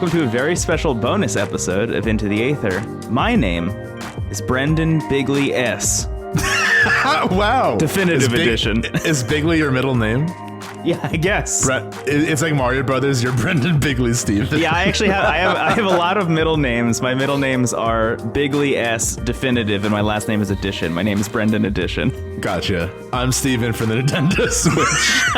welcome to a very special bonus episode of Into the Aether. My name is Brendan Bigley S. Wow. Definitive edition. Is Bigley your middle name? Yeah, I guess. It's like Mario Brothers. You're Brendan Bigley, Steve. Yeah, I actually have. I have a lot of middle names. My middle names are Bigley S. Definitive, and my last name is Edition. My name is Brendan Edition. Gotcha. I'm Steven from the Nintendo Switch.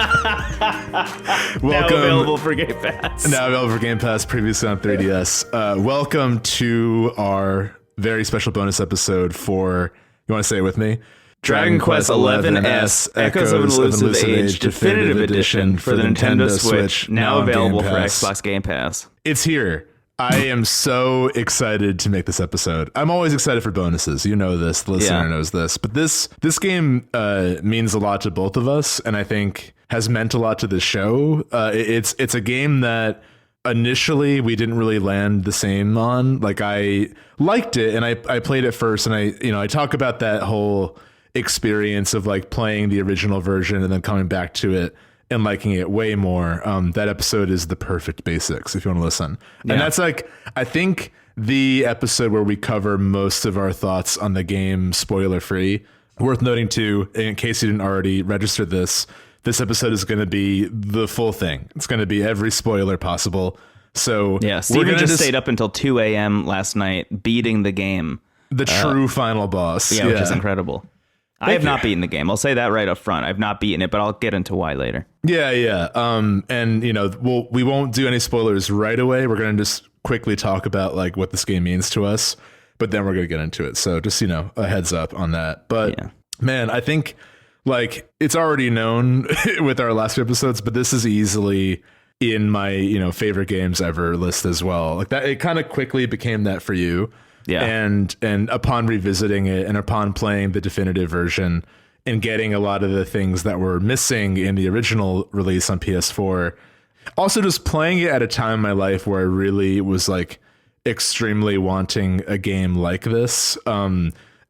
Welcome. Now available for Game Pass. Now available for Game Pass. Previously on 3DS. Welcome to our very special bonus episode for. You want to say it with me? Dragon Quest XI-S Echoes of an Elusive Age Definitive Edition for the Nintendo Switch, now available for Xbox Game Pass. It's here. I am so excited to make this episode. I'm always excited for bonuses. You know this. The listener knows this. But this game means a lot to both of us, and I think has meant a lot to the show. It's a game that initially we didn't really land the same on. Like, I liked it, and I played it first, and I talk about that whole experience of like playing the original version and then coming back to it and liking it way more. That episode is the perfect basics if you want to listen. Yeah. And that's like, I think the episode where we cover most of our thoughts on the game spoiler free. Worth noting too, in case you didn't already register this episode is going to be the full thing. It's going to be every spoiler possible. So yeah, Steven just stayed up until 2 a.m. last night beating the game. The true final boss. Yeah, which is incredible. I have not beaten the game. I'll say that right up front. I've not beaten it, but I'll get into why later. Yeah. And we won't do any spoilers right away. We're going to just quickly talk about like what this game means to us, but then we're going to get into it. So just, a heads up on that. But man, I think like it's already known with our last few episodes, but this is easily in my, favorite games ever list as well. Like that, it kind of quickly became that for you. Yeah. And upon revisiting it and upon playing the definitive version and getting a lot of the things that were missing in the original release on PS4, also just playing it at a time in my life where I really was like extremely wanting a game like this.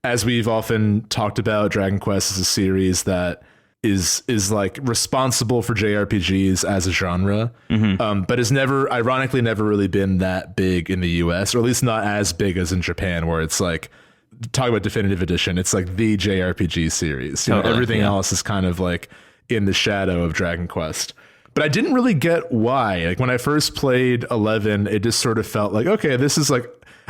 As we've often talked about, Dragon Quest is a series that is like responsible for JRPGs as a genre, but has ironically never really been that big in the US, or at least not as big as in Japan, where it's like, talk about Definitive Edition, it's like the JRPG series. Everything else is kind of like in the shadow of Dragon Quest. But I didn't really get why. Like when I first played 11, it just sort of felt like, okay, this is like,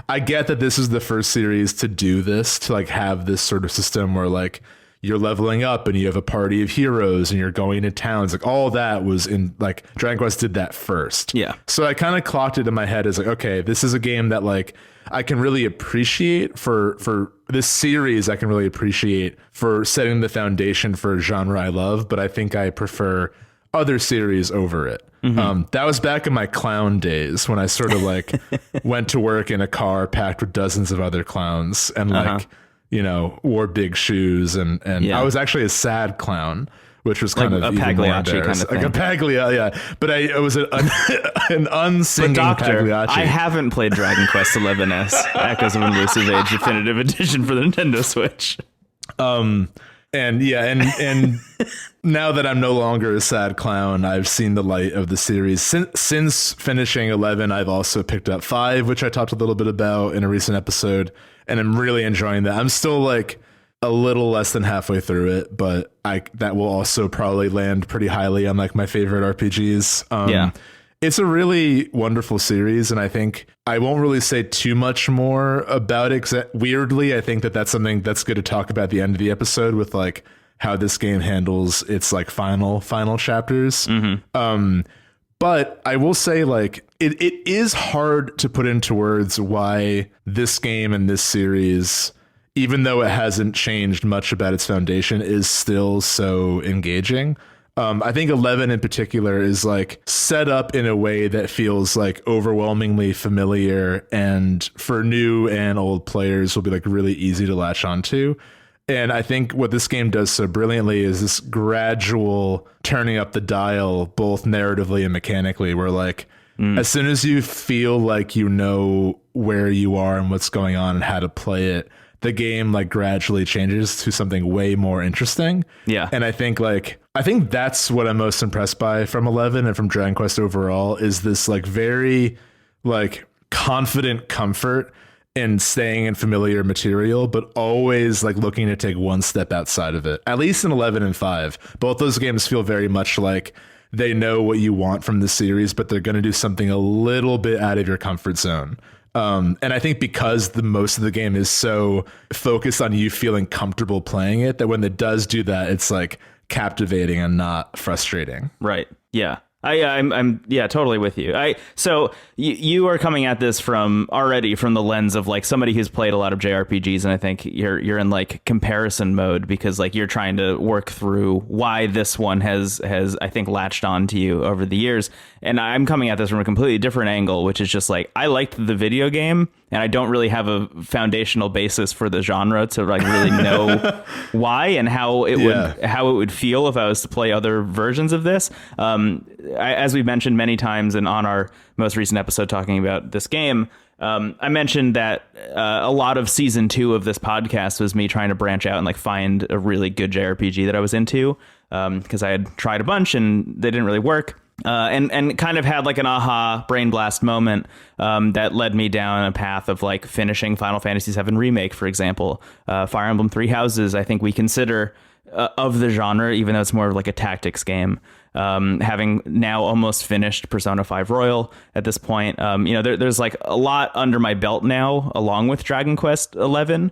I get that this is the first series to do this, to like have this sort of system where like, you're leveling up and you have a party of heroes and you're going to towns. Like all that was in like Dragon Quest did that first. Yeah. So I kind of clocked it in my head as like, okay, this is a game that like I can really appreciate for this series. I can really appreciate for setting the foundation for a genre I love, but I think I prefer other series over it. That was back in my clown days when I sort of like went to work in a car packed with dozens of other clowns and like, wore big shoes and I was actually a sad clown, which was kind like of a Pagliacci kind of thing. Like a Paglia, yeah. But I was an unsinging Pagliacci. I haven't played Dragon Quest XI-S Echoes of an Elusive Age Definitive Edition for the Nintendo Switch. And now that I'm no longer a sad clown, I've seen the light of the series. Since finishing 11, I've also picked up 5, which I talked a little bit about in a recent episode. And I'm really enjoying that. I'm still like a little less than halfway through it, but that will also probably land pretty highly on like my favorite RPGs. It's a really wonderful series, and I think I won't really say too much more about it. Weirdly, I think that's something that's good to talk about at the end of the episode with like how this game handles its like final chapters. But I will say, like, it is hard to put into words why this game and this series, even though it hasn't changed much about its foundation, is still so engaging. I think 11 in particular is like set up in a way that feels like overwhelmingly familiar, and for new and old players will be like really easy to latch onto. And I think what this game does so brilliantly is this gradual turning up the dial, both narratively and mechanically, where like as soon as you feel like you know where you are and what's going on and how to play it, the game like gradually changes to something way more interesting. Yeah. And I think that's what I'm most impressed by from 11 and from Dragon Quest overall, is this like very like confident comfort in staying in familiar material, but always like looking to take one step outside of it. At least in 11 and 5, both those games feel very much like they know what you want from the series, but they're going to do something a little bit out of your comfort zone. And I think because the most of the game is so focused on you feeling comfortable playing it, that when it does do that, it's like captivating and not frustrating. Right. Yeah. I'm totally with you. So you are coming at this from the lens of like somebody who's played a lot of JRPGs, and I think you're in like comparison mode because like you're trying to work through why this one has I think latched on to you over the years. And I'm coming at this from a completely different angle, which is just like I liked the video game, and I don't really have a foundational basis for the genre to like really know why and how it would feel if I was to play other versions of this. As we've mentioned many times, and on our most recent episode talking about this game, I mentioned that a lot of season 2 of this podcast was me trying to branch out and like find a really good JRPG that I was into, because I had tried a bunch and they didn't really work. And kind of had like an aha brain blast moment that led me down a path of like finishing Final Fantasy VII Remake, for example. Fire Emblem Three Houses, I think we consider of the genre, even though it's more of like a tactics game. Having now almost finished Persona 5 Royal at this point, there's like a lot under my belt now, along with Dragon Quest 11.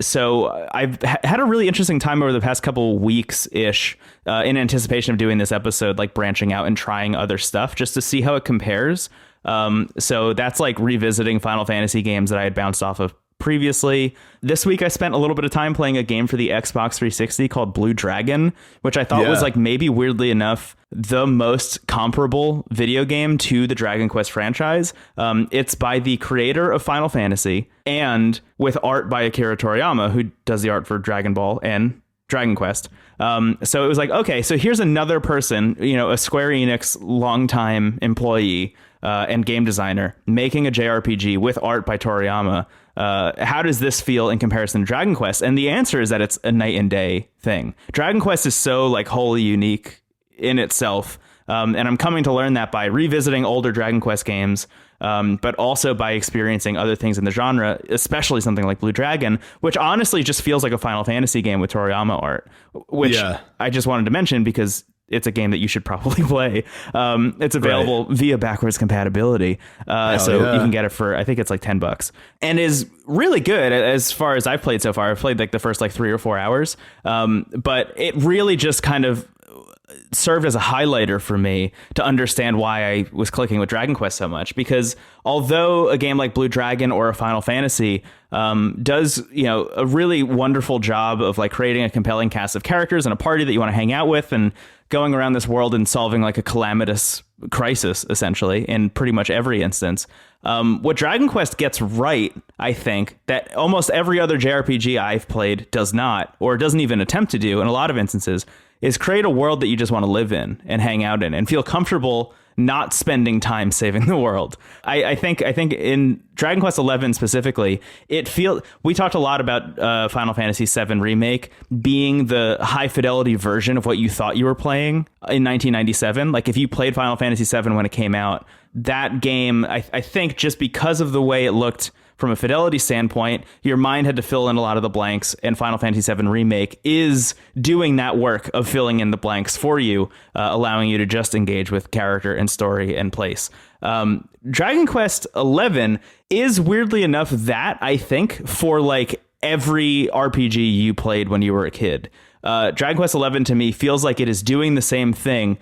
So I've had a really interesting time over the past couple weeks ish, in anticipation of doing this episode, like branching out and trying other stuff just to see how it compares. So that's like revisiting Final Fantasy games that I had bounced off of previously. This week I spent a little bit of time playing a game for the Xbox 360 called Blue Dragon, which I thought was like maybe weirdly enough the most comparable video game to the Dragon Quest franchise. It's by the creator of Final Fantasy and with art by Akira Toriyama, who does the art for Dragon Ball and Dragon Quest. So it was like, okay, so here's another person, a Square Enix longtime employee and game designer making a JRPG with art by Toriyama. How does this feel in comparison to Dragon Quest? And the answer is that it's a night and day thing. Dragon Quest is so like wholly unique in itself. And I'm coming to learn that by revisiting older Dragon Quest games, but also by experiencing other things in the genre, especially something like Blue Dragon, which honestly just feels like a Final Fantasy game with Toriyama art, which I just wanted to mention because it's a game that you should probably play. It's available via backwards compatibility. You can get it for, I think it's like $10, and is really good as far as I've played so far. I've played like the first like 3 or 4 hours. But it really just kind of served as a highlighter for me to understand why I was clicking with Dragon Quest so much, because although a game like Blue Dragon or a Final Fantasy does a really wonderful job of like creating a compelling cast of characters and a party that you want to hang out with and going around this world and solving like a calamitous crisis essentially in pretty much every instance, what Dragon Quest gets right, I think, that almost every other JRPG I've played does not, or doesn't even attempt to do in a lot of instances, is create a world that you just want to live in and hang out in and feel comfortable not spending time saving the world. I think in Dragon Quest 11 specifically, we talked a lot about Final Fantasy VII Remake being the high fidelity version of what you thought you were playing in 1997. Like if you played Final Fantasy VII when it came out, that game, I think just because of the way it looked from a fidelity standpoint, your mind had to fill in a lot of the blanks, and Final Fantasy VII Remake is doing that work of filling in the blanks for you, allowing you to just engage with character and story and place. Dragon Quest 11 is weirdly enough that, I think, for like every RPG you played when you were a kid. Dragon Quest 11 to me feels like it is doing the same thing,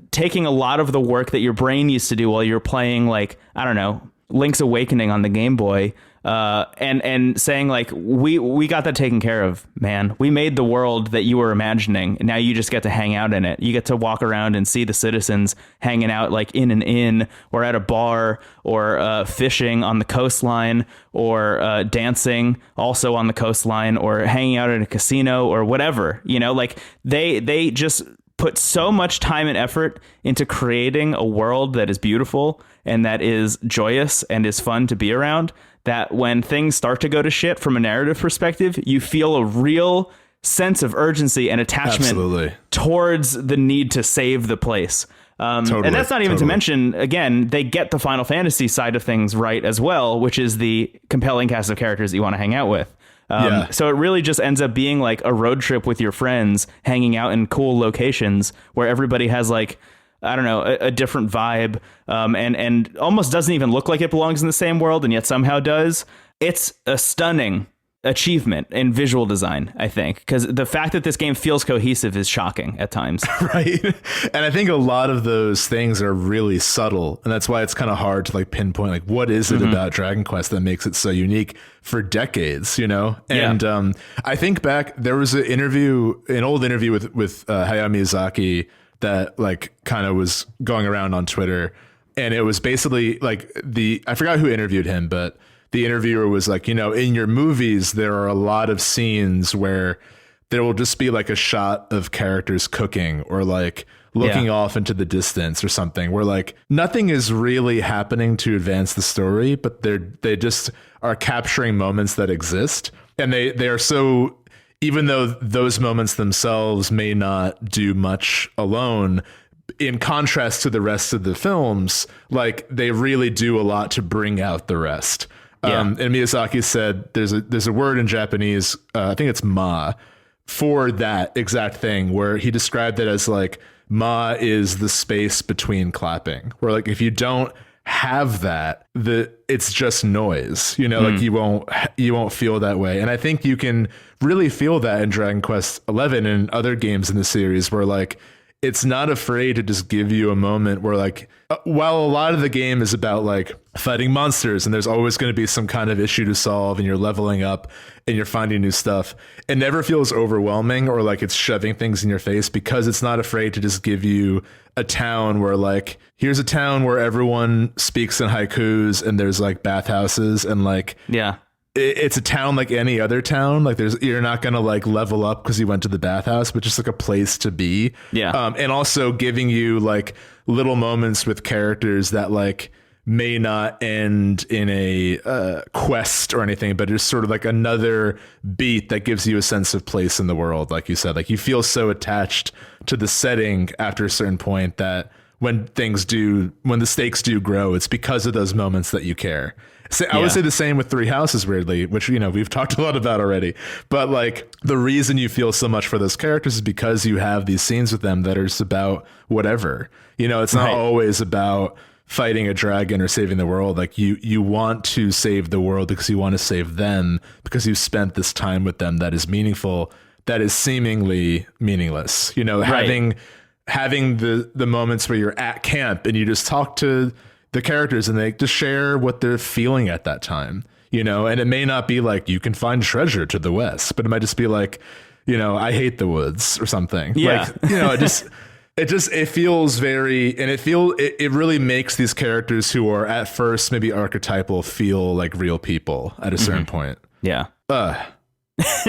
taking a lot of the work that your brain used to do while you're playing, like, I don't know, Link's Awakening on the Game Boy, and saying like, we got that taken care of, man. We made the world that you were imagining, and now you just get to hang out in it. You get to walk around and see the citizens hanging out like in an inn or at a bar or fishing on the coastline or dancing also on the coastline or hanging out at a casino or whatever, like they just put so much time and effort into creating a world that is beautiful and that is joyous and is fun to be around, that when things start to go to shit from a narrative perspective, you feel a real sense of urgency and attachment towards the need to save the place. Totally, and that's not even to totally. mention, again, they get the Final Fantasy side of things right as well, which is the compelling cast of characters that you want to hang out with. So it really just ends up being like a road trip with your friends, hanging out in cool locations where everybody has like, I don't know, a different vibe, and almost doesn't even look like it belongs in the same world, and yet somehow does. It's a stunning achievement in visual design, I think, because the fact that this game feels cohesive is shocking at times. Right. And I think a lot of those things are really subtle, and that's why it's kind of hard to like pinpoint like what is it about Dragon Quest that makes it so unique for decades, you know? And I think back, there was an old interview with Hayao Miyazaki that like kind of was going around on Twitter, and it was basically like I forgot who interviewed him, but the interviewer was like, you know, in your movies, there are a lot of scenes where there will just be like a shot of characters cooking or like looking off into the distance or something, where like nothing is really happening to advance the story, but they just are capturing moments that exist. And they are so, even though those moments themselves may not do much alone, in contrast to the rest of the films, like they really do a lot to bring out the rest. And Miyazaki said there's a word in Japanese, I think it's ma, for that exact thing, where he described it as like ma is the space between clapping, where like if you don't have that, it's just noise, you know, like you won't feel that way. And I think you can really feel that in Dragon Quest XI and other games in the series, where like it's not afraid to just give you a moment where like, while a lot of the game is about like fighting monsters and there's always going to be some kind of issue to solve and you're leveling up and you're finding new stuff, it never feels overwhelming or like it's shoving things in your face, because it's not afraid to just give you a town where like, here's a town where everyone speaks in haikus and there's like bathhouses and like, it's a town like any other town. Like you're not going to like level up because you went to the bathhouse, but just like a place to be. And also giving you like little moments with characters that like may not end in a quest or anything, but it's sort of like another beat that gives you a sense of place in the world. Like you said, like you feel so attached to the setting after a certain point that when the stakes do grow, it's because of those moments that you care. So I would say the same with Three Houses, weirdly, which, you know, we've talked a lot about already. But like the reason you feel so much for those characters is because you have these scenes with them that are just about whatever. You know, it's not always about fighting a dragon or saving the world. Like you want to save the world because you want to save them, because you've spent this time with them that is meaningful, that is seemingly meaningless. You know, having the moments where you're at camp and you just talk to the characters and they just share what they're feeling at that time, you know, and it may not be like you can find treasure to the west, but it might just be like, you know, I hate the woods or something. Like, you know, it feels very, and it really makes these characters who are at first maybe archetypal feel like real people at a certain point.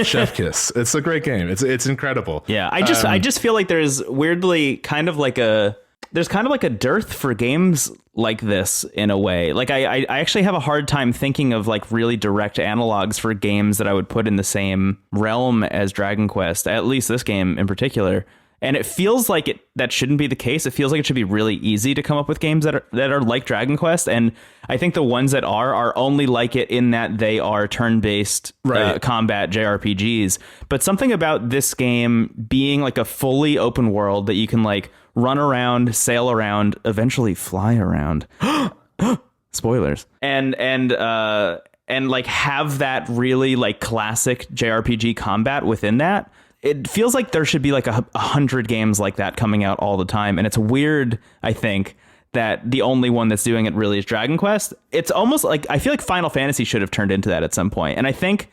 Chef kiss. It's a great game. It's incredible. I just feel like there's weirdly kind of like a dearth for games like this in a way. Like I actually have a hard time thinking of like really direct analogs for games that I would put in the same realm as Dragon Quest, at least this game in particular. And it feels like that shouldn't be the case. It feels like it should be really easy to come up with games that are like Dragon Quest. And I think the ones that are only like it in that they are turn-based combat JRPGs. But something about this game being like a fully open world that you can like run around, sail around, eventually fly around. Spoilers. And like have that really like classic JRPG combat within that. It feels like there should be like 100 games like that coming out all the time. And it's weird, I think, that the only one that's doing it really is Dragon Quest. It's almost like I feel like Final Fantasy should have turned into that at some point. And I think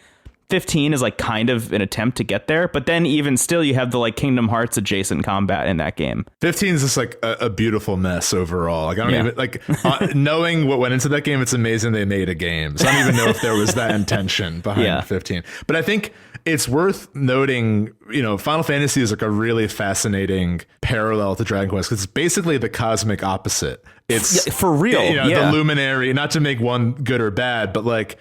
15 is like kind of an attempt to get there. But then even still, you have the like Kingdom Hearts adjacent combat in that game. 15 is just like a beautiful mess overall. Like I don't even like knowing what went into that game. It's amazing they made a game. So I don't even know if there was that intention behind 15. But I think it's worth noting, you know, Final Fantasy is like a really fascinating parallel to Dragon Quest because it's basically the cosmic opposite. It's for real. You know, the luminary, not to make one good or bad, but like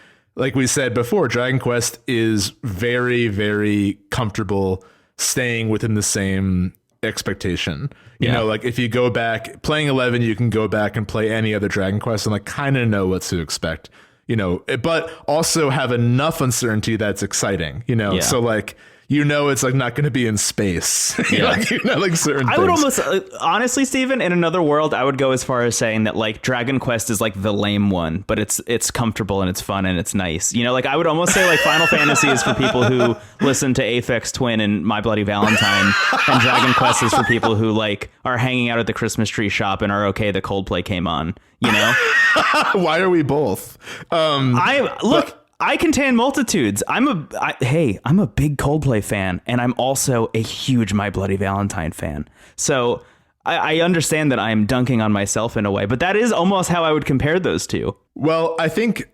we said before, Dragon Quest is very, very comfortable staying within the same expectation. You know, like if you go back playing 11, you can go back and play any other Dragon Quest and like kind of know what to expect, you know, but also have enough uncertainty that's exciting, you know? So like, you know, it's like not going to be in space. Like, you know, like certain I things. would almost, honestly, Steven, in another world, I would go as far as saying that like Dragon Quest is like the lame one, but it's comfortable and it's fun and it's nice. You know, like I would almost say like Final Fantasy is for people who listen to Aphex Twin and My Bloody Valentine, and Dragon Quest is for people who like are hanging out at the Christmas tree shop and are okay that Coldplay came on, you know? Why are we both? I contain multitudes. I'm a big Coldplay fan, and I'm also a huge My Bloody Valentine fan. So I understand that I'm dunking on myself in a way, but that is almost how I would compare those two. Well, I think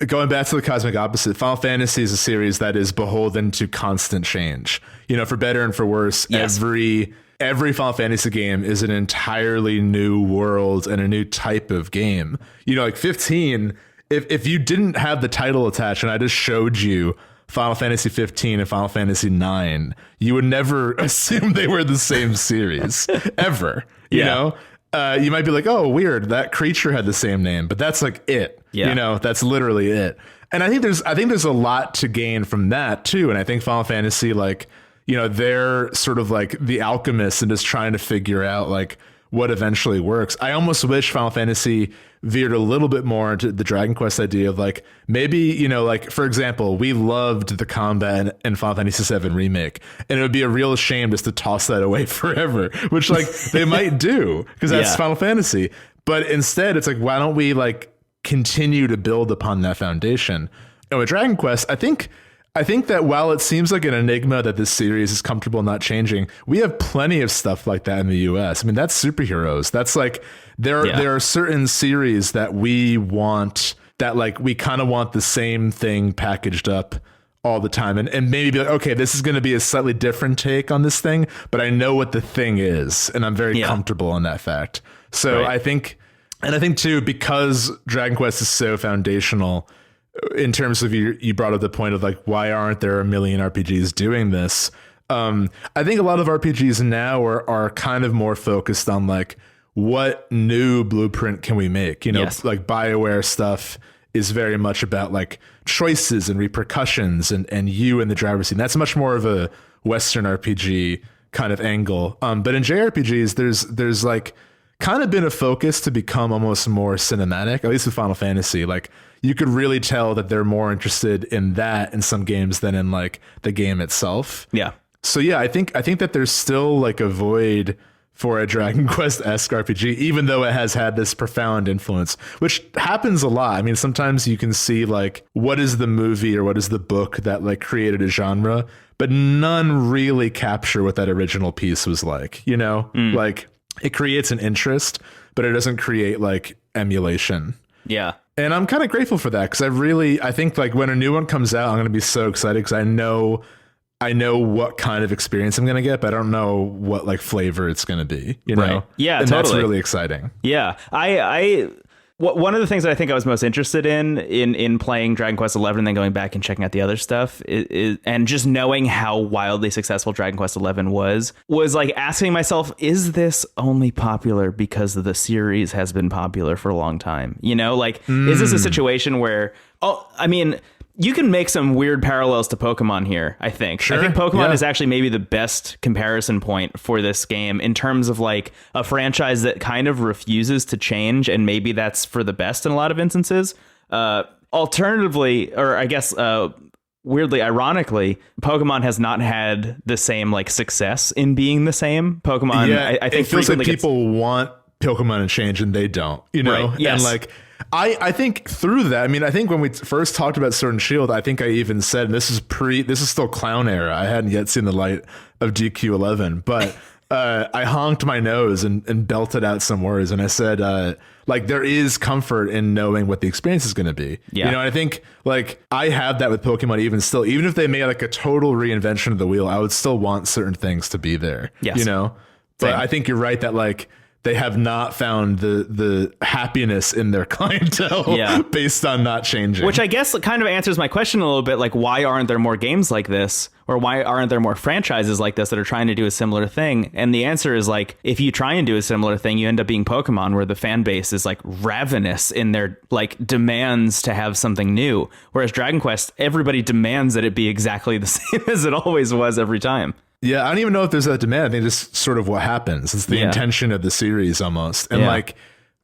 going back to the cosmic opposite, Final Fantasy is a series that is beholden to constant change. You know, for better and for worse, every Final Fantasy game is an entirely new world and a new type of game. You know, like 15... If you didn't have the title attached and I just showed you Final Fantasy 15 and Final Fantasy 9, you would never assume they were the same series ever. You know, you might be like, oh, weird, that creature had the same name, but that's like it. You know, that's literally it. And I think there's a lot to gain from that too. And I think Final Fantasy, like, you know, they're sort of like the alchemists and just trying to figure out like what eventually works. I almost wish Final Fantasy veered a little bit more into the Dragon Quest idea of like, maybe, you know, like, for example, we loved the combat in Final Fantasy VII Remake, and it would be a real shame just to toss that away forever, which like they might do because that's Final Fantasy. But instead, it's like, why don't we like continue to build upon that foundation? And with Dragon Quest, I think that while it seems like an enigma that this series is comfortable not changing, we have plenty of stuff like that in the US. I mean, that's superheroes. That's like, there are certain series that we want, that like, we kind of want the same thing packaged up all the time. And maybe be like, okay, this is going to be a slightly different take on this thing, but I know what the thing is. And I'm very comfortable on that fact. So I think too, because Dragon Quest is so foundational, in terms of you brought up the point of like, why aren't there a million RPGs doing this? I think a lot of RPGs now are kind of more focused on like, what new blueprint can we make? You know, like BioWare stuff is very much about like choices and repercussions and you in the driver's seat. That's much more of a Western RPG kind of angle. But in JRPGs, there's like kind of been a focus to become almost more cinematic, at least with Final Fantasy. Like, you could really tell that they're more interested in that in some games than in like the game itself. Yeah. So yeah, I think that there's still like a void for a Dragon Quest-esque RPG, even though it has had this profound influence, which happens a lot. I mean, sometimes you can see like, what is the movie or what is the book that like created a genre, but none really capture what that original piece was like, you know, like it creates an interest, but it doesn't create like emulation. Yeah. And I'm kind of grateful for that, because I think like when a new one comes out, I'm going to be so excited because I know what kind of experience I'm going to get, but I don't know what like flavor it's going to be, you know? Yeah, and totally. That's really exciting. Yeah. One of the things that I think I was most interested in playing Dragon Quest XI and then going back and checking out the other stuff is and just knowing how wildly successful Dragon Quest XI was like asking myself, is this only popular because the series has been popular for a long time? You know, like, is this a situation where, you can make some weird parallels to Pokemon here, I think. Sure. I think Pokemon is actually maybe the best comparison point for this game in terms of like a franchise that kind of refuses to change, and maybe that's for the best in a lot of instances. Alternatively, or I guess weirdly, ironically, Pokemon has not had the same like success in being the same. Pokemon, I think it feels like people want Pokemon to change and they don't, you know? Right. Yes. And like, I think through that, I mean, I think when we first talked about Sword and Shield, I think I even said, and this is still Clown era. I hadn't yet seen the light of DQ11, but I honked my nose and belted out some words. And I said, like, there is comfort in knowing what the experience is going to be. Yeah. You know, I think like I have that with Pokemon even still, even if they made like a total reinvention of the wheel, I would still want certain things to be there, you know, but I think you're right that like, they have not found the happiness in their clientele based on not changing. Which I guess kind of answers my question a little bit, like, why aren't there more games like this? Or why aren't there more franchises like this that are trying to do a similar thing? And the answer is, like, if you try and do a similar thing, you end up being Pokemon, where the fan base is like ravenous in their like demands to have something new. Whereas Dragon Quest, everybody demands that it be exactly the same as it always was every time. Yeah, I don't even know if there's that demand. I think it's sort of what happens. It's the intention of the series almost. And like,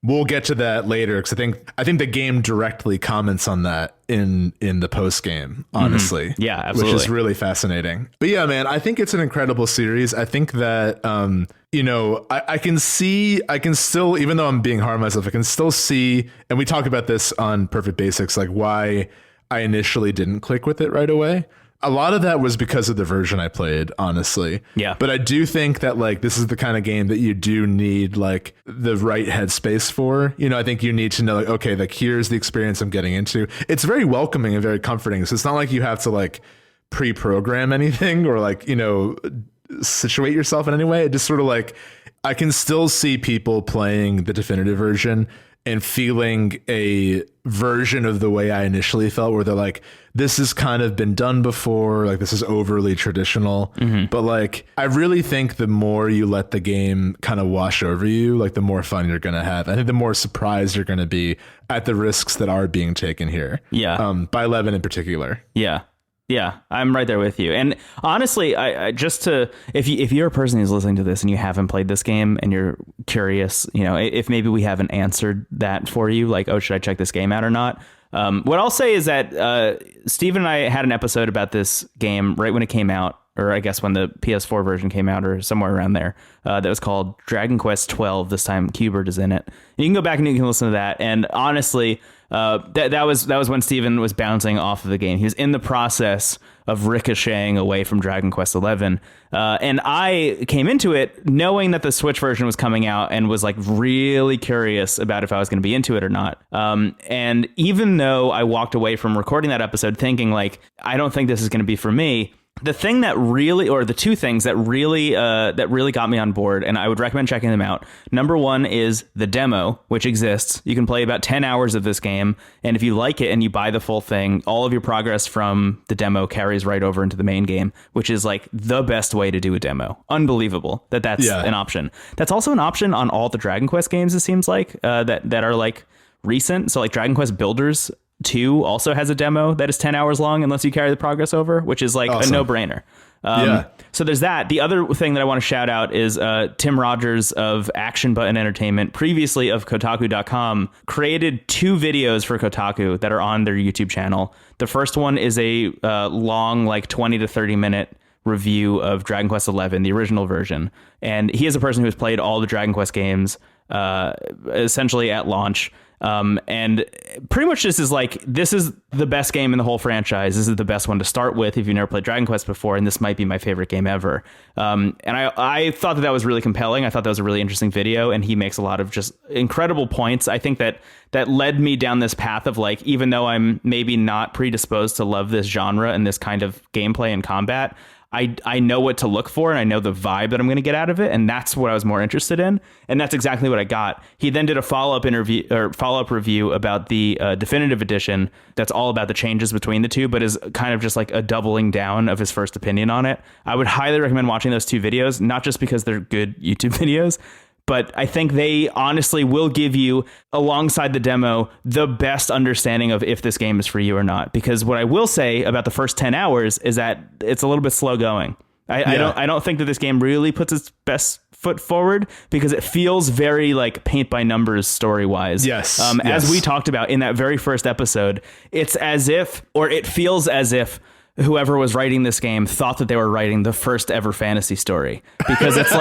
we'll get to that later, because I think the game directly comments on that in the post game, honestly. Yeah, absolutely. Which is really fascinating. But yeah, man, I think it's an incredible series. I think that I can still, even though I'm being hard on myself, I can still see, and we talk about this on Perfect Basics, like why I initially didn't click with it right away. A lot of that was because of the version I played, honestly. Yeah. But I do think that like this is the kind of game that you do need like the right headspace for. I think you need to know, like, okay, like here's the experience I'm getting into. It's very welcoming and very comforting. So it's not like you have to like pre-program anything or like, situate yourself in any way. It just sort of like, I can still see people playing the definitive version and feeling a version of the way I initially felt, where they're like, this has kind of been done before, like this is overly traditional. But like, I really think the more you let the game kind of wash over you, like the more fun you're going to have. I think the more surprised you're going to be at the risks that are being taken here. Yeah. By Levin in particular. Yeah. Yeah, I'm right there with you. And honestly, I just to, if you're a person who's listening to this and you haven't played this game and you're curious, if maybe we haven't answered that for you, like, oh, should I check this game out or not? What I'll say is that Steve and I had an episode about this game right when it came out, or I guess when the PS4 version came out, or somewhere around there, that was called Dragon Quest 12. This time Qbert is in it. And you can go back and you can listen to that. And honestly, that was when Steven was bouncing off of the game. He was in the process of ricocheting away from Dragon Quest 11. And I came into it knowing that the Switch version was coming out and was like really curious about if I was going to be into it or not. And even though I walked away from recording that episode thinking like, I don't think this is going to be for me, the thing that really, or the two things that really got me on board, and I would recommend checking them out. Number one is the demo, which exists. You can play about 10 hours of this game, and if you like it and you buy the full thing, all of your progress from the demo carries right over into the main game, which is like the best way to do a demo. Unbelievable that's an option. That's also an option on all the Dragon Quest games, it seems like, that are like recent. So like Dragon Quest Builders 2 also has a demo that is 10 hours long unless you carry the progress over, which is like a no-brainer. So there's that. The other thing that I want to shout out is Tim Rogers of Action Button Entertainment, previously of Kotaku.com, created 2 videos for Kotaku that are on their YouTube channel. The first one is a long, like 20 to 30 minute review of Dragon Quest 11, the original version. And he is a person who has played all the Dragon Quest games essentially at launch. And pretty much this is the best game in the whole franchise. This is the best one to start with if you've never played Dragon Quest before, and this might be my favorite game ever. And I thought that was really compelling. I thought that was a really interesting video, and he makes a lot of just incredible points. I think that led me down this path of like, even though I'm maybe not predisposed to love this genre and this kind of gameplay and combat, I know what to look for, and I know the vibe that I'm going to get out of it, and that's what I was more interested in, and that's exactly what I got. He then did a follow-up review about the definitive edition that's all about the changes between the two, but is kind of just like a doubling down of his first opinion on it. I would highly recommend watching those 2 videos, not just because they're good YouTube videos, but I think they honestly will give you, alongside the demo, the best understanding of if this game is for you or not. Because what I will say about the first 10 hours is that it's a little bit slow going. I don't think that this game really puts its best foot forward, because it feels very like paint by numbers story wise. Yes. As we talked about in that very first episode, it feels as if whoever was writing this game thought that they were writing the first ever fantasy story, because it's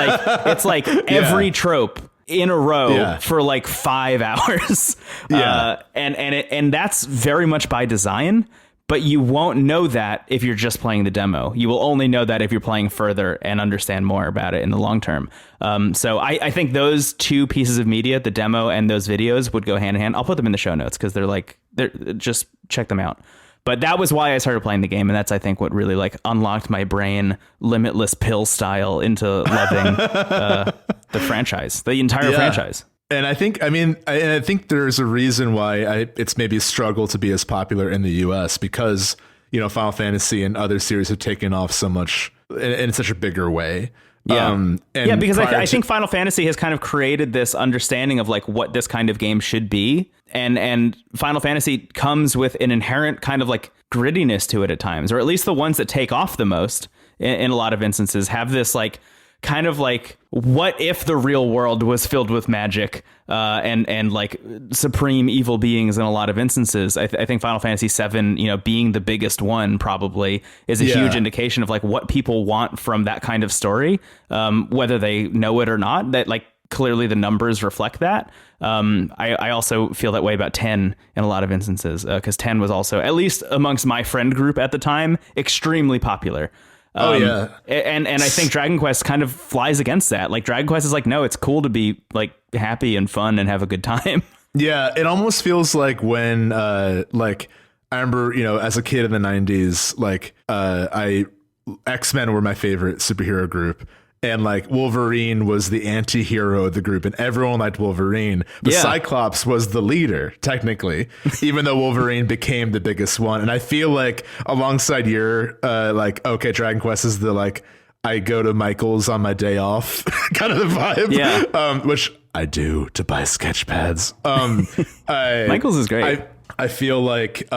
like every trope in a row for like 5 hours. And that's very much by design, but you won't know that if you're just playing the demo. You will only know that if you're playing further and understand more about it in the long term. So I think those 2 pieces of media, the demo and those videos, would go hand in hand. I'll put them in the show notes because they're just check them out. But that was why I started playing the game, and that's, I think, what really like unlocked my brain, limitless pill style, into loving the franchise, the entire franchise. And I think there's a reason why it's maybe a struggle to be as popular in the US, because, you know, Final Fantasy and other series have taken off so much in such a bigger way. Yeah. Because I think Final Fantasy has kind of created this understanding of like what this kind of game should be. And Final Fantasy comes with an inherent kind of like grittiness to it at times, or at least the ones that take off the most in a lot of instances have this like kind of like, what if the real world was filled with magic and like supreme evil beings in a lot of instances. I think Final Fantasy VII, you know, being the biggest one probably is a huge indication of like what people want from that kind of story, whether they know it or not. That like clearly the numbers reflect that. I also feel that way about 10 in a lot of instances, because 10 was also, at least amongst my friend group at the time, extremely popular. And I think Dragon Quest kind of flies against that. Like Dragon Quest is like, no, it's cool to be like happy and fun and have a good time. Yeah, it almost feels like when like I remember, you know, as a kid in the 90s, like X-Men were my favorite superhero group. And like Wolverine was the anti-hero of the group and everyone liked Wolverine. But Cyclops was the leader, technically, even though Wolverine became the biggest one. And I feel like alongside your like, okay, Dragon Quest is the like, I go to Michael's on my day off kind of the vibe. Yeah. Which I do to buy sketch pads. Michael's is great. I feel like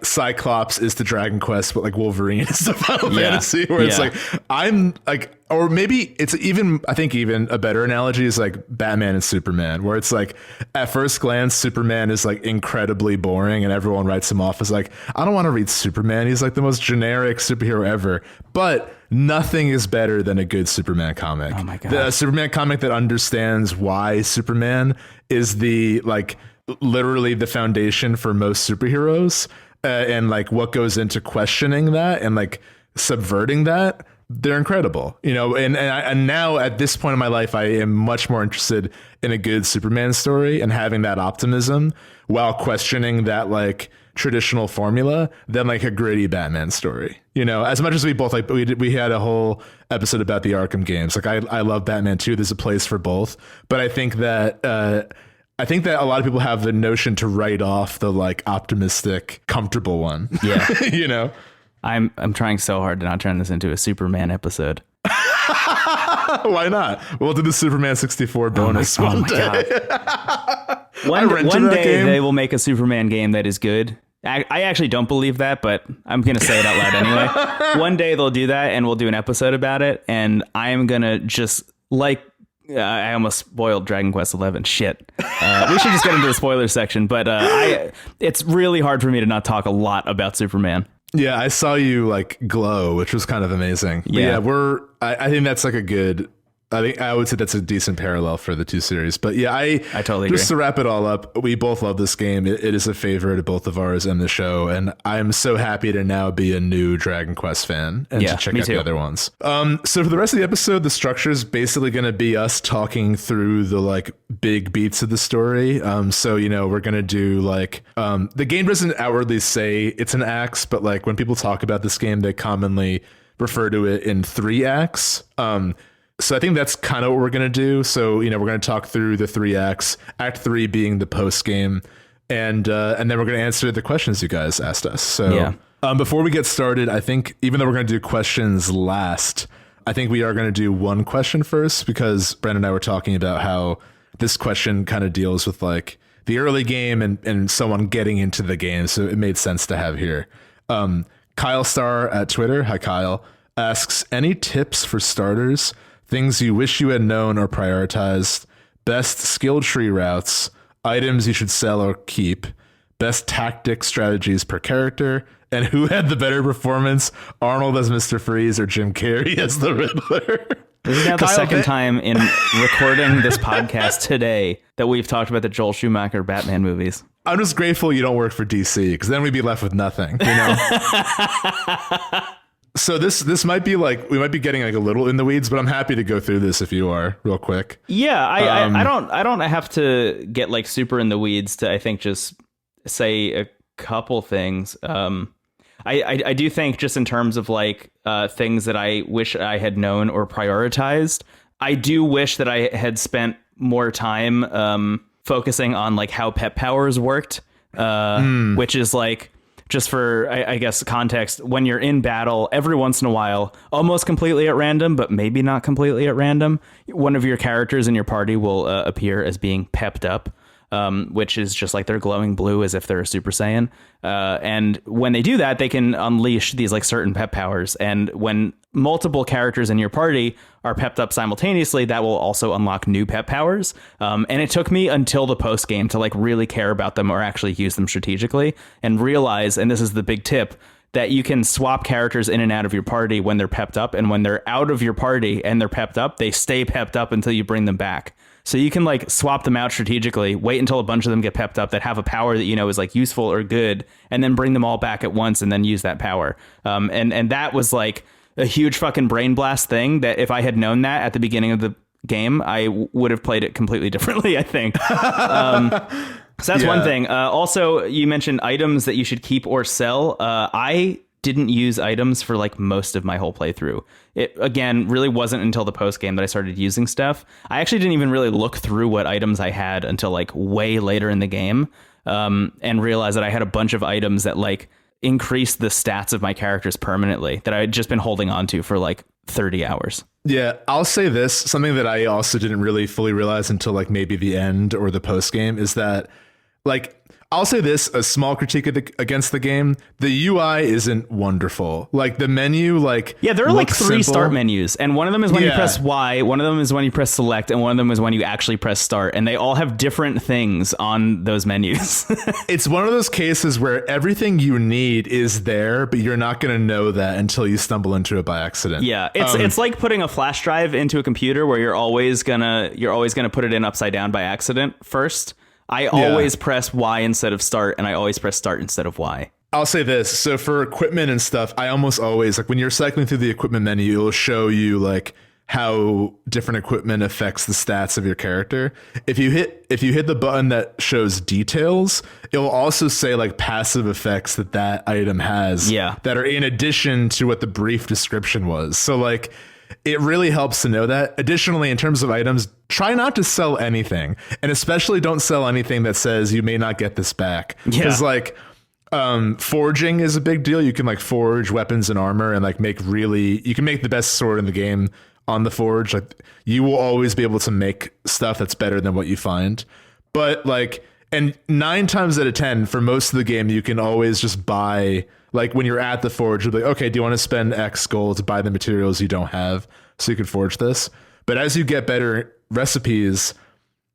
Cyclops is the Dragon Quest, but like Wolverine is the Final Fantasy, where it's like, I'm like, or maybe it's even, I think even a better analogy is like Batman and Superman, where it's like at first glance, Superman is like incredibly boring and everyone writes him off as like, I don't want to read Superman. He's like the most generic superhero ever, but nothing is better than a good Superman comic. Oh my God. The Superman comic that understands why Superman is the like, literally the foundation for most superheroes, and like what goes into questioning that and like subverting that. They're incredible, you know, and now at this point in my life, I am much more interested in a good Superman story and having that optimism while questioning that like traditional formula than like a gritty Batman story. You know, as much as we both like, we had a whole episode about the Arkham games. Like I love Batman too. There's a place for both, but I think that a lot of people have the notion to write off the like optimistic, comfortable one. Yeah. You know, I'm trying so hard to not turn this into a Superman episode. Why not? We'll do the Superman 64 bonus one day. One day they will make a Superman game that is good. I actually don't believe that, but I'm going to say it out loud anyway. One day they'll do that and we'll do an episode about it. And I'm going to just like, I almost spoiled Dragon Quest XI. Shit. We should just get into the spoilers section, but it's really hard for me to not talk a lot about Superman. Yeah, I saw you like glow, which was kind of amazing. Yeah, I think that's like I would say that's a decent parallel for the two series. But yeah, I totally agree. Just to wrap it all up, we both love this game. It is a favorite of both of ours and the show. And I'm so happy to now be a new Dragon Quest fan and to check out the other ones. So for the rest of the episode, the structure is basically going to be us talking through the like big beats of the story. So, you know, we're going to do like, the game doesn't outwardly say it's an acts, but like when people talk about this game, they commonly refer to it in 3 acts. So I think that's kind of what we're going to do. So, you know, we're going to talk through the 3 acts, act 3 being the post game. And then we're going to answer the questions you guys asked us. So before we get started, I think even though we're going to do questions last, I think we are going to do one question first, because Brandon and I were talking about how this question kind of deals with like the early game and someone getting into the game. So it made sense to have here. Kyle Starr at Twitter, hi Kyle, asks, any tips for starters? Things you wish you had known or prioritized, best skill tree routes, items you should sell or keep, best tactic strategies per character, and who had the better performance, Arnold as Mr. Freeze or Jim Carrey as the Riddler. This is now the second time in recording this podcast today that we've talked about the Joel Schumacher Batman movies. I'm just grateful you don't work for DC, because then we'd be left with nothing, you know? So this might be like, we might be getting like a little in the weeds, but I'm happy to go through this if you are, real quick. Yeah, I don't have to get like super in the weeds to, I think, just say a couple things. I do think just in terms of like things that I wish I had known or prioritized, I do wish that I had spent more time focusing on like how pet powers worked, which is like, just for, I guess, context, when you're in battle, every once in a while, almost completely at random, but maybe not completely at random, one of your characters in your party will appear as being pepped up, which is just like they're glowing blue as if they're a Super Saiyan. And when they do that, they can unleash these like certain pep powers. And when multiple characters in your party are pepped up simultaneously, that will also unlock new pep powers. And it took me until the post game to like really care about them or actually use them strategically and realize, and this is the big tip, that you can swap characters in and out of your party when they're pepped up, and when they're out of your party and they're pepped up, they stay pepped up until you bring them back. So you can like swap them out strategically, wait until a bunch of them get pepped up that have a power that you know is like useful or good, and then bring them all back at once and then use that power. And that was like a huge fucking brain blast thing that if I had known that at the beginning of the game, I would have played it completely differently, I think. So that's one thing. Also, you mentioned items that you should keep or sell. I didn't use items for like most of my whole playthrough. It, again, really wasn't until the post game that I started using stuff. I actually didn't even really look through what items I had until like way later in the game, and realized that I had a bunch of items that like increased the stats of my characters permanently that I had just been holding on to for like 30 hours. Yeah, I'll say this, something that I also didn't really fully realize until like maybe the end or the post game is that, like, I'll say this, a small critique against the game, the UI isn't wonderful. Like the menu, like, yeah, there are like three start menus, and one of them is when you press Y, one of them is when you press select, and one of them is when you actually press start, and they all have different things on those menus. It's one of those cases where everything you need is there, but you're not going to know that until you stumble into it by accident. Yeah, it's like putting a flash drive into a computer where you're always gonna put it in upside down by accident first. I always press Y instead of start, and I always press start instead of Y. I'll say this. So for equipment and stuff, I almost always, like when you're cycling through the equipment menu, it'll show you like how different equipment affects the stats of your character. If you hit the button that shows details, it'll also say like passive effects that item has that are in addition to what the brief description was. So like, it really helps to know that. Additionally, in terms of items, try not to sell anything, and especially don't sell anything that says you may not get this back. Because like forging is a big deal. You can like forge weapons and armor and like you can make the best sword in the game on the forge. Like you will always be able to make stuff that's better than what you find. But like, and 9 times out of 10 for most of the game, you can always just buy. Like when you're at the forge, you'll be like, okay, do you want to spend X gold to buy the materials you don't have so you can forge this? But as you get better recipes,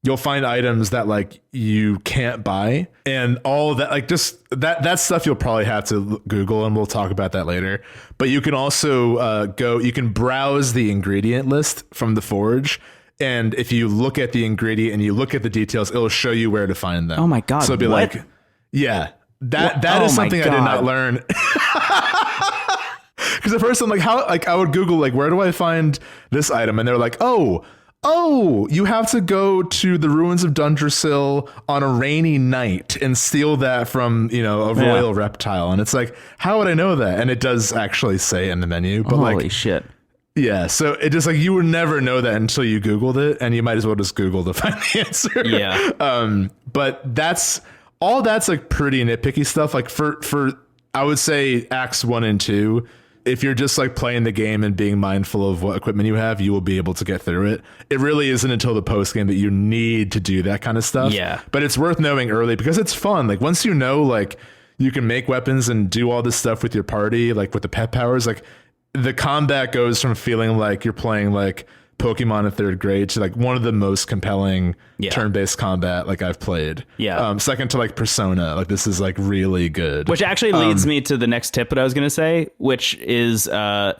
you'll find items that like you can't buy, and all that, like just that stuff you'll probably have to Google, and we'll talk about that later. But you can also you can browse the ingredient list from the forge. And if you look at the ingredient and you look at the details, it'll show you where to find them. Oh my God. So it'll be like, yeah. That is something I did not learn. Because at first I'm like, how? Like I would Google like, where do I find this item? And they're like, oh, you have to go to the ruins of Dundrasil on a rainy night and steal that from a royal reptile. And it's like, how would I know that? And it does actually say in the menu. But holy shit. Yeah, so it just like you would never know that until you Googled it, and you might as well just Google to find the answer. Yeah. But that's like pretty nitpicky stuff. Like for I would say acts 1 and 2, if you're just like playing the game and being mindful of what equipment you have, you will be able to get through it. It really isn't until the post game that you need to do that kind of stuff. Yeah. But it's worth knowing early because it's fun. Like once you know, like you can make weapons and do all this stuff with your party, like with the pet powers, like the combat goes from feeling like you're playing like Pokemon in 3rd grade to like one of the most compelling turn-based combat like I've played. Second to like Persona. Like this is like really good. Which actually leads me to the next tip that I was going to say, which is I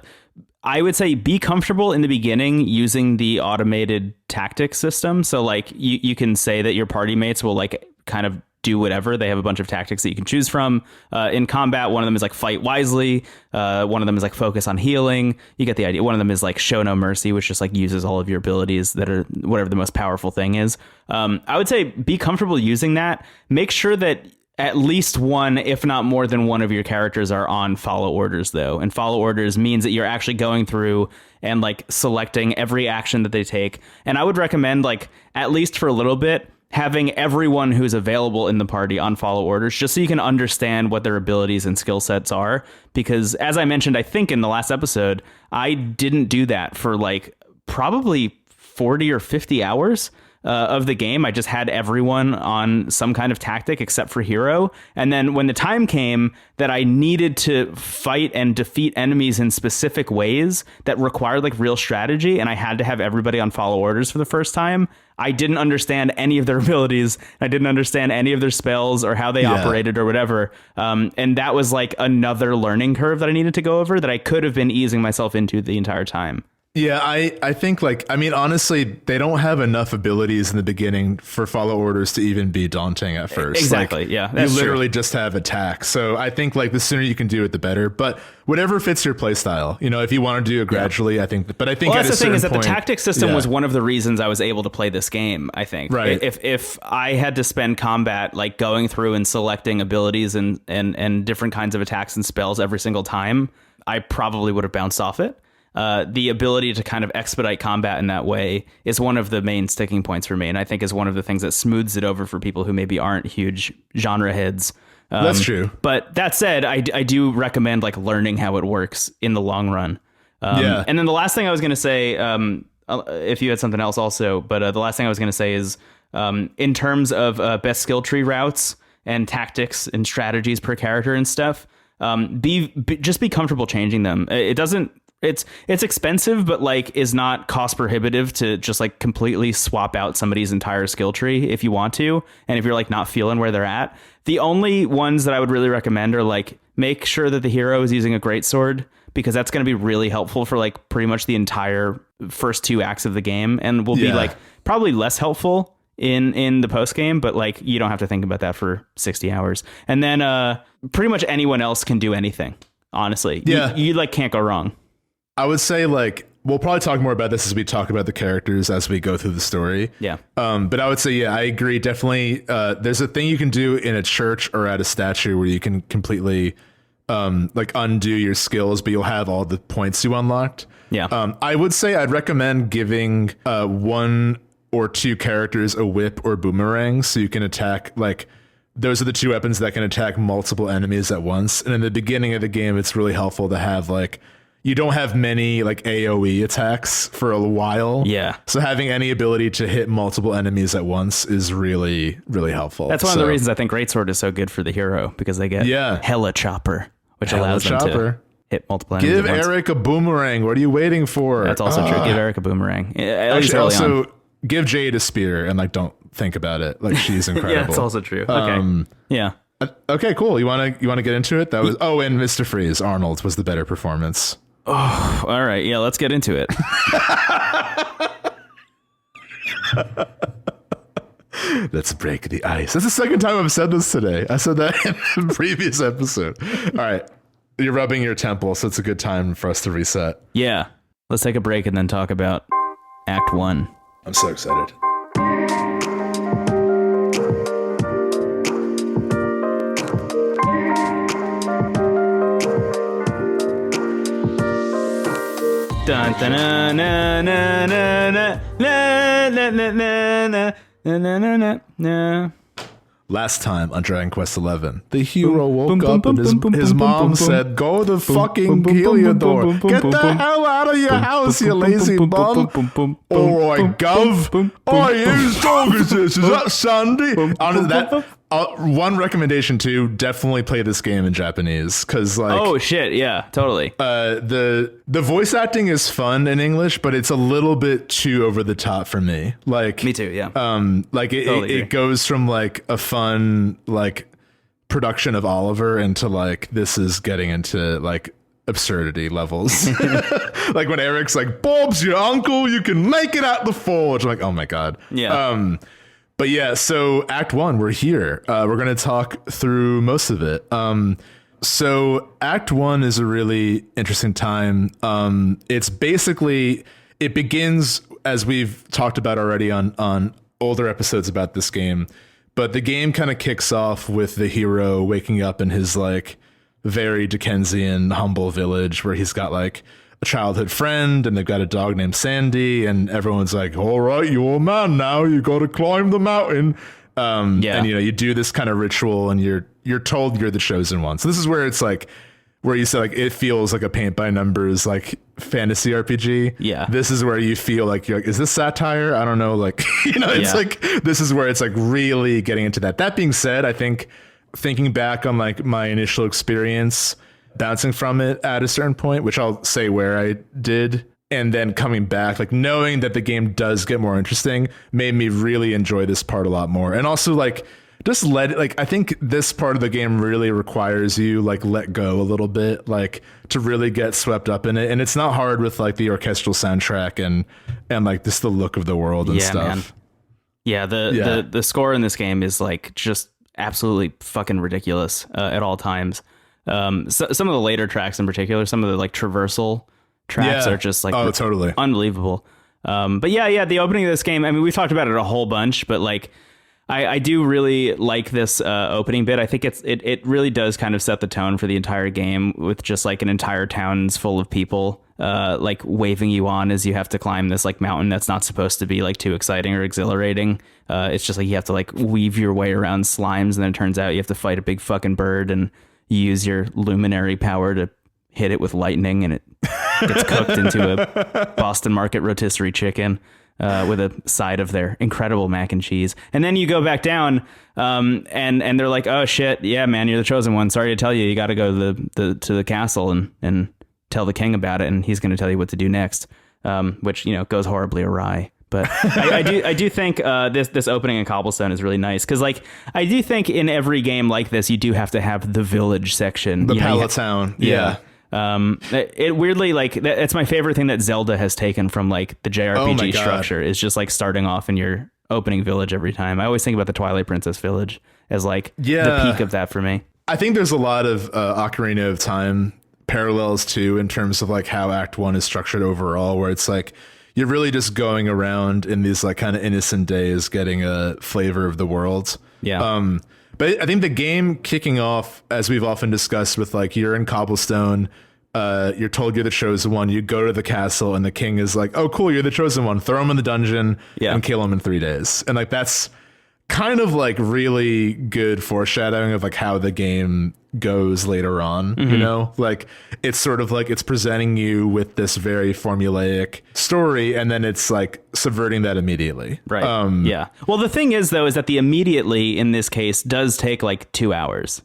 would say be comfortable in the beginning using the automated tactics system. So like you can say that your party mates will like kind of do whatever. They have a bunch of tactics that you can choose from. In combat, one of them is like fight wisely. One of them is like focus on healing. You get the idea. One of them is like show no mercy, which just like uses all of your abilities that are whatever the most powerful thing is. I would say be comfortable using that. Make sure that at least one, if not more than one of your characters are on follow orders, though. And follow orders means that you're actually going through and like selecting every action that they take. And I would recommend, like, at least for a little bit, having everyone who's available in the party on follow orders, just so you can understand what their abilities and skill sets are. Because as I mentioned, I think in the last episode, I didn't do that for like probably 40 or 50 hours of the game. I just had everyone on some kind of tactic except for hero. And then when the time came that I needed to fight and defeat enemies in specific ways that required like real strategy, and I had to have everybody on follow orders for the first time, I didn't understand any of their abilities. I didn't understand any of their spells or how they operated or whatever. And that was like another learning curve that I needed to go over that I could have been easing myself into the entire time. Yeah, I think, like, I mean, honestly, they don't have enough abilities in the beginning for follow orders to even be daunting at first. Exactly. Like, yeah, that's you literally true. just have attack. So I think, like, the sooner you can do it, the better. But whatever fits your play style, you know, if you want to do it gradually, I think. But I think well, at that's a the thing certain is that the point, tactic system was one of the reasons I was able to play this game. I think, right? If I had to spend combat like going through and selecting abilities and different kinds of attacks and spells every single time, I probably would have bounced off it. The ability to kind of expedite combat in that way is one of the main sticking points for me, and I think is one of the things that smooths it over for people who maybe aren't huge genre heads. That's true. But that said, I do recommend like learning how it works in the long run. And then the last thing I was going to say, if you had something else also, but the last thing I was going to say is in terms of best skill tree routes and tactics and strategies per character and stuff, just be comfortable changing them. It doesn't. It's expensive, but like is not cost prohibitive to just like completely swap out somebody's entire skill tree if you want to. And if you're like not feeling where they're at, the only ones that I would really recommend are like make sure that the hero is using a greatsword, because that's going to be really helpful for like pretty much the entire first 2 acts of the game, and will be like probably less helpful in the post game, but like you don't have to think about that for 60 hours. And then pretty much anyone else can do anything. Honestly, you like can't go wrong. I would say, like, we'll probably talk more about this as we talk about the characters as we go through the story. Yeah. But I would say, yeah, I agree. Definitely. There's a thing you can do in a church or at a statue where you can completely like undo your skills, but you'll have all the points you unlocked. Yeah. I would say I'd recommend giving 1 or 2 characters a whip or boomerang so you can attack, like, those are the 2 weapons that can attack multiple enemies at once. And in the beginning of the game, it's really helpful to have, like, you don't have many like AoE attacks for a while. Yeah. So having any ability to hit multiple enemies at once is really, really helpful. That's one of the reasons I think Greatsword is so good for the hero, because they get Hella Chopper, which allows them to hit multiple enemies Give at once. Eric a boomerang. What are you waiting for? That's also true. Give Eric a boomerang. Actually, also give Jade a spear and like don't think about it. Like she's incredible. Yeah, that's also true. Okay. Yeah. Okay, cool. You want to get into it? That was and Mr. Freeze, Arnold was the better performance. Oh, all right. Yeah, let's get into it. Let's break the ice. That's the second time I've said this today. I said that in the previous episode. All right. You're rubbing your temple, so it's a good time for us to reset. Yeah. Let's take a break and then talk about Act 1. I'm so excited. Dun, dun, na, na, na, na, na, na, na, na, na, na, na, na, na. Last time on Dragon Quest XI, the hero woke up and his mom said, "Go to fucking Heliodor. Get the hell out of your house, you lazy bum." Alright, Gov. Alright, whose dog is this? Is that Sandy? One recommendation too, definitely play this game in Japanese, because like, oh shit, yeah, totally. The voice acting is fun in English, but it's a little bit too over the top for me. Like me too, yeah. Like it goes from like a fun like production of Oliver into like this is getting into like absurdity levels. Like when Eric's like, "Bob's your uncle, you can make it out the forge." I'm like, oh my god. Yeah. But yeah, so Act 1, we're here. We're going to talk through most of it. So Act 1 is a really interesting time. It's basically, it begins, as we've talked about already on older episodes about this game, But the game kind of kicks off with the hero waking up in his like very Dickensian humble village where he's got like a childhood friend and they've got a dog named Sandy, and everyone's like, all right, you're a man now, you got to climb the mountain. And you do this kind of ritual and you're told you're the chosen one. So this is where it's like, where you say like it feels like a paint by numbers like fantasy RPG. Yeah. This is where you feel like you're like, is this satire? I don't know. Like, it's like, this is where it's like really getting into that. That being said, I think thinking back on like my initial experience bouncing from it at a certain point, which I'll say where I did, and then coming back, like knowing that the game does get more interesting made me really enjoy this part a lot more. And also like, just let it, like, I think this part of the game really requires you like let go a little bit, like to really get swept up in it. And it's not hard with like the orchestral soundtrack and like just the look of the world and stuff. Man. Yeah. The score in this game is like just absolutely fucking ridiculous at all times. So, some of the later tracks in particular, some of the like traversal tracks are just like totally unbelievable. But the opening of this game, I mean, we've talked about it a whole bunch, but like, I do really like this opening bit. I think it really does kind of set the tone for the entire game with just like an entire town's full of people like waving you on as you have to climb this like mountain that's not supposed to be like too exciting or exhilarating. It's just like you have to like weave your way around slimes, and then it turns out you have to fight a big fucking bird and you use your luminary power to hit it with lightning, and it gets cooked into a Boston Market rotisserie chicken. With a side of their incredible mac and cheese. And then you go back down and they're like, oh shit, yeah, man, you're the chosen one. Sorry to tell you, you got to go to the castle and tell the king about it. And he's going to tell you what to do next, which, goes horribly awry. But I do think this opening in Cobblestone is really nice. Cause like, I do think in every game like this, you do have to have the village section. The Pallet Town. Yeah. It weirdly, like, it's my favorite thing that Zelda has taken from like the JRPG structure is just like starting off in your opening village every time. I always think about the Twilight Princess village as like the peak of that for me. I think there's a lot of Ocarina of Time parallels too, in terms of like how Act 1 is structured overall, where it's like you're really just going around in these like kind of innocent days getting a flavor of the world. Yeah. But I think the game kicking off, as we've often discussed, with like you're in Cobblestone, you're told you're the chosen one, you go to the castle and the king is like, oh cool, you're the chosen one, throw him in the dungeon and kill him in 3 days. And like that's kind of like really good foreshadowing of like how the game goes later on. Like it's sort of like it's presenting you with this very formulaic story, and then it's like subverting that immediately. Right. Well, the thing is though, is that the immediately in this case does take like 2 hours,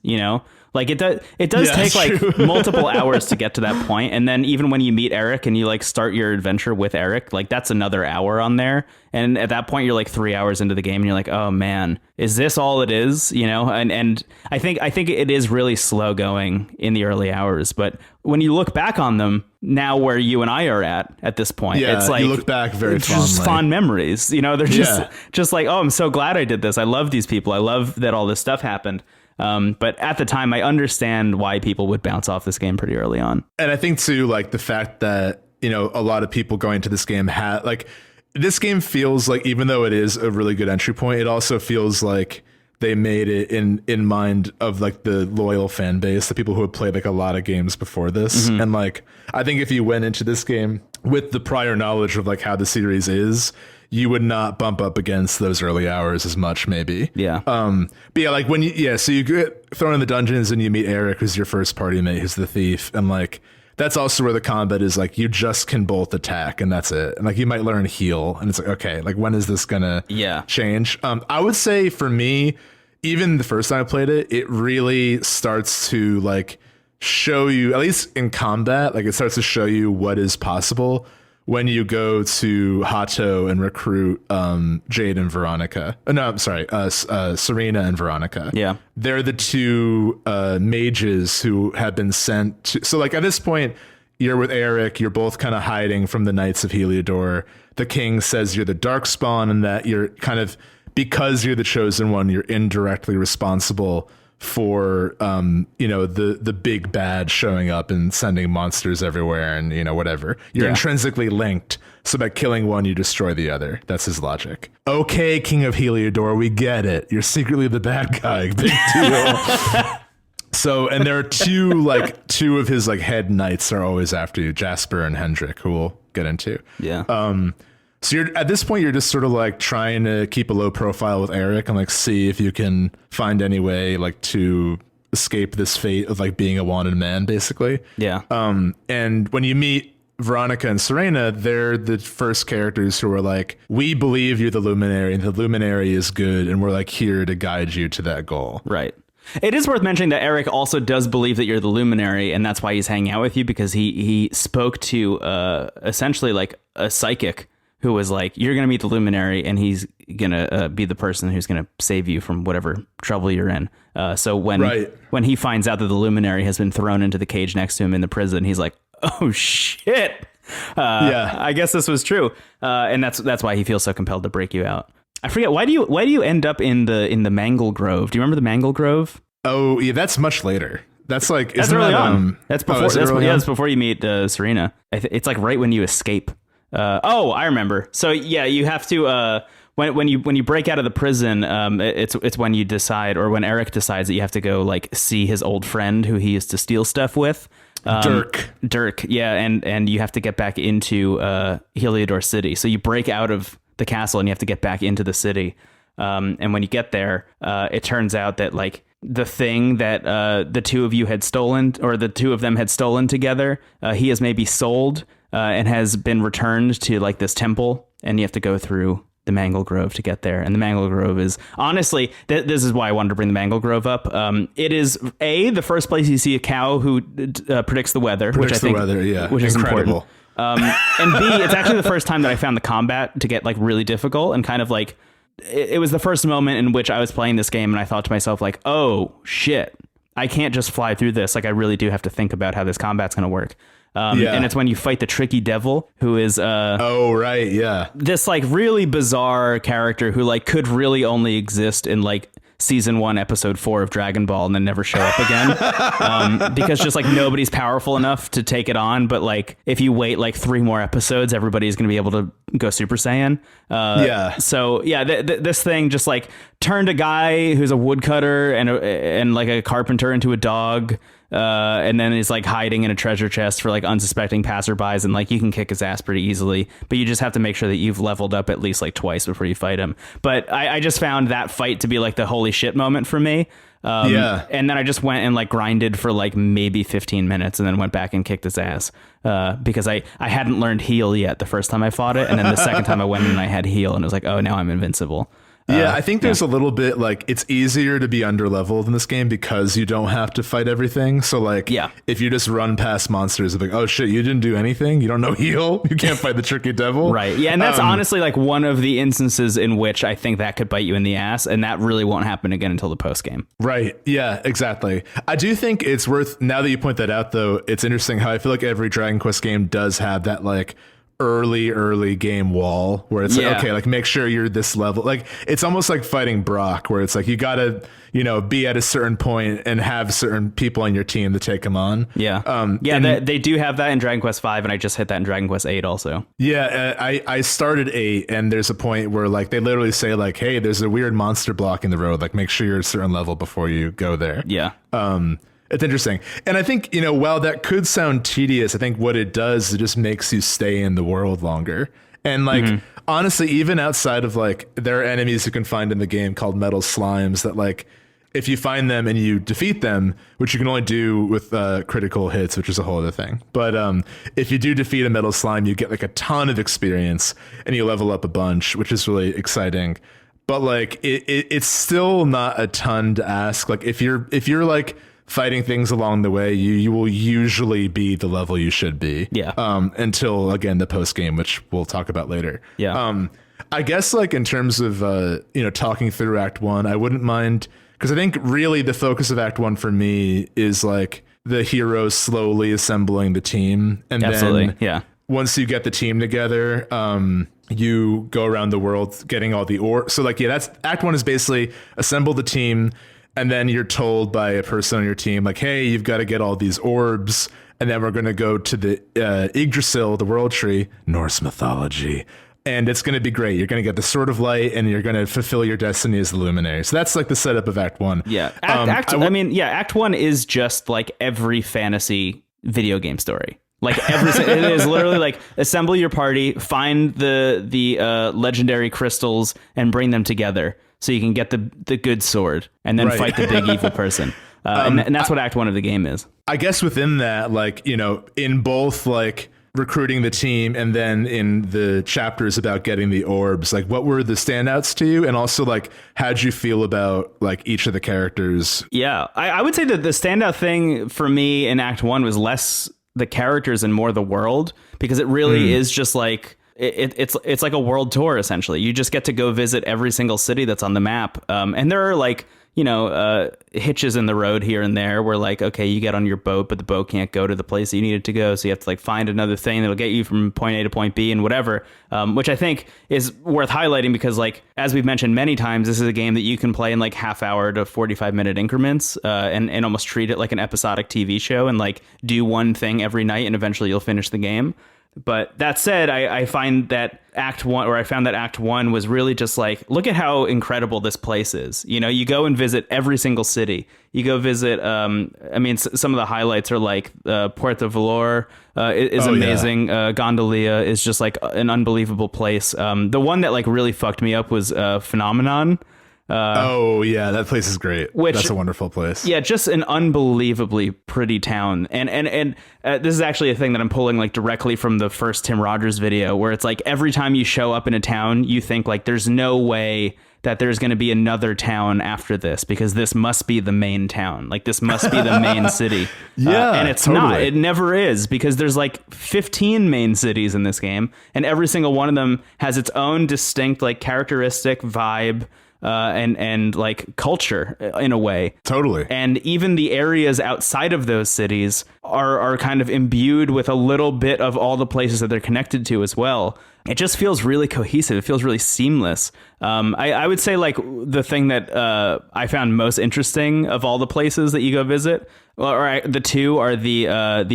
like it does take like multiple hours to get to that point. And then even when you meet Eric and you like start your adventure with Eric, like that's another hour on there. And at that point you're like 3 hours into the game and you're like, oh man, is this all it is? And I think it is really slow going in the early hours. But when you look back on them now, where you and I are at this point, it's like you look back very fondly. Just fond memories. They're just like, oh, I'm so glad I did this. I love these people. I love that all this stuff happened. But at the time, I understand why people would bounce off this game pretty early on. And I think too, like the fact that, a lot of people going to this game this game feels like, even though it is a really good entry point, it also feels like they made it in mind of like the loyal fan base, the people who had played like a lot of games before this. Mm-hmm. And like, I think if you went into this game with the prior knowledge of like how the series is, you would not bump up against those early hours as much, maybe. Yeah. But yeah, like when so you get thrown in the dungeons and you meet Eric, who's your first party mate, who's the thief. And like, that's also where the combat is like, you just can bolt attack and that's it. And like, you might learn heal and it's like, okay, like when is this gonna change? I would say for me, even the first time I played it, it really starts to like show you, at least in combat, like it starts to show you what is possible when you go to Hato and recruit Jade and Veronica. No, I'm sorry, Serena and Veronica. Yeah. They're the two mages who have been sent to... So like at this point, you're with Eric, you're both kind of hiding from the Knights of Heliodor. The king says you're the Darkspawn and that you're kind of... Because you're the chosen one, you're indirectly responsible for the big bad showing up and sending monsters everywhere and whatever. You're intrinsically linked, so by killing one you destroy the other. That's his logic. Okay, King of Heliodor, we get it. You're secretly the bad guy. Big deal. So, and there are two of his head knights are always after you, Jasper and Hendrik, who we'll get into. So you're at this point, you're just sort of trying to keep a low profile with Eric and see if you can find any way to escape this fate of being a wanted man, basically. Yeah. And when you meet Veronica and Serena, they're the first characters who are we believe you're the Luminary and the Luminary is good and we're here to guide you to that goal. Right. It is worth mentioning that Eric also does believe that you're the Luminary, and that's why he's hanging out with you, because he spoke to essentially a psychic who was you're going to meet the Luminary and he's going to be the person who's going to save you from whatever trouble you're in. So when he finds out that the Luminary has been thrown into the cage next to him in the prison, he's like, oh shit. I guess this was true. And that's why he feels so compelled to break you out. I forget, why do you end up in the Mangle Grove? Do you remember the Mangle Grove? Oh yeah, that's much later. That's that's early on. That's before. That's before you meet Serena. It's right when you escape. I remember. So yeah, you have to when you break out of the prison. It's when you decide, or when Eric decides that you have to go see his old friend who he used to steal stuff with. Dirk. Yeah, and you have to get back into Heliodor City. So you break out of the castle and you have to get back into the city. And when you get there, it turns out that the thing that the two of you had stolen, or the two of them had stolen together, he has maybe sold and has been returned to this temple, and you have to go through the Mangle Grove to get there. And the Mangle Grove is honestly, this is why I wanted to bring the Mangle Grove up. It is the first place you see a cow who predicts the weather, which I think which is incredible. And B, it's actually the first time that I found the combat to get really difficult, and kind of it was the first moment in which I was playing this game and I thought to myself oh shit, I can't just fly through this. I really do have to think about how this combat's going to work. And it's when you fight the tricky devil, who is this really bizarre character who could really only exist in season 1 episode 4 of Dragon Ball and then never show up again. Because just nobody's powerful enough to take it on, but if you wait 3 more episodes, everybody's gonna be able to go Super Saiyan. So yeah, this thing just turned a guy who's a woodcutter and a carpenter into a dog. And then he's hiding in a treasure chest for unsuspecting passerbys, and you can kick his ass pretty easily, but you just have to make sure that you've leveled up at least twice before you fight him. But I just found that fight to be the holy shit moment for me. And then I just went and grinded for maybe 15 minutes and then went back and kicked his ass because I hadn't learned heal yet the first time I fought it, and then the second time I went in and I had heal, and it was oh, now I'm invincible. I think there's a little bit it's easier to be under leveled in this game because you don't have to fight everything. So if you just run past monsters, it's oh shit, you didn't do anything. You don't know heal. You can't fight the tricky devil. Right. Yeah. And that's honestly one of the instances in which I think that could bite you in the ass, and that really won't happen again until the post game. Right. Yeah, exactly. I do think it's worth, now that you point that out though, it's interesting how I feel every Dragon Quest game does have that early game wall where it's okay, make sure you're this level. It's almost like fighting Brock, where it's you gotta be at a certain point and have certain people on your team to take him on. They do have that in Dragon Quest 5, and I just hit that in Dragon Quest 8 also. I started 8, and there's a point where they literally say hey, there's a weird monster blocking the road, make sure you're at a certain level before you go there. It's interesting. And I think, while that could sound tedious, I think what it does is it just makes you stay in the world longer. And honestly, even outside of there are enemies you can find in the game called metal slimes that if you find them and you defeat them, which you can only do with critical hits, which is a whole other thing. But if you do defeat a metal slime, you get a ton of experience and you level up a bunch, which is really exciting. But it's still not a ton to ask. If you're fighting things along the way, you will usually be the level you should be. Until again the post game, which we'll talk about later. I guess in terms of talking through Act 1, I wouldn't mind, because I think really the focus of Act 1 for me is the heroes slowly assembling the team, and then once you get the team together, you go around the world getting all the ore. So that's Act 1 is basically assemble the team. and then you're told by a person on your team, like, hey, you've got to get all these orbs, and then we're going to go to the Yggdrasil, the world tree, Norse mythology, and it's going to be great. You're going to get the Sword of Light, and you're going to fulfill your destiny as the Luminary. So that's like the setup of Act 1. Yeah. Act 1 is just like every fantasy video game story. Like it is literally like assemble your party, find the legendary crystals, and bring them together so you can get the good sword, and then fight the big evil person. And that's what Act 1 of the game is. I guess within that, like, you know, in both like recruiting the team and then in the chapters about getting the orbs, like what were the standouts to you? And also like, how'd you feel about like each of the characters? Yeah, I would say that the standout thing for me in Act 1 was less the characters and more the world, because it really is just like it's like a world tour essentially. You just get to go visit every single city that's on the map, and there are like, you know, hitches in the road here and there where like, okay, you get on your boat, but the boat can't go to the place that you need it to go. So you have to like find another thing that'll get you from point A to point B and whatever, which I think is worth highlighting because like, as we've mentioned many times, this is a game that you can play in like half-hour to 45-minute increments, and almost treat it like an episodic TV show and like do one thing every night and eventually you'll finish the game. But that said, I find that Act 1 was really just like, look at how incredible this place is. You know, you go and visit every single city. You go visit, some of the highlights are like Puerto Valor is amazing. Yeah. Gondolia is just like an unbelievable place. The one that like really fucked me up was Phenomenon. That place is great. That's a wonderful place. Yeah, just an unbelievably pretty town. And this is actually a thing that I'm pulling like directly from the first Tim Rogers video, where it's like every time you show up in a town, you think like there's no way that there's going to be another town after this, because this must be the main town. Like this must be the main city. And it's not. It never is, because there's like 15 main cities in this game, and every single one of them has its own distinct like characteristic vibe. And like culture in a way. Totally. And even the areas outside of those cities are kind of imbued with a little bit of all the places that they're connected to as well. It just feels really cohesive. It feels really seamless. I would say like the thing that I found most interesting of all the places that you go visit, the two are the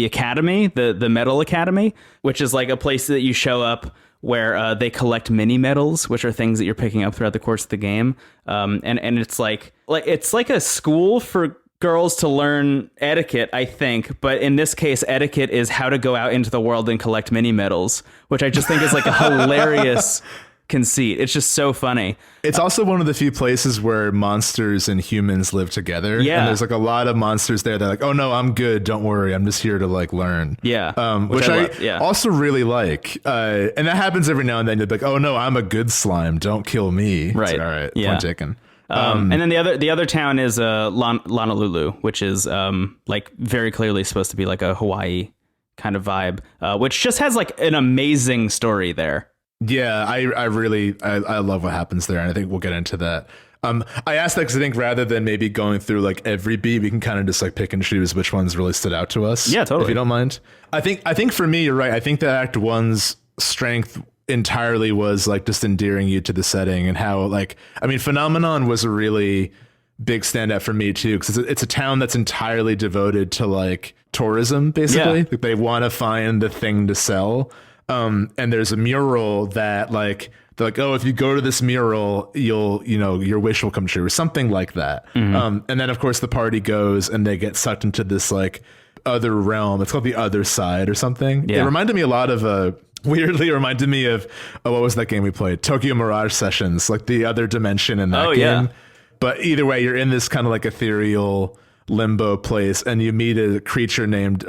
Academy, the Metal Academy, which is like a place that you show up where they collect mini medals, which are things that you're picking up throughout the course of the game. And it's like a school for girls to learn etiquette, I think. But in this case, etiquette is how to go out into the world and collect mini medals, which I just think is like a hilarious conceit. It's just so funny. It's also one of the few places where monsters and humans live together. Yeah. And there's like a lot of monsters there that are like, oh no, I'm good. Don't worry. I'm just here to like learn. Yeah. Which I also really like. And that happens every now and then. You're like, oh no, I'm a good slime. Don't kill me. Right. It's all right. Yeah. Point taken. And then the other town is Honolulu, which is like very clearly supposed to be like a Hawaii kind of vibe, which just has like an amazing story there. Yeah, I really love what happens there, and I think we'll get into that. I asked that because I think rather than maybe going through like every beat, we can kind of just like pick and choose which ones really stood out to us. Yeah, totally. If you don't mind. I think for me, you're right. I think that Act 1's strength entirely was like just endearing you to the setting, and how like, I mean, Phenomenon was a really big standout for me too, because it's a town that's entirely devoted to like tourism, basically. Yeah. Like, they want to find the thing to sell. And there's a mural that like, they're like, oh, if you go to this mural, your wish will come true, or something like that. Mm-hmm. And then of course the party goes and they get sucked into this like other realm. It's called the Other Side or something. Yeah. It reminded me a lot of weirdly reminded me of what was that game we played? Tokyo Mirage Sessions, like the other dimension in that game. Yeah. But either way, you're in this kind of like ethereal limbo place, and you meet a creature named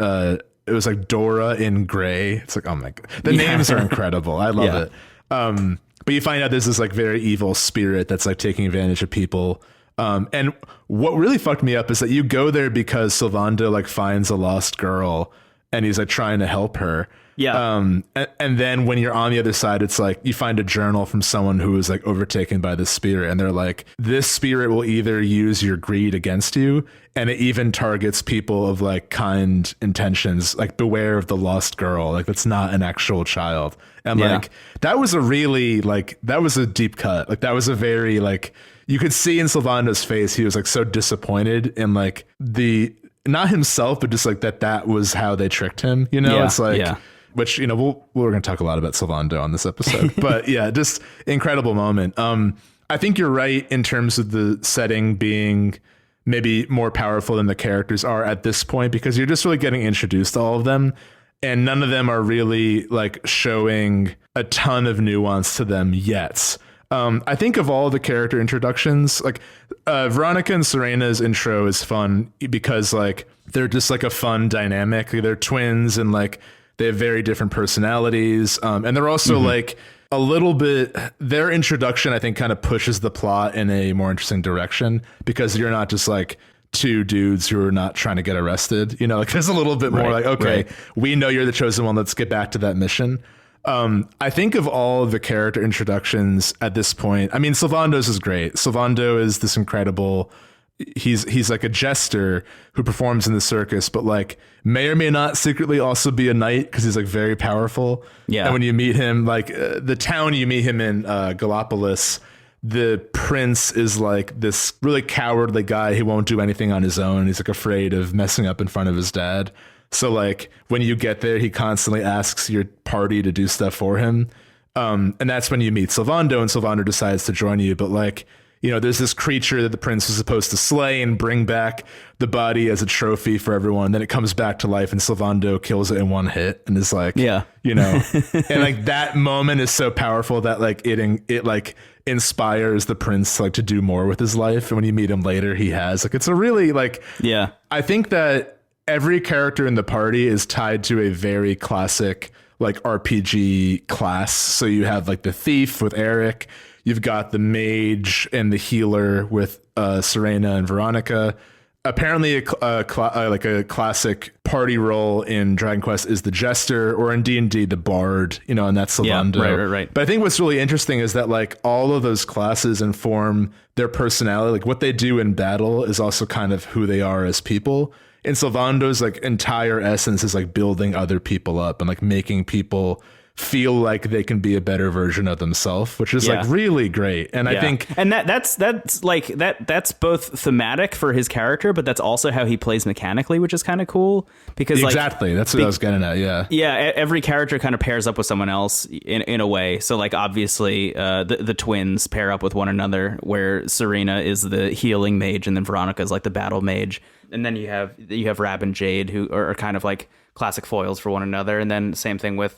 it was like Dora in Gray. It's like, oh my god, the names are incredible. I love it. But you find out there's this like very evil spirit that's like taking advantage of people. And what really fucked me up is that you go there because Sylvando like finds a lost girl and he's like trying to help her. Yeah. And then when you're on the other side, it's like you find a journal from someone who is like overtaken by the spirit, and they're like, this spirit will either use your greed against you, and it even targets people of like kind intentions, like beware of the lost girl, like that's not an actual child. And like that was a really like, that was a deep cut. Like that was a very like, you could see in Sylvando's face, he was like so disappointed in like not himself, but just like that was how they tricked him. You know, it's like, which, you know, we're going to talk a lot about Sylvando on this episode, but yeah, just incredible moment. I think you're right in terms of the setting being maybe more powerful than the characters are at this point, because you're just really getting introduced to all of them. And none of them are really like showing a ton of nuance to them yet. I think of all the character introductions, like Veronica and Serena's intro is fun because like they're just like a fun dynamic. They're twins and like they have very different personalities. And they're also like a little bit, their introduction, I think, kind of pushes the plot in a more interesting direction because you're not just like two dudes who are not trying to get arrested. You know, like there's a little bit more like, okay, we know you're the chosen one. Let's get back to that mission. I think of all the character introductions at this point, I mean, Sylvando's is great. Sylvando is this incredible, he's like a jester who performs in the circus, but like may or may not secretly also be a knight because he's like very powerful. Yeah. And when you meet him, like the town you meet him in, Gallipolis, the prince is like this really cowardly guy who won't do anything on his own. He's like afraid of messing up in front of his dad. So like when you get there, he constantly asks your party to do stuff for him. And that's when you meet Sylvando, and Sylvando decides to join you. But like, you know, there's this creature that the prince is supposed to slay and bring back the body as a trophy for everyone. Then it comes back to life and Sylvando kills it in one hit and is like, you know, and like that moment is so powerful that like it like inspires the prince like to do more with his life. And when you meet him later, he has like, it's a really like, I think that every character in the party is tied to a very classic like RPG class. So you have like the thief with Eric, you've got the mage and the healer with Serena and Veronica. Apparently like a classic party role in Dragon Quest is the jester, or in D&D the bard, you know, and that's Sylvando. Yeah, right. But I think what's really interesting is that like all of those classes inform their personality. Like what they do in battle is also kind of who they are as people. And Sylvando's like entire essence is like building other people up and like making people feel like they can be a better version of themselves, which is like really great. And I think, and that's like that's both thematic for his character, but that's also how he plays mechanically, which is kind of cool because exactly that's what I was getting at. Every character kind of pairs up with someone else in a way. So like obviously the twins pair up with one another, where Serena is the healing mage and then Veronica is like the battle mage. And then you have Rab and Jade, who are kind of like classic foils for one another. And then same thing with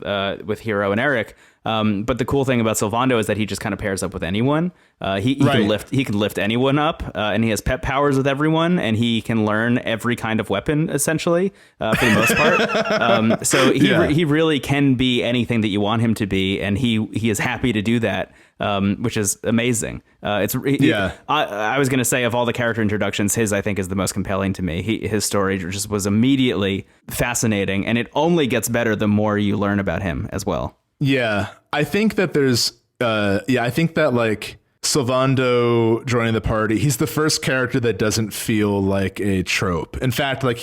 Hero and Eric. But the cool thing about Sylvando is that he just kind of pairs up with anyone. He can lift anyone up, and he has pet powers with everyone, and he can learn every kind of weapon essentially for the most part. So he really can be anything that you want him to be, and he is happy to do that. Which is amazing. I was going to say, of all the character introductions, his I think is the most compelling to me. His story just was immediately fascinating, and it only gets better the more you learn about him as well. Yeah, I think that there's I think that like Sylvando joining the party, he's the first character that doesn't feel like a trope. In fact, like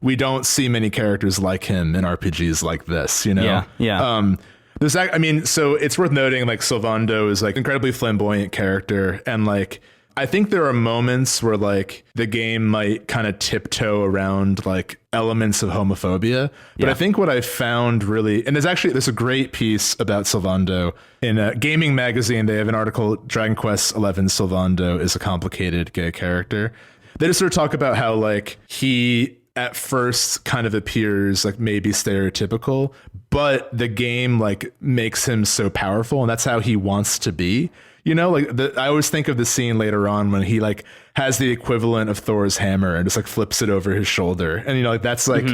we don't see many characters like him in RPGs like this, you know? So it's worth noting, like, Sylvando is like incredibly flamboyant character, and like I think there are moments where like the game might kind of tiptoe around like elements of homophobia, but I think what I found really, and there's a great piece about Sylvando in a gaming magazine. They have an article, Dragon Quest XI Sylvando is a complicated gay character. They just sort of talk about how like he at first kind of appears like maybe stereotypical, but the game like makes him so powerful, and that's how he wants to be. You know, like I always think of the scene later on when he like has the equivalent of Thor's hammer and just like flips it over his shoulder. And, you know, like that's like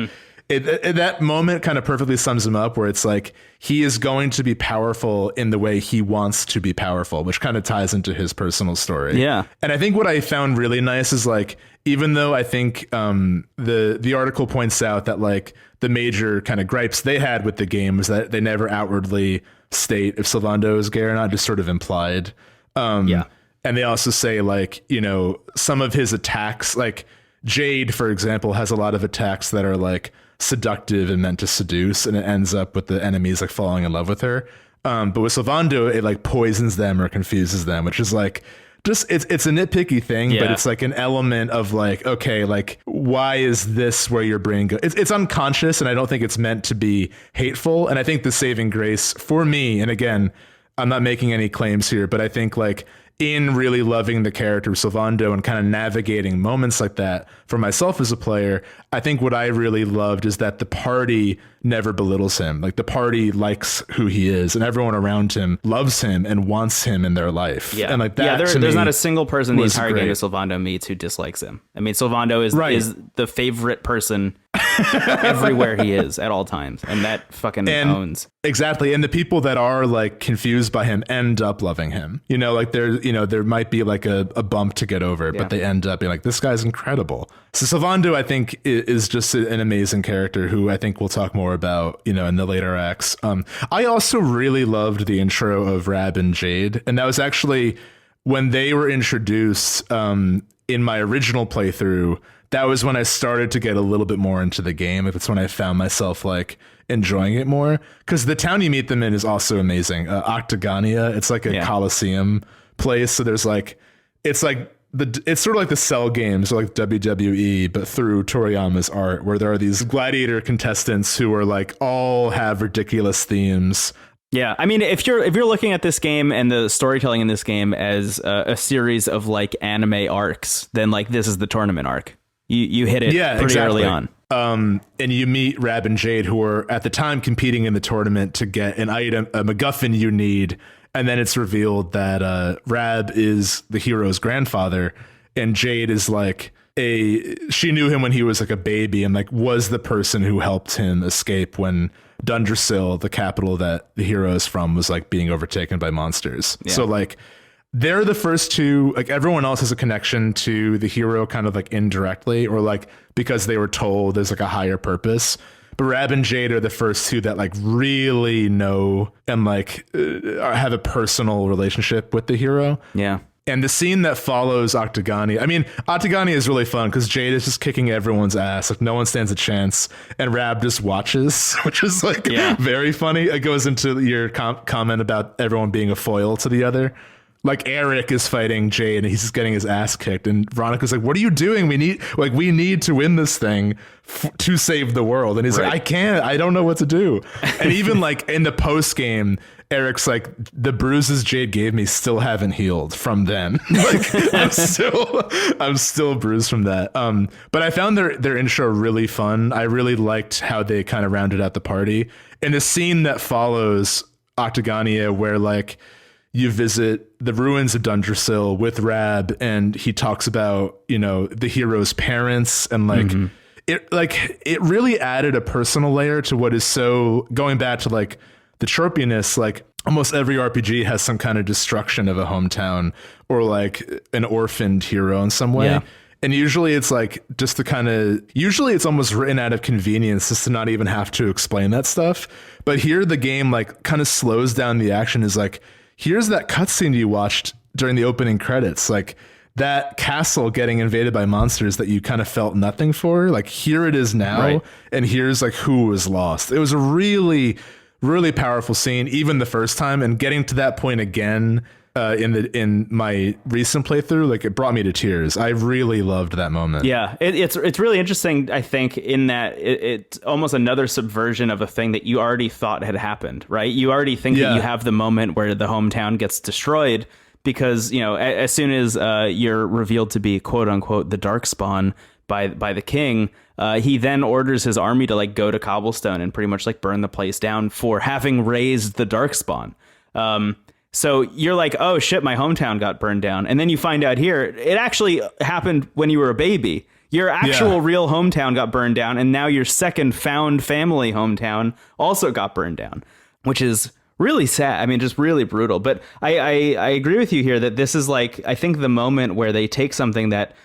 that moment kind of perfectly sums him up, where it's like he is going to be powerful in the way he wants to be powerful, which kind of ties into his personal story. Yeah. And I think what I found really nice is like, even though I think the article points out that like the major kind of gripes they had with the game was that they never outwardly state if Sylvando is gay or not, just sort of implied. And they also say like, you know, some of his attacks, like Jade, for example, has a lot of attacks that are like seductive and meant to seduce, and it ends up with the enemies like falling in love with her. But with Sylvando, it like poisons them or confuses them, which is like, just it's a nitpicky thing, but Yeah. it's like an element of like, okay, like why is this where your brain goes? It's unconscious, and I don't think it's meant to be hateful. And I think the saving grace for me, and again, I'm not making any claims here, but I think like in really loving the character of Sylvando and kind of navigating moments like that for myself as a player, I think what I really loved is that the party never belittles him. Like the party likes who he is, and everyone around him loves him and wants him in their life. Yeah, and like that. there's not a single person in the entire game great. that Sylvando meets who dislikes him. I mean, Sylvando is Right. is the favorite person everywhere he is at all times, and that fucking owns. Exactly. And the people that are like confused by him end up loving him. You know, like there might be like a bump to get over, but they end up being like, this guy's incredible. So Sylvando, I think, is just an amazing character who I think we'll talk more about, you know, in the later acts. I also really loved the intro of Rab and Jade. And that was actually when they were introduced in my original playthrough. That was when I started to get a little bit more into the game. It's when I found myself like enjoying it more, because the town you meet them in is also amazing. Octagania, it's like a Coliseum place. So there's like, it's like it's sort of like the Cell games, or like WWE, but through Toriyama's art, where there are these gladiator contestants who are like all have ridiculous themes. Yeah, I mean, if you're looking at this game and the storytelling in this game as a series of like anime arcs, then like this is the tournament arc. You hit it pretty early on. And you meet Rab and Jade, who are at the time competing in the tournament to get an item, a MacGuffin you need. And then it's revealed that Rab is the hero's grandfather, and Jade is like she knew him when he was like a baby, and like was the person who helped him escape when Dundrasil, the capital that the hero is from, was like being overtaken by monsters. Yeah. So like they're the first two. Like everyone else has a connection to the hero kind of like indirectly, or like because they were told there's like a higher purpose. But Rab and Jade are the first two that like really know and like have a personal relationship with the hero. Yeah. And the scene that follows Octagania, I mean, Octagania is really fun because Jade is just kicking everyone's ass. Like no one stands a chance. And Rab just watches, which is like very funny. It goes into your comment about everyone being a foil to the other. Like Eric is fighting Jade and he's just getting his ass kicked. And Veronica's like, what are you doing? We need to win this thing to save the world. And he's like, I don't know what to do. And even like in the post game, Eric's like, the bruises Jade gave me still haven't healed from then. Like I'm still bruised from that. But I found their intro really fun. I really liked how they kind of rounded out the party. And the scene that follows Octagania, where like you visit the ruins of Dundrasil with Rab, and he talks about, you know, the hero's parents, and like it really added a personal layer to what is so, going back to like the tropiness, like almost every RPG has some kind of destruction of a hometown or like an orphaned hero in some way. Yeah. And usually it's like just the kind of, usually it's almost written out of convenience just to not even have to explain that stuff. But here the game like kind of slows down the action, is like, here's that cutscene you watched during the opening credits. Like that castle getting invaded by monsters that you kind of felt nothing for. Like here it is now. Right. And here's like who was lost. It was a really, really powerful scene, even the first time, and getting to that point again in my recent playthrough, like it brought me to tears. I really loved that moment. Yeah, it's really interesting, I think, in that it's almost another subversion of a thing that you already thought had happened, right? You already think that you have the moment where the hometown gets destroyed because, you know, as soon as you're revealed to be quote unquote the Darkspawn by the king, he then orders his army to like go to Cobblestone and pretty much like burn the place down for having raised the Darkspawn. So you're like, oh shit, my hometown got burned down. And then you find out here, it actually happened when you were a baby. Your actual real hometown got burned down. And now your second found family hometown also got burned down, which is really sad. I mean, just really brutal. But I agree with you here that this is like, I think the moment where they take something that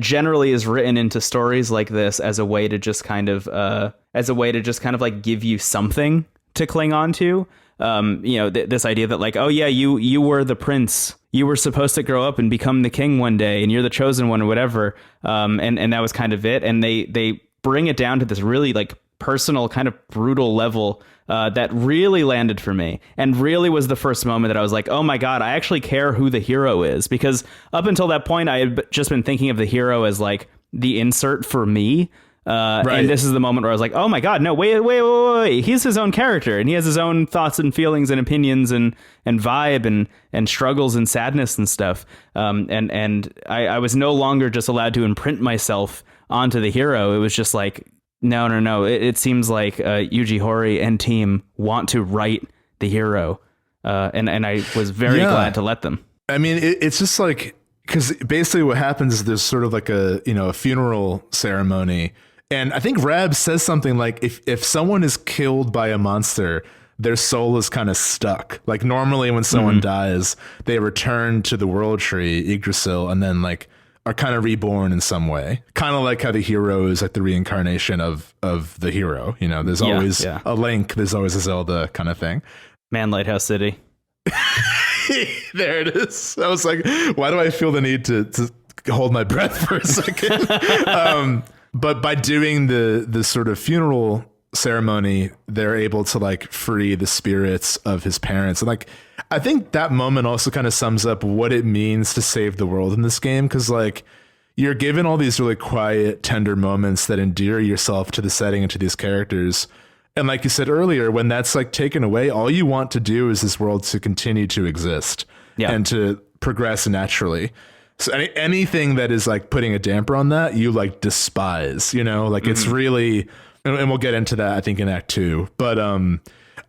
generally is written into stories like this as a way to just kind of like give you something to cling on to. You know, this idea that like, oh yeah, you were the prince, you were supposed to grow up and become the king one day, and you're the chosen one or whatever. And that was kind of it. And they bring it down to this really like personal, kind of brutal level that really landed for me, and really was the first moment that I was like, oh my God, I actually care who the hero is. Because up until that point, I had just been thinking of the hero as like the insert for me. Right. And this is the moment where I was like, oh my God, no, wait. He's his own character, and he has his own thoughts and feelings and opinions and vibe and struggles and sadness and stuff. And I was no longer just allowed to imprint myself onto the hero. It was just like, no. It seems like Yuji Horii and team want to write the hero. And I was very glad to let them. I mean, it's just like, because basically what happens is there's sort of like a funeral ceremony. And I think Rab says something like, if someone is killed by a monster, their soul is kind of stuck. Like normally when someone dies, they return to the world tree, Yggdrasil, and then like are kind of reborn in some way. Kind of like how the hero is like the reincarnation of the hero. There's always a Link, there's always a Zelda kind of thing. Man, Lighthouse City. There it is. I was like, why do I feel the need to hold my breath for a second? But by doing the sort of funeral ceremony, they're able to like free the spirits of his parents. And like, I think that moment also kind of sums up what it means to save the world in this game. Cause like you're given all these really quiet, tender moments that endear yourself to the setting and to these characters. And like you said earlier, when that's like taken away, all you want to do is this world to continue to exist and to progress naturally. So anything that is like putting a damper on that, you like despise, like it's really, and we'll get into that, I think, in Act 2. But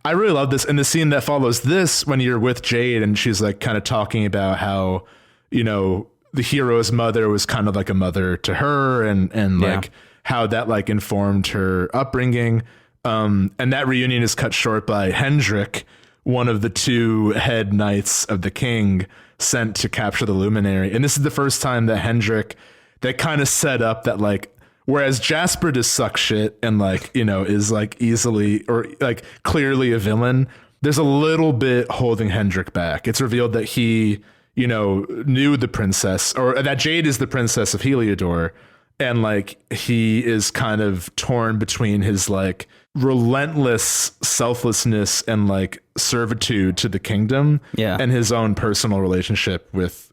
I really love this. And the scene that follows this, when you're with Jade and she's like kind of talking about how, the hero's mother was kind of like a mother to her and like how that like informed her upbringing. And that reunion is cut short by Hendrik, one of the two head knights of the king, sent to capture the luminary. And this is the first time that Hendrik, they kind of set up that like, whereas Jasper just sucks shit and like, is like easily or like clearly a villain, there's a little bit holding Hendrik back. It's revealed that he, knew the princess, or that Jade is the princess of Heliodor. And like, he is kind of torn between his like relentless selflessness and like servitude to the kingdom and his own personal relationship with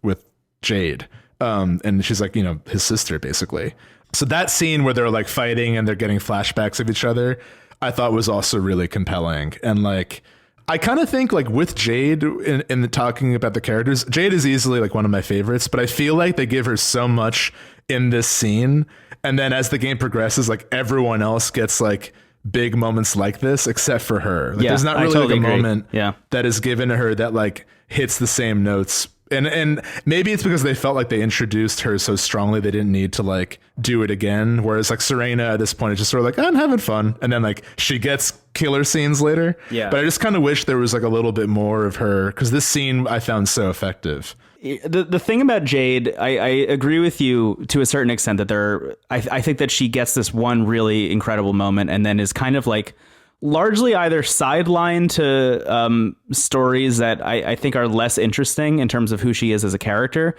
Jade. And she's like, his sister basically. So that scene where they're like fighting and they're getting flashbacks of each other, I thought was also really compelling. And like, I kind of think like with Jade in the talking about the characters, Jade is easily like one of my favorites, but I feel like they give her so much in this scene. And then as the game progresses, like everyone else gets like big moments like this, except for her. Like, there's not really like a moment that is given to her that like hits the same notes. And maybe it's because they felt like they introduced her so strongly they didn't need to like do it again. Whereas like Serena at this point is just sort of like, I'm having fun. And then like she gets killer scenes later. Yeah. But I just kind of wish there was like a little bit more of her, because this scene I found so effective. The thing about Jade, I agree with you to a certain extent that I think that she gets this one really incredible moment and then is kind of like largely either sidelined to stories that I think are less interesting in terms of who she is as a character.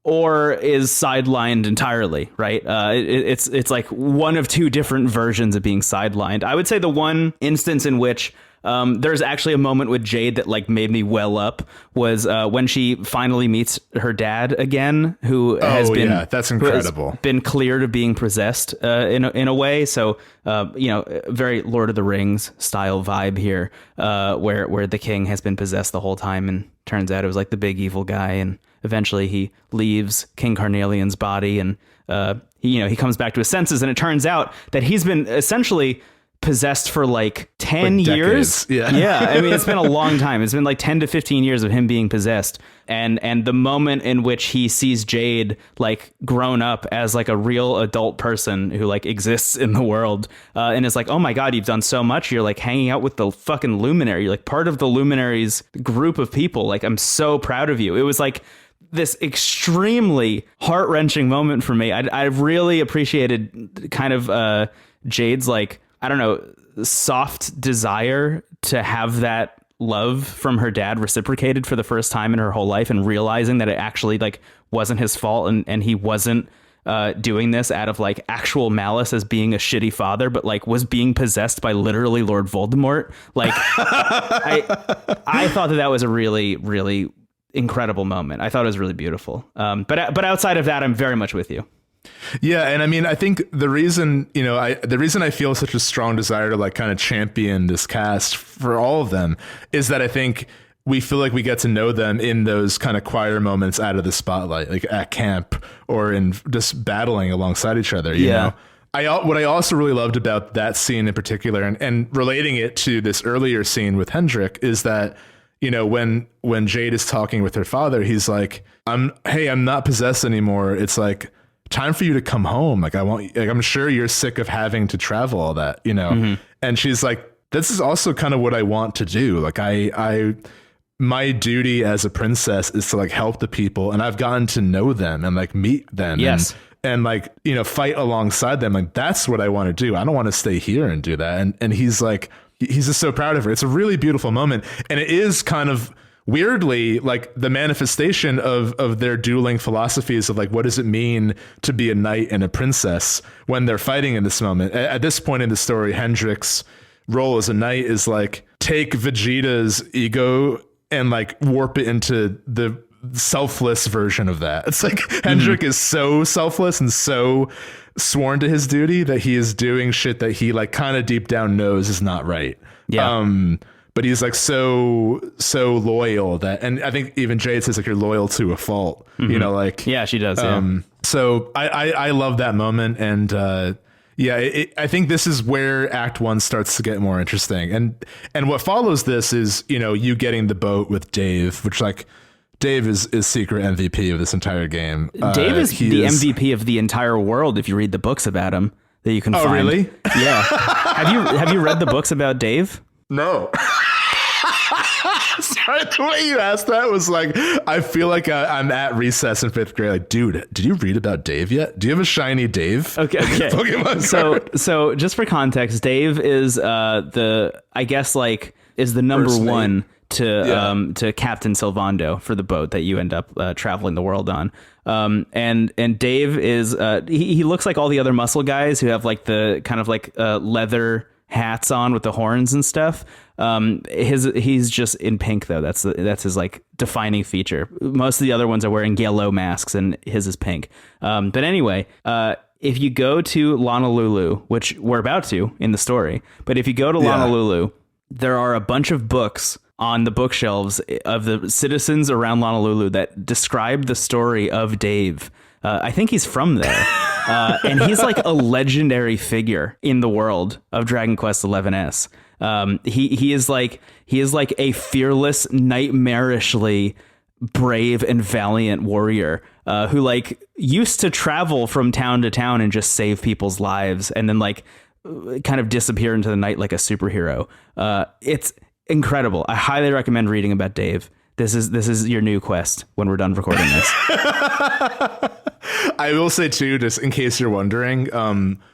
Or is sidelined entirely, right? It's like one of two different versions of being sidelined. I would say the one instance in which there's actually a moment with Jade that like made me well up was when she finally meets her dad again, who has been that's incredible, been cleared of being possessed in a way. So very Lord of the Rings style vibe here, where the king has been possessed the whole time, and turns out it was like the big evil guy, and eventually he leaves King Carnelian's body, and he comes back to his senses, and it turns out that he's been essentially possessed for like 10 years. Yeah. I mean, it's been a long time. It's been like 10 to 15 years of him being possessed. And the moment in which he sees Jade like grown up as like a real adult person who like exists in the world, and is like, oh my God, you've done so much. You're like hanging out with the fucking Luminary. You're like part of the Luminary's group of people. Like, I'm so proud of you. It was like this extremely heart-wrenching moment for me. I really appreciated kind of Jade's like, I don't know, soft desire to have that love from her dad reciprocated for the first time in her whole life, and realizing that it actually like wasn't his fault, and he wasn't doing this out of like actual malice as being a shitty father, but like was being possessed by literally Lord Voldemort. Like I thought that was a really, really incredible moment. I thought it was really beautiful. But outside of that, I'm very much with you. Yeah, and I mean, I think the reason I feel such a strong desire to like kind of champion this cast for all of them is that I think we feel like we get to know them in those kind of quieter moments out of the spotlight, like at camp or in just battling alongside each other. You know, what I also really loved about that scene in particular, and relating it to this earlier scene with Hendrik, is that, you know, when Jade is talking with her father, he's like, I'm not possessed anymore. It's like time for you to come home. Like I'm sure you're sick of having to travel all that, you know? Mm-hmm. And she's like, this is also kind of what I want to do. Like my duty as a princess is to like help the people, and I've gotten to know them and like meet them. Yes. And like, you know, fight alongside them. Like, that's what I want to do. I don't want to stay here and do that. And he's like, he's just so proud of her. It's a really beautiful moment. And it is kind of weirdly like the manifestation of their dueling philosophies of like, what does it mean to be a knight and a princess when they're fighting in this moment. At this point in the story, Hendrik's role as a knight is like, take Vegeta's ego and like warp it into the selfless version of that. It's like Hendrik is so selfless and so sworn to his duty that he is doing shit that he like kind of deep down knows is not right. Yeah. But he's like so loyal that, and I think even Jade says like you're loyal to a fault. Mm-hmm. You know, like yeah, she does. So I love that moment, and I think this is where Act 1 starts to get more interesting. And what follows this is, you know, you getting the boat with Dave, which like Dave is secret MVP of this entire game. Dave is the MVP of the entire world if you read the books about him that you can find. Oh, really? Yeah. Have you read the books about Dave? No. Sorry, the way you asked that was like, I feel like I'm at recess in 5th grade. Like, dude, did you read about Dave yet? Do you have a shiny Dave? Okay. Pokemon so just for context, Dave is the number First one to Captain Sylvando for the boat that you end up traveling the world on. And Dave is he looks like all the other muscle guys who have like the kind of like leather hats on with the horns and stuff. He's just in pink though. That's his like defining feature. Most of the other ones are wearing yellow masks and his is pink. But anyway, if you go to Honolulu, which we're about to in the story, but if you go to Honolulu, there are a bunch of books on the bookshelves of the citizens around Honolulu that describe the story of Dave. I think he's from there. And he's like a legendary figure in the world of Dragon Quest XI's. He is like a fearless, nightmarishly brave and valiant warrior who like used to travel from town to town and just save people's lives and then like kind of disappear into the night like a superhero. It's incredible. I highly recommend reading about Dave. This is your new quest when we're done recording this. I will say too, just in case you're wondering,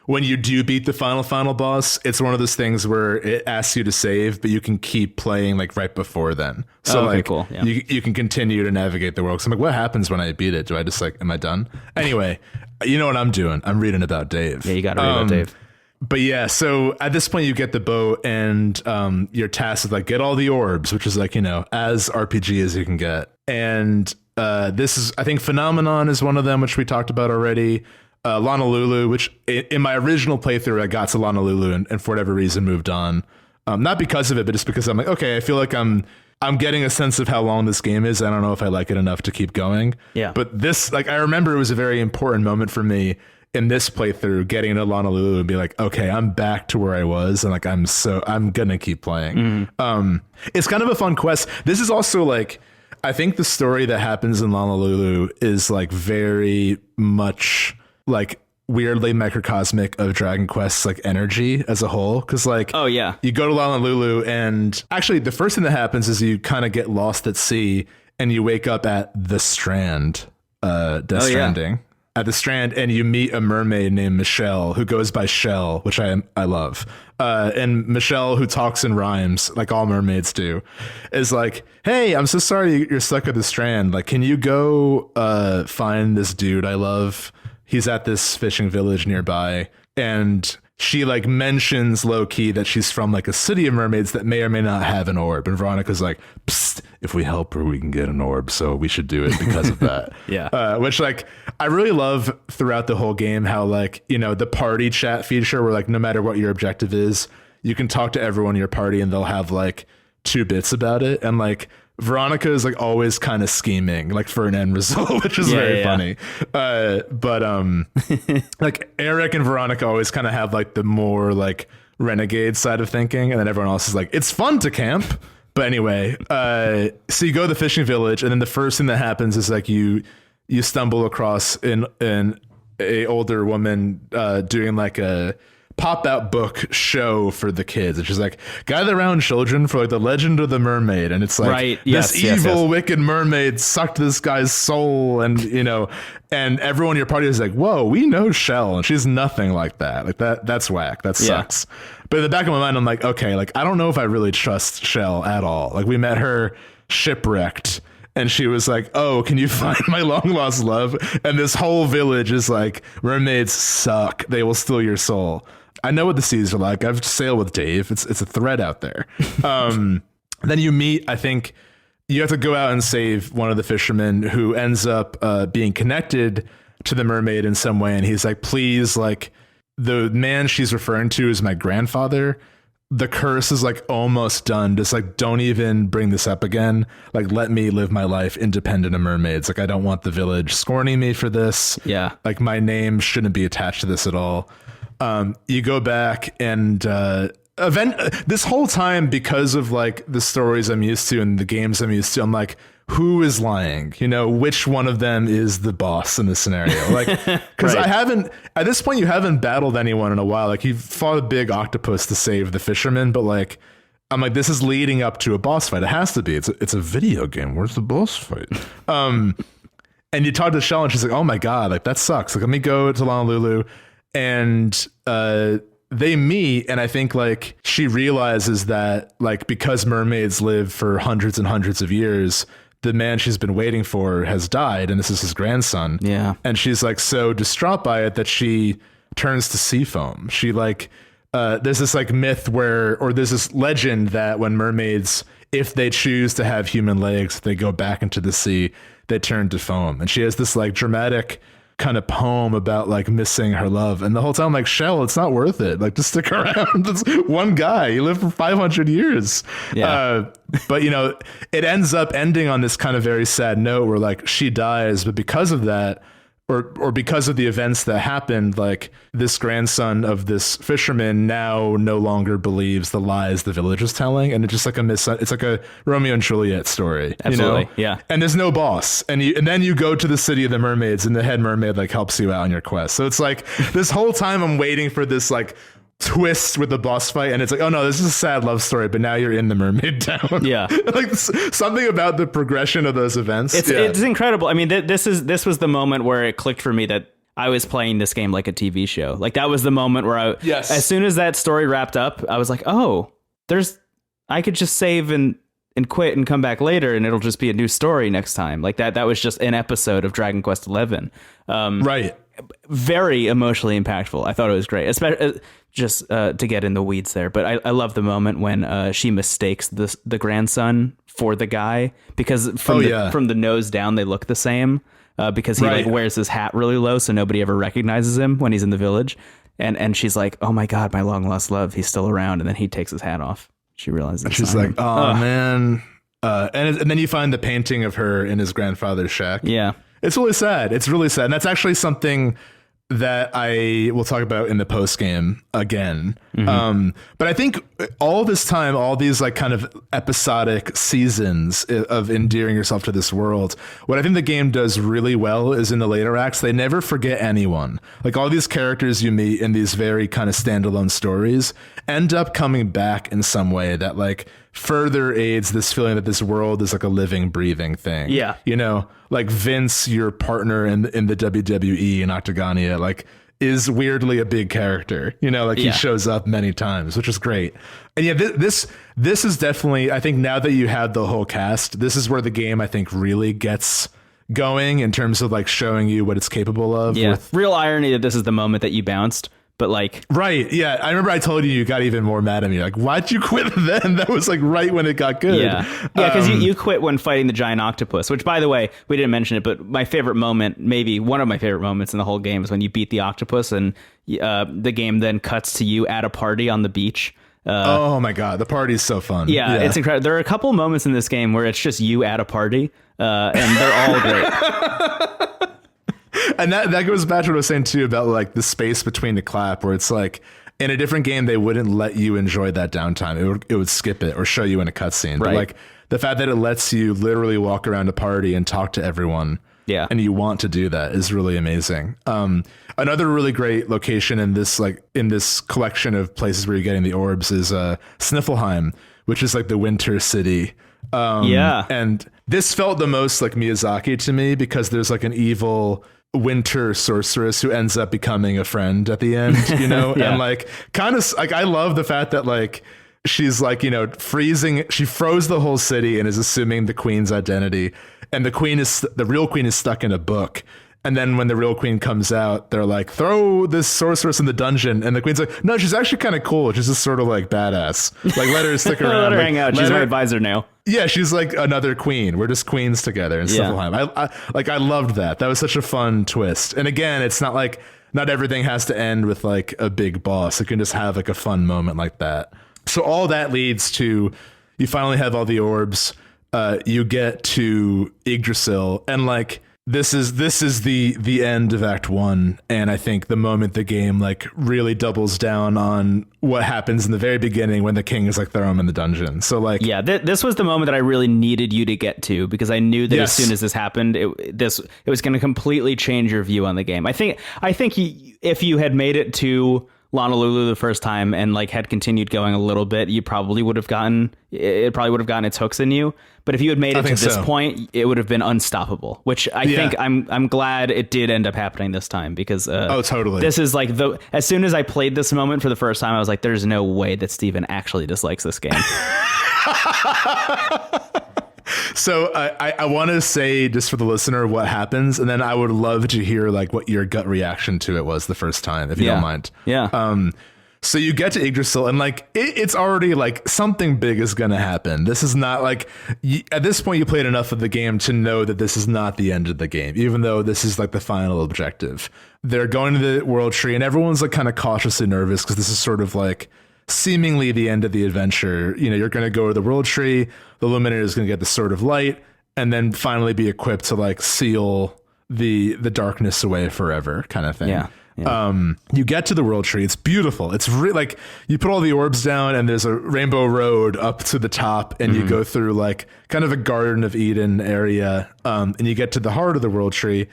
when you do beat the final boss, it's one of those things where it asks you to save, but you can keep playing like right before then. So cool. Yeah. You can continue to navigate the world. So I'm like, what happens when I beat it? Do I just like, am I done? Anyway, you know what I'm doing? I'm reading about Dave. Yeah, you got to read about Dave. But yeah, so at this point you get the boat and you're tasked with like get all the orbs, which is like, you know, as RPG as you can get. And this is, I think Phenomenon is one of them, which we talked about already. Honolulu, which in my original playthrough, I got to Honolulu and for whatever reason moved on. Not because of it, but just because I'm like, okay, I feel like I'm getting a sense of how long this game is. I don't know if I like it enough to keep going. Yeah. But this, like, I remember it was a very important moment for me in this playthrough, getting to Honolulu and be like, okay, I'm back to where I was. And like, I'm gonna keep playing. It's kind of a fun quest. This is also like, I think the story that happens in Honolulu is like very much like weirdly microcosmic of Dragon Quest's like energy as a whole. Cause like, oh yeah, you go to Honolulu and actually the first thing that happens is you kind of get lost at sea and you wake up at the Strand, Death Stranding. At the Strand, and you meet a mermaid named Michelle who goes by Shell, which I love. And Michelle, who talks in rhymes like all mermaids do, is like, "Hey, I'm so sorry you're stuck at the Strand. Like, can you go find this dude I love he's at this fishing village nearby, and she like mentions low key that she's from like a city of mermaids that may or may not have an orb. And Veronica's like, psst, if we help her, we can get an orb. So we should do it because of that. Yeah. Which like, I really love throughout the whole game how like, you know, the party chat feature where like, no matter what your objective is, you can talk to everyone in your party and they'll have like 2 bits about it. And like, Veronica is like always kind of scheming like for an end result, which is very funny. But like Eric and Veronica always kind of have like the more like renegade side of thinking, and then everyone else is like, it's fun to camp. But anyway, so you go to the fishing village, and then the first thing that happens is like you stumble across an a older woman doing like a pop-out book show for the kids. It's just like, gather around children for like the legend of the mermaid, and it's like this evil wicked mermaid sucked this guy's soul, and you know, and everyone in your party is like, whoa, we know Shell and she's nothing like that. Like that's whack, that sucks. But in the back of my mind I'm like, okay, like I don't know if I really trust Shell at all. Like we met her shipwrecked and she was like, oh, can you find my long lost love? And this whole village is like, mermaids suck, they will steal your soul. I know what the seas are like. I've sailed with Dave. It's a thread out there. Then you meet, I think you have to go out and save one of the fishermen who ends up being connected to the mermaid in some way. And he's like, please, like the man she's referring to is my grandfather. The curse is like almost done. Just like, don't even bring this up again. Like, let me live my life independent of mermaids. Like, I don't want the village scorning me for this. Yeah. Like my name shouldn't be attached to this at all. You go back and this whole time, because of like the stories I'm used to and the games I'm used to, I'm like, who is lying? You know, which one of them is the boss in this scenario? Like, because I haven't, at this point, you haven't battled anyone in a while. Like, you fought a big octopus to save the fisherman, but like, I'm like, this is leading up to a boss fight. It has to be. It's a video game. Where's the boss fight? And you talk to Shell and she's like, oh my God, like that sucks. Like, let me go to Honolulu. And they meet, and I think like she realizes that like because mermaids live for hundreds and hundreds of years, the man she's been waiting for has died, and this is his grandson. Yeah. And she's like so distraught by it that she turns to sea foam. She like there's this like myth or there's this legend that when mermaids, if they choose to have human legs, they go back into the sea, they turn to foam. And she has this like dramatic kind of poem about like missing her love, and the whole time I'm like, Shell, it's not worth it, like just stick around. It's one guy, you live for 500 years. But you know, it ends up ending on this kind of very sad note where like she dies, but because of that, or because of the events that happened, like this grandson of this fisherman now no longer believes the lies the village is telling, and it's just like it's like a Romeo and Juliet story. Absolutely. You know? Yeah. And there's no boss, and then you go to the city of the mermaids, and the head mermaid like helps you out on your quest. So it's like this whole time I'm waiting for this like twist with the boss fight, and it's like, oh no, this is a sad love story, but now you're in the mermaid town. Yeah. Like something about the progression of those events. It's incredible. I mean, this was the moment where it clicked for me that I was playing this game like a TV show. Like that was the moment where as soon as that story wrapped up, I was like, oh, I could just save and quit and come back later, and it'll just be a new story next time. Like that was just an episode of Dragon Quest XI. Right. Very emotionally impactful. I thought it was great, especially just to get in the weeds there. But I love the moment when she mistakes the grandson for the guy, because from the nose down they look the same, because he like wears his hat really low so nobody ever recognizes him when he's in the village. And she's like, oh my God, my long lost love, he's still around. And then he takes his hat off. She realizes she's like, oh man. And then you find the painting of her in his grandfather's shack. Yeah. It's really sad. It's really sad. And that's actually something that I will talk about in the post game again. Mm-hmm. But I think all this time, all these like kind of episodic seasons of endearing yourself to this world, what I think the game does really well is in the later acts, they never forget anyone. Like all these characters you meet in these very kind of standalone stories end up coming back in some way that like further aids this feeling that this world is like a living, breathing thing. Yeah. You know, like Vince, your partner in the WWE in Octagonia, like is weirdly a big character, you know, like he shows up many times, which is great. And yeah, this is definitely, I think now that you had the whole cast, this is where the game I think really gets going in terms of like showing you what it's capable of. Yeah. Real irony that this is the moment that you bounced, but like. Right. Yeah. I remember I told you got even more mad at me. Like, why'd you quit then? That was like right when it got good. Yeah. Yeah. Because you quit when fighting the giant octopus, which, by the way, we didn't mention it, but my favorite moment, maybe one of my favorite moments in the whole game, is when you beat the octopus and the game then cuts to you at a party on the beach. Oh my God, the party's so fun. Yeah, it's incredible. There are a couple moments in this game where it's just you at a party, and they're all great. And that goes back to what I was saying too about like the space between the clap, where it's like in a different game they wouldn't let you enjoy that downtime. It would skip it or show you in a cutscene. Right. But like the fact that it lets you literally walk around a party and talk to everyone. Yeah. And you want to do that is really amazing. Another really great location in this collection of places where you're getting the orbs is Sniffelheim, which is like the winter city. And this felt the most like Miyazaki to me because there's like an evil winter sorceress who ends up becoming a friend at the end, you know? And like kind of like I love the fact that like she's like, you know, she froze the whole city and is assuming the queen's identity. And the real queen is stuck in a book. And then when the real queen comes out, they're like, throw this sorceress in the dungeon. And the queen's like, no, she's actually kind of cool. She's just sort of like badass. Like, let her stick around. Let her hang out. She's my advisor now. Yeah, she's like another queen. We're just queens together in Sniffelheim. I loved that. That was such a fun twist. And again, it's not like not everything has to end with like a big boss. It can just have like a fun moment like that. So all that leads to you finally have all the orbs. You get to Yggdrasil, and like this is the end of Act 1, and I think the moment the game like really doubles down on what happens in the very beginning when the king is like throw him in the dungeon. So like this was the moment that I really needed you to get to, because I knew that as soon as this happened, it was going to completely change your view on the game. I think if you had made it to Honolulu the first time and like had continued going a little bit, it probably would have gotten its hooks in you. But if you had made it to this point, it would have been unstoppable, which I think I'm glad it did end up happening this time, because totally. This is like as soon as I played this moment for the first time, I was like, there's no way that Steven actually dislikes this game. So I want to say, just for the listener, what happens, and then I would love to hear like what your gut reaction to it was the first time, if you don't mind. Yeah. So you get to Yggdrasil, and like it's already like something big is going to happen. This is not like at this point you played enough of the game to know that this is not the end of the game, even though this is like the final objective. They're going to the World Tree, and everyone's like kind of cautiously nervous because this is sort of like seemingly the end of the adventure. You know, you're going to go to the World Tree, the Illuminator is going to get the Sword of Light, and then finally be equipped to like seal the darkness away forever, kind of thing. Yeah. You get to the World Tree. It's beautiful. It's really like you put all the orbs down, and there's a rainbow road up to the top, and you go through like kind of a Garden of Eden area, and you get to the heart of the World Tree,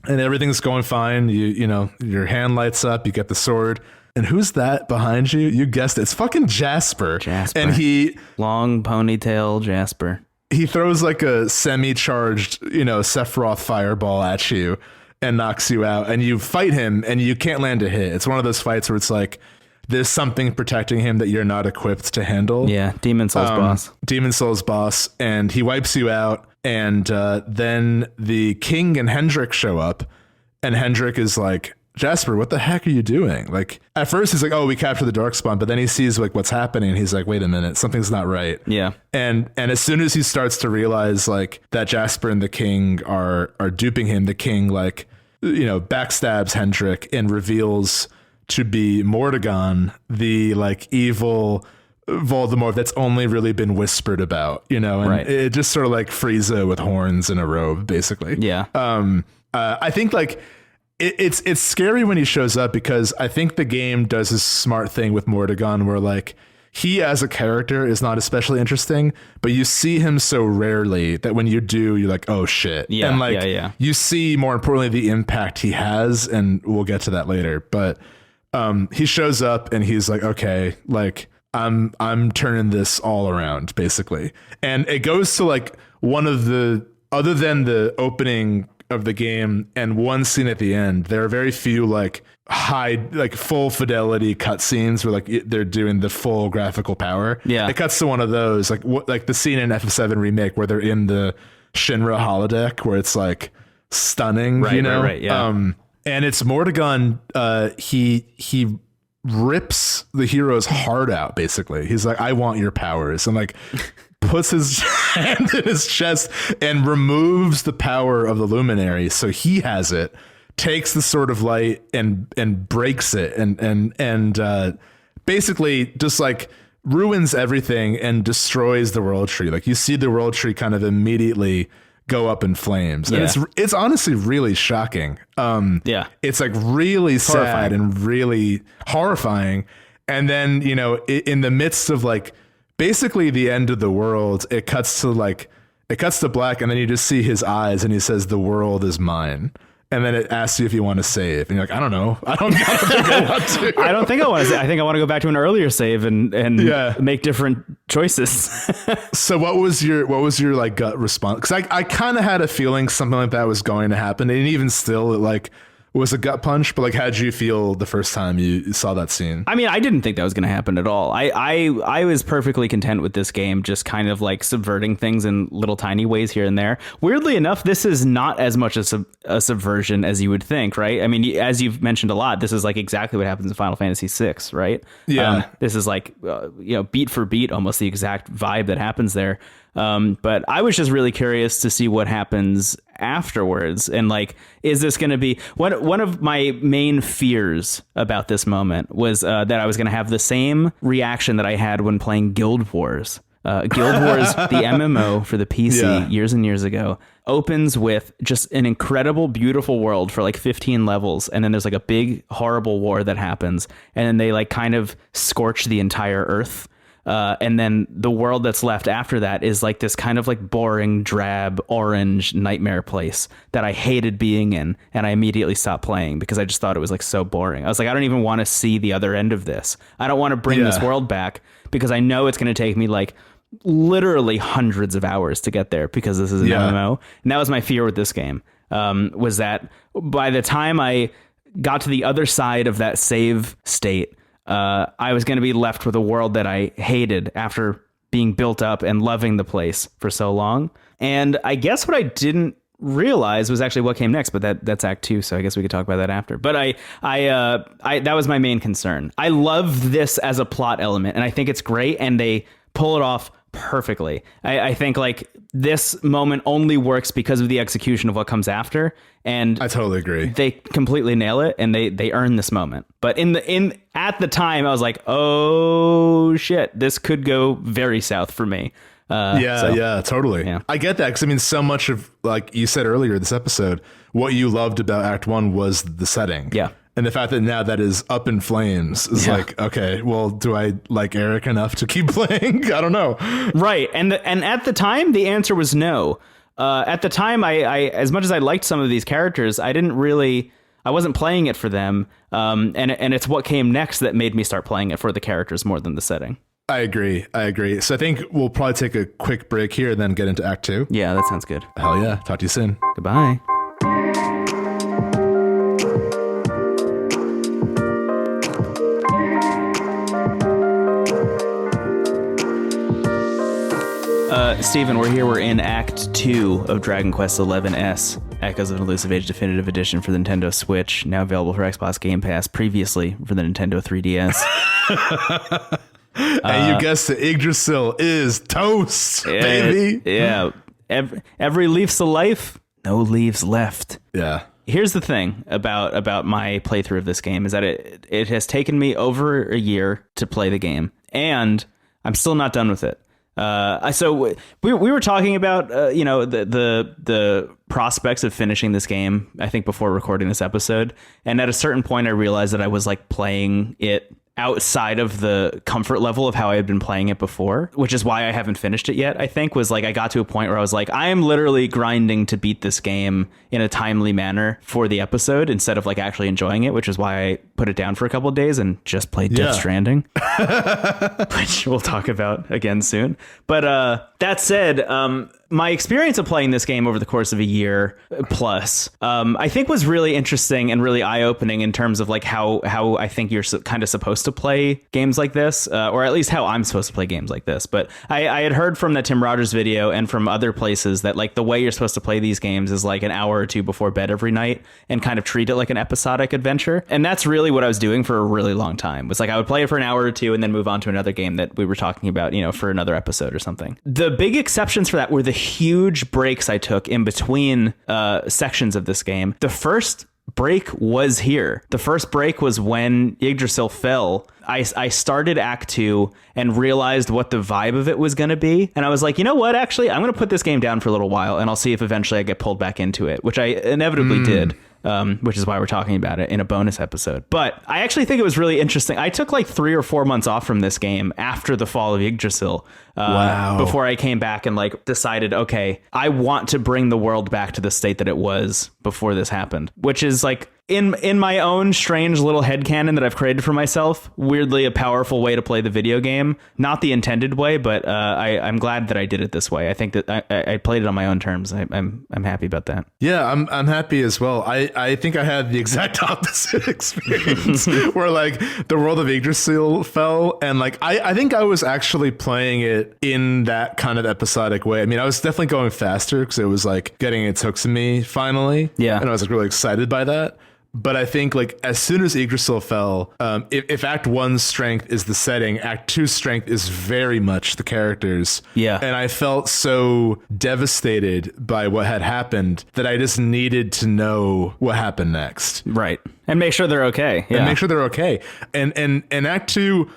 and everything's going fine. You know, your hand lights up. You get the sword. And who's that behind you? You guessed it. It's fucking Jasper. And long ponytail Jasper. He throws like a semi-charged, you know, Sephiroth fireball at you and knocks you out. And you fight him and you can't land a hit. It's one of those fights where it's like there's something protecting him that you're not equipped to handle. Yeah, Demon Souls boss. Demon Souls boss. And he wipes you out. And then the king and Hendrik show up. And Hendrik is like, Jasper, what the heck are you doing? Like at first he's like, oh, we captured the Darkspawn, but then he sees like what's happening and he's like, wait a minute, something's not right. Yeah. And as soon as he starts to realize like that Jasper and the king are duping him, the king like, you know, backstabs Hendrik and reveals to be Mordegon, the like evil Voldemort that's only really been whispered about, you know, and it just sort of like Frieza with horns and a robe, basically. Yeah. I think like it's scary when he shows up, because I think the game does this smart thing with Mordegon where like he as a character is not especially interesting, but you see him so rarely that when you do, you're like, oh shit. Yeah, and like you see more importantly the impact he has, and we'll get to that later. But he shows up and he's like, okay, like I'm turning this all around, basically. And it goes to like one of the, other than the opening of the game and one scene at the end, there are very few like full fidelity cutscenes where like they're doing the full graphical power. Yeah, it cuts to one of those like the scene in FF7 Remake where they're in the Shinra holodeck, where it's like stunning, Right, you know? right, yeah. And it's Mordegon, he rips the hero's heart out, basically. He's like, I want your powers. And like puts his hand in his chest and removes the power of the luminary. So he has it, takes the Sword of Light and breaks it and basically just like ruins everything and destroys the World Tree. Like you see the World Tree kind of immediately go up in flames. Yeah. And it's honestly really shocking. Yeah. It's like really sad Horrifying. and really horrifying. And then, you know, in the midst of like basically the end of the world, it cuts to black, and then you just see his eyes and he says, the world is mine. And then it asks you if you want to save. And you're like, I don't know. I don't think I want to. I don't think I want to. I think I want to go back to an earlier save and Yeah. make different choices. So what was your like gut response? Because I kind of had a feeling something like that was going to happen, and even still, it like was a gut punch. But like, how did you feel the first time you saw that scene? I mean, I didn't think that was going to happen at all. I was perfectly content with this game, just kind of like subverting things in little tiny ways here and there. Weirdly enough, this is not as much a subversion as you would think, right? I mean, as you've mentioned a lot, this is like exactly what happens in Final Fantasy VI, right? Yeah. This is like, beat for beat, almost the exact vibe that happens there. But I was just really curious to see what happens afterwards. And like, is this going to be one of my main fears about this moment was that I was going to have the same reaction that I had when playing Guild Wars. Guild Wars, the MMO for the PC years and years ago, opens with just an incredible, beautiful world for like 15 levels. And then there's like a big, horrible war that happens. And then they like kind of scorch the entire earth. And then the world that's left after that is like this kind of like boring, drab, orange nightmare place that I hated being in. And I immediately stopped playing because I just thought it was like so boring. I was like, I don't even want to see the other end of this. I don't want to bring this world back because I know it's going to take me like literally hundreds of hours to get there because this is an MMO. And that was my fear with this game, was that by the time I got to the other side of that save state, I was going to be left with a world that I hated after being built up and loving the place for so long. And I guess what I didn't realize was actually what came next, but that's Act 2, so I guess we could talk about that after. But I that was my main concern. I love this as a plot element, and I think it's great, and they pull it off perfectly. I think like this moment only works because of the execution of what comes after, and I totally agree. They completely nail it, and they earn this moment. But at the time, I was like, oh shit, this could go very south for me. Totally. Yeah. I get that because I mean, so much of, like you said earlier this episode, what you loved about Act 1 was the setting. Yeah. And the fact that now that is up in flames is like, okay, well, do I like Eric enough to keep playing? I don't know. Right. And at the time, the answer was no. At the time, I as much as I liked some of these characters, I wasn't playing it for them. And it's what came next that made me start playing it for the characters more than the setting. I agree. So I think we'll probably take a quick break here and then get into Act 2. Yeah, that sounds good. Hell yeah. Talk to you soon. Goodbye. Steven, we're here. We're in Act 2 of Dragon Quest XI-S, Echoes of an Elusive Age Definitive Edition for the Nintendo Switch, now available for Xbox Game Pass, previously for the Nintendo 3DS. And you guessed it, Yggdrasil is toast, baby. Yeah. Every leaf's a life, no leaves left. Yeah. Here's the thing about my playthrough of this game is that it has taken me over a year to play the game, and I'm still not done with it. So we were talking about the prospects of finishing this game, I think, before recording this episode, and at a certain point I realized that I was like playing it outside of the comfort level of how I had been playing it before, which is why I haven't finished it yet. I think was like I got to a point where I was like, I am literally grinding to beat this game in a timely manner for the episode instead of like actually enjoying it, which is why I put it down for a couple of days and just played Death Stranding, which we'll talk about again soon. But that said, my experience of playing this game over the course of a year plus, I think was really interesting and really eye-opening in terms of like how I think you're kind of supposed to play games like this, or at least how I'm supposed to play games like this. But I had heard from the Tim Rogers video and from other places that like the way you're supposed to play these games is like an hour or two before bed every night and kind of treat it like an episodic adventure. And that's really what I was doing for a really long time. Was like I would play it for an hour or two and then move on to another game that we were talking about, you know, for another episode or something. The big exceptions for that were the huge breaks I took in between sections of this game. The first break was here. The first break was when Yggdrasil fell. I started Act 2 and realized what the vibe of it was going to be. And I was like, you know what? Actually, I'm going to put this game down for a little while and I'll see if eventually I get pulled back into it, which I inevitably did. Which is why we're talking about it in a bonus episode. But I actually think it was really interesting. I took like 3 or 4 months off from this game after the fall of Yggdrasil. Before I came back and like decided, okay, I want to bring the world back to the state that it was before this happened, which is like in my own strange little headcanon that I've created for myself, weirdly a powerful way to play the video game. Not the intended way, but I'm glad that I did it this way. I think that I played it on my own terms. I'm happy about that. Yeah, I'm happy as well. I think I had the exact opposite experience where like the world of Yggdrasil fell, and like I think I was actually playing it in that kind of episodic way. I mean, I was definitely going faster because it was like getting its hooks in me finally. Yeah. And I was like really excited by that. But I think like as soon as Yggdrasil fell, if Act 1's strength is the setting, Act 2's strength is very much the characters. Yeah. And I felt so devastated by what had happened that I just needed to know what happened next. Right. And make sure they're okay. Yeah. And make sure they're okay. And Act 2,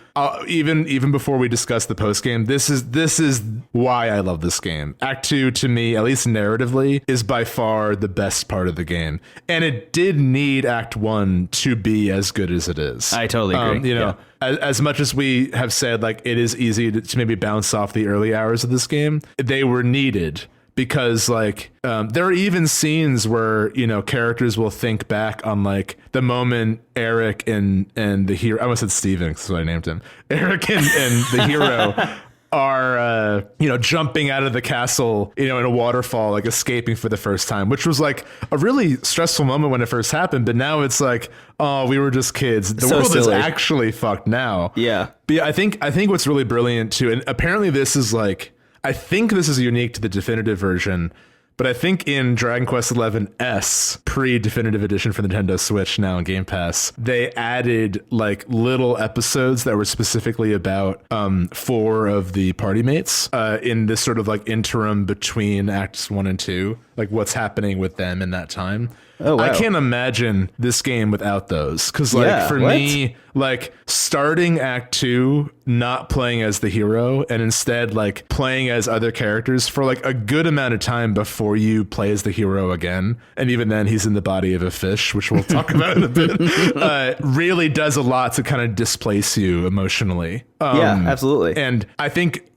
even before we discuss the post game, this is why I love this game. Act 2 to me, at least narratively, is by far the best part of the game. And it did need Act 1 to be as good as it is. I totally agree. You know, as much as we have said, like, it is easy to maybe bounce off the early hours of this game, they were needed. Because like there are even scenes where, you know, characters will think back on like the moment Eric and the hero, I almost said Steven, that's what I named him. Eric and the hero are you know, jumping out of the castle, you know, in a waterfall, like escaping for the first time, which was like a really stressful moment when it first happened. But now it's like, oh, we were just kids. The world is actually fucked now. Yeah. But yeah, I think what's really brilliant too, and apparently this is like, I think this is unique to the definitive version, but I think in Dragon Quest XI S, pre-definitive edition for Nintendo Switch, now in Game Pass, they added like little episodes that were specifically about 4 of the party mates in this sort of like interim between Acts 1 and 2, like what's happening with them in that time. Oh, wow. I can't imagine this game without those. Because like me, like starting Act 2, not playing as the hero and instead like playing as other characters for like a good amount of time before you play as the hero again. And even then he's in the body of a fish, which we'll talk about in a bit, really does a lot to kind of displace you emotionally. Yeah, absolutely. And I think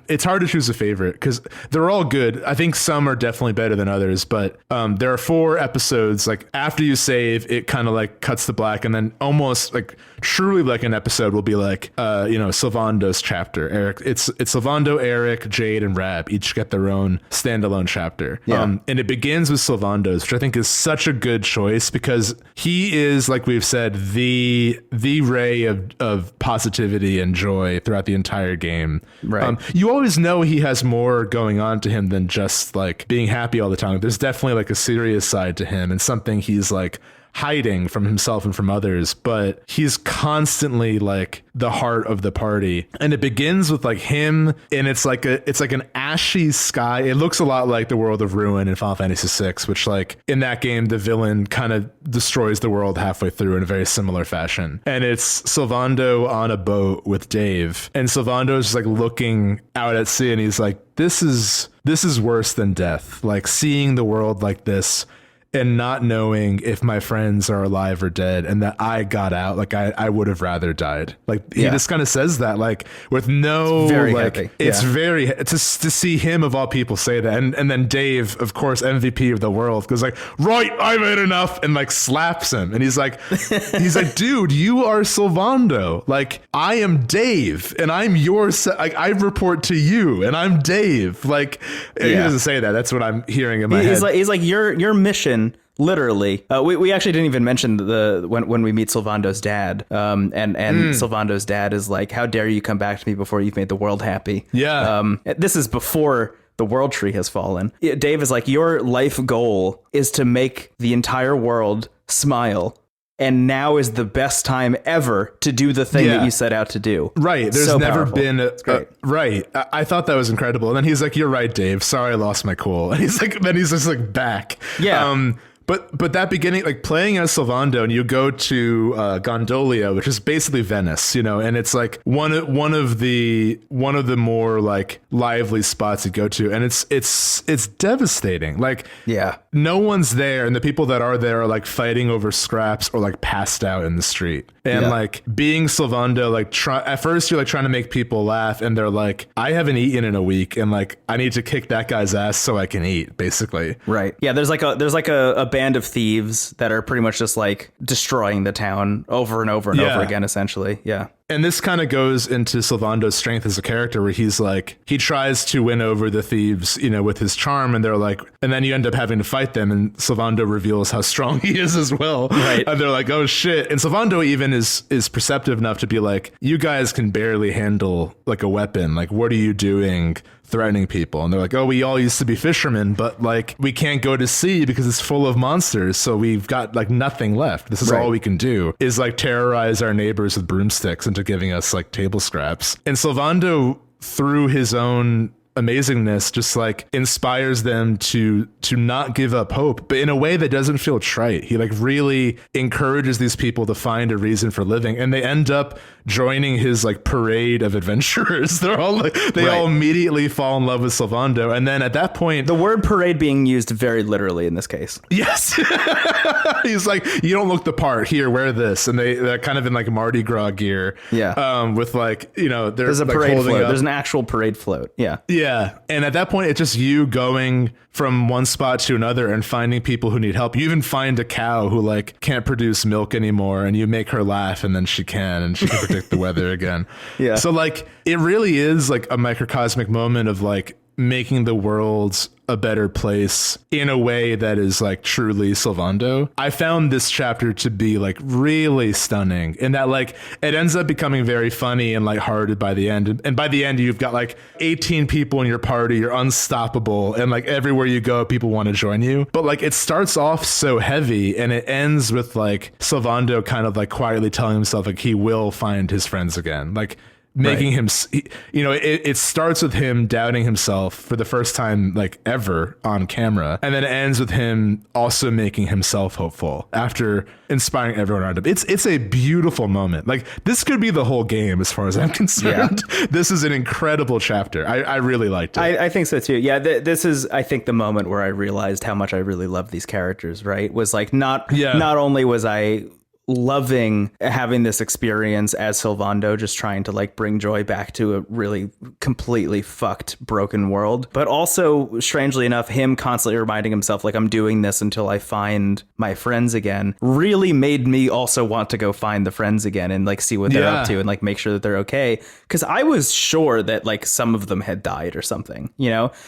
it's hard to choose a favorite because they're all good. I think some are definitely better than others, but there are 4 episodes. Like after you save, it kind of like cuts to black, and then almost like truly like an episode will be like you know, Sylvando's chapter. Eric, it's Sylvando, Eric, Jade, and Rab each get their own standalone chapter. Yeah. And it begins with Sylvando's, which I think is such a good choice because he is, like we've said, the ray of positivity and joy throughout the entire game. Right. You always know he has more going on to him than just like being happy all the time. There's definitely like a serious side to him and something he's like hiding from himself and from others, but he's constantly like the heart of the party. And it begins with like him, and it's like an ashy sky. It looks a lot like the world of Ruin in Final Fantasy VI, which like in that game the villain kind of destroys the world halfway through in a very similar fashion. And it's Sylvando on a boat with Dave, and Sylvando is just like looking out at sea, and he's like, this is worse than death. Like seeing the world like this and not knowing if my friends are alive or dead, and that I got out. Like I would have rather died. Like he just kind of says that, like with no, it's very like heavy. it's very to see him of all people say that, and then Dave, of course, MVP of the world, goes like, right, I've had enough, and like slaps him, and he's like, dude, you are Sylvando. Like I am Dave, and I'm like I report to you, and I'm Dave. Like he doesn't say that. That's what I'm hearing in my head. He's like your mission. Literally, we actually didn't even mention when we meet Sylvando's dad, and Sylvando's dad is like, how dare you come back to me before you've made the world happy? Yeah. This is before the world tree has fallen. Dave is like, your life goal is to make the entire world smile. And now is the best time ever to do the thing that you set out to do. Right. There's so never powerful. been right. I thought that was incredible. And then he's like, you're right, Dave. Sorry, I lost my cool. And he's like, then he's just like back. Yeah. But that beginning, like playing as Sylvando, and you go to Gondolia, which is basically Venice, and it's like one of the more like lively spots you go to, and it's devastating. Like no one's there, and the people that are there are like fighting over scraps or like passed out in the street. And like being Sylvando, like at first you're like trying to make people laugh, and they're like, I haven't eaten in a week, and like I need to kick that guy's ass so I can eat, basically. Right. Yeah. There's like a band of thieves that are pretty much just like destroying the town over and over and over again, essentially. Yeah. And this kind of goes into Sylvando's strength as a character, where he's like, he tries to win over the thieves, with his charm, and they're like, and then you end up having to fight them, and Sylvando reveals how strong he is as well. Right. And they're like, oh shit. And Sylvando even is perceptive enough to be like, you guys can barely handle like a weapon. Like, what are you doing threatening people? And they're like, oh, we all used to be fishermen, but like we can't go to sea because it's full of monsters, so we've got like nothing left. This is all we can do, is like terrorize our neighbors with broomsticks into giving us like table scraps. And Sylvando, through his own amazingness, just like inspires them to not give up hope, but in a way that doesn't feel trite. He like really encourages these people to find a reason for living, and they end up joining his like parade of adventurers. They're all like, they all immediately fall in love with Sylvando, and then at that point, the word parade being used very literally in this case. Yes. He's like, you don't look the part, here, wear this, and they're kind of in like Mardi Gras gear. With like, there's a like parade float. Up. There's an actual parade float. Yeah. And at that point, it's just you going from one spot to another and finding people who need help. You even find a cow who like can't produce milk anymore, and you make her laugh, and then she can predict the weather again. Yeah. So like, it really is like a microcosmic moment of like making the world a better place in a way that is like truly Sylvando. I found this chapter to be like really stunning, in that like it ends up becoming very funny and lighthearted by the end. And by the end, you've got like 18 people in your party, you're unstoppable, and like everywhere you go, people want to join you. But like it starts off so heavy, and it ends with like Sylvando kind of like quietly telling himself like he will find his friends again. Like making him, it starts with him doubting himself for the first time like ever on camera, and then it ends with him also making himself hopeful after inspiring everyone around him. It's a beautiful moment. Like this could be the whole game as far as I'm concerned. This is an incredible chapter. I really liked it. I think so too. Yeah, this is, I think, the moment where I realized how much I really love these characters. Right, was like not only was I loving having this experience as Sylvando, just trying to like bring joy back to a really completely fucked, broken world, but also, strangely enough, him constantly reminding himself like, I'm doing this until I find my friends again, really made me also want to go find the friends again and like see what they're up to and like make sure that they're okay, because I was sure that like some of them had died or something,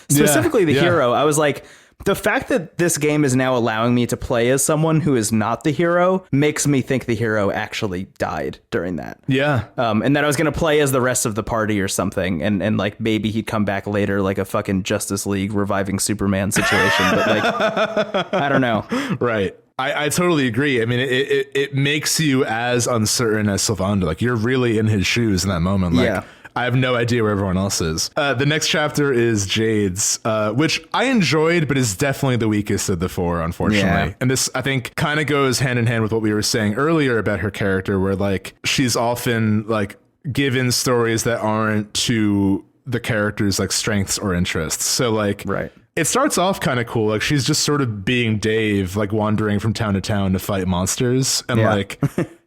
specifically the hero. I was like, the fact that this game is now allowing me to play as someone who is not the hero makes me think the hero actually died during that. Yeah. And that I was going to play as the rest of the party or something. And like maybe he'd come back later like a fucking Justice League reviving Superman situation. But like, I don't know. Right. I totally agree. I mean, it makes you as uncertain as Sylvando. Like you're really in his shoes in that moment. Like, I have no idea where everyone else is. The next chapter is Jade's, which I enjoyed, but is definitely the weakest of the four, unfortunately. And this, I think, kind of goes hand in hand with what we were saying earlier about her character, where like she's often like given stories that aren't to the character's like strengths or interests. So like, it starts off kind of cool. Like she's just sort of being Dave, like wandering from town to town to fight monsters. And like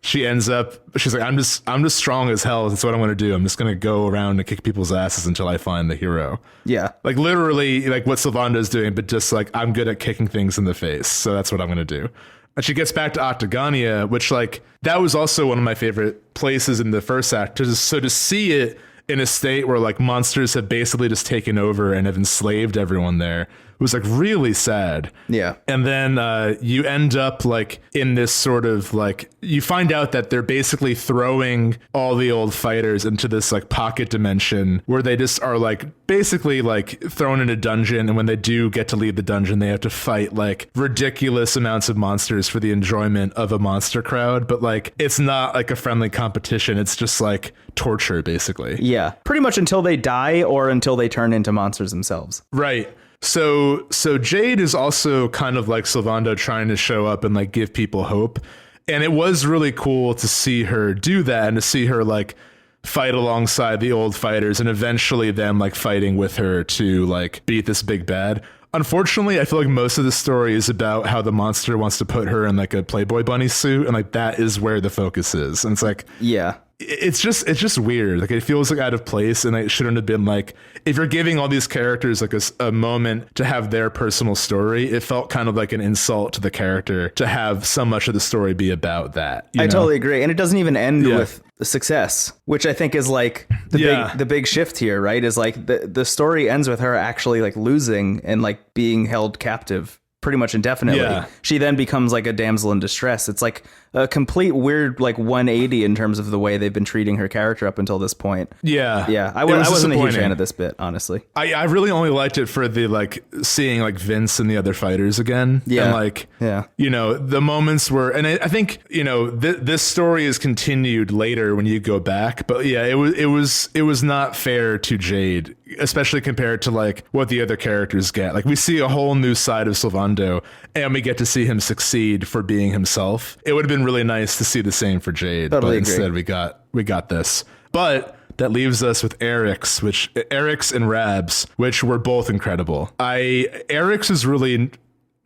she ends up, she's like, I'm just strong as hell. That's what I'm going to do. I'm just going to go around and kick people's asses until I find the hero. Yeah. Like literally like what Sylvando's doing, but just like, I'm good at kicking things in the face. So that's what I'm going to do. And she gets back to Octagonia, which like, that was also one of my favorite places in the first act. So to see it in a state where like monsters have basically just taken over and have enslaved everyone there, it was like really sad. Yeah. And then you end up like in this sort of like, you find out that they're basically throwing all the old fighters into this like pocket dimension where they just are like basically like thrown in a dungeon. And when they do get to leave the dungeon, they have to fight like ridiculous amounts of monsters for the enjoyment of a monster crowd. But like, it's not like a friendly competition. It's just like torture basically. Yeah. Pretty much until they die or until they turn into monsters themselves. Right. So Jade is also kind of like Sylvando trying to show up and like give people hope. And it was really cool to see her do that and to see her like fight alongside the old fighters and eventually them like fighting with her to like beat this big bad. Unfortunately, I feel like most of the story is about how the monster wants to put her in like a Playboy bunny suit. And like that is where the focus is. And it's like, yeah. It's just weird. Like it feels like out of place, and it shouldn't have been like, if you're giving all these characters like a moment to have their personal story, it felt kind of like an insult to the character to have so much of the story be about that. I totally agree. And it doesn't even end with success, which I think is like the big shift here, right? Is like the story ends with her actually like losing and like being held captive pretty much indefinitely. Yeah. She then becomes like a damsel in distress. It's like a complete weird like 180 in terms of the way they've been treating her character up until this point. Yeah. I wasn't a huge fan of this bit, honestly. I really only liked it for the like seeing like Vince and the other fighters again. Yeah. And like, you know, the moments where, and I think, you know, this story is continued later when you go back, but yeah, it was not fair to Jade, especially compared to like what the other characters get. Like we see a whole new side of Sylvando and we get to see him succeed for being himself. It would have been really nice to see the same for Jade, totally but instead we got this. But that leaves us with Eric's and Rab's, which were both incredible. Eric's is really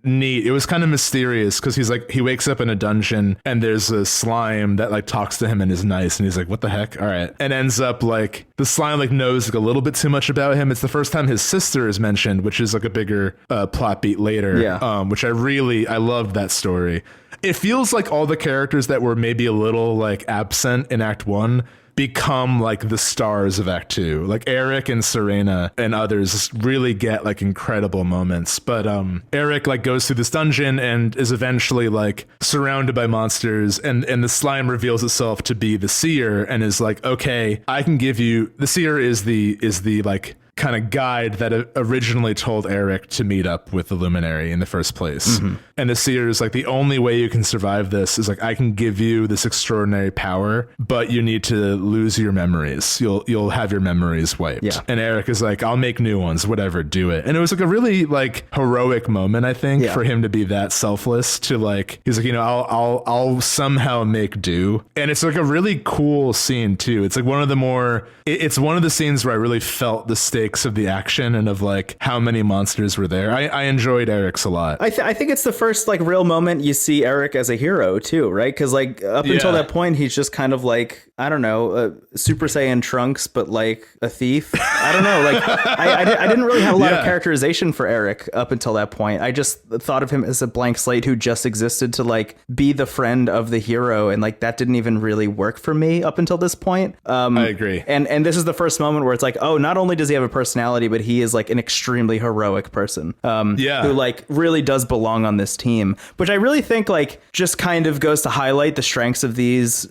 neat. It was kind of mysterious because he wakes up in a dungeon and there's a slime that like talks to him and is nice, and he's like, what the heck? All right. And ends up like the slime like knows like a little bit too much about him. It's the first time his sister is mentioned, which is like a bigger plot beat later. Which I loved that story. It feels like all the characters that were maybe a little like absent in Act 1 become like the stars of Act 2. Like Eric and Serena and others really get like incredible moments. But Eric like goes through this dungeon and is eventually like surrounded by monsters, and the slime reveals itself to be the seer and is like, okay, I can give you, the seer is the like kind of guide that originally told Eric to meet up with the Luminary in the first place. Mm-hmm. And the seer is like, the only way you can survive this is like, I can give you this extraordinary power, but you need to lose your memories. You'll have your memories wiped. Yeah. And Eric is like, I'll make new ones, whatever, do it. And it was like a really like heroic moment, I think, for him to be that selfless to like, he's like, you know, I'll somehow make do. And it's like a really cool scene too. It's like one of the more, it's one of the scenes where I really felt the stakes of the action and of like how many monsters were there. I enjoyed Eric's a lot. I think it's the first like real moment you see Eric as a hero too, right? Because like up until that point, he's just kind of like, I don't know, Super Saiyan Trunks, but like a thief. I don't know. Like I didn't really have a lot of characterization for Eric up until that point. I just thought of him as a blank slate who just existed to like be the friend of the hero, and like that didn't even really work for me up until this point. I agree. And this is the first moment where it's like, oh, not only does he have a personality, but he is like an extremely heroic person who like really does belong on this team, which I really think like just kind of goes to highlight the strengths of these